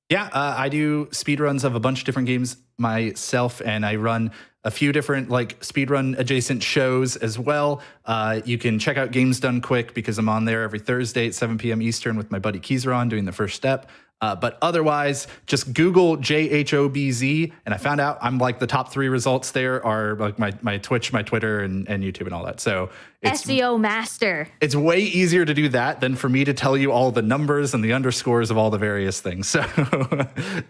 Yeah, I do speedruns of a bunch of different games myself, and I run a few different speedrun adjacent shows as well. You can check out Games Done Quick because I'm on there every Thursday at 7 p.m. Eastern with my buddy Keyzeron doing the first step. But otherwise, just Google JHOBZ, and I found out I'm the top 3 results there are my Twitch, my Twitter, and YouTube and all that. So it's SEO master. It's way easier to do that than for me to tell you all the numbers and the underscores of all the various things. So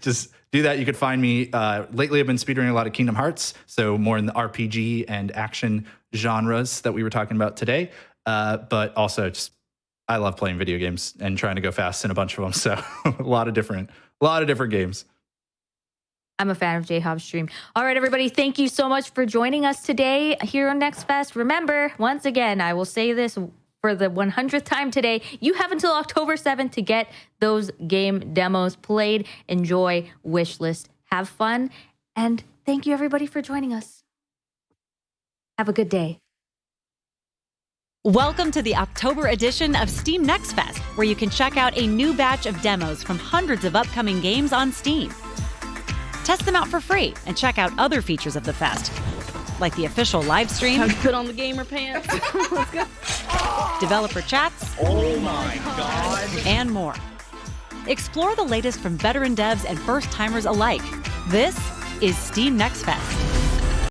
just do that. You could find me. Lately, I've been speedrunning a lot of Kingdom Hearts, so more in the RPG and action genres that we were talking about today. But also just I love playing video games and trying to go fast in a bunch of them. So a lot of different games. I'm a fan of J-Hobbs' stream. All right, everybody, thank you so much for joining us today here on Next Fest. Remember, once again, I will say this for the 100th time today, you have until October 7th to get those game demos played. Enjoy Wishlist. Have fun. And thank you, everybody, for joining us. Have a good day. Welcome to the October edition of Steam Next Fest, where you can check out a new batch of demos from hundreds of upcoming games on Steam. Test them out for free and check out other features of the fest, like the official live stream, Time to put on the gamer pants. Let's go. developer chats, Oh my god. and more. Explore the latest from veteran devs and first-timers alike. This is Steam Next Fest.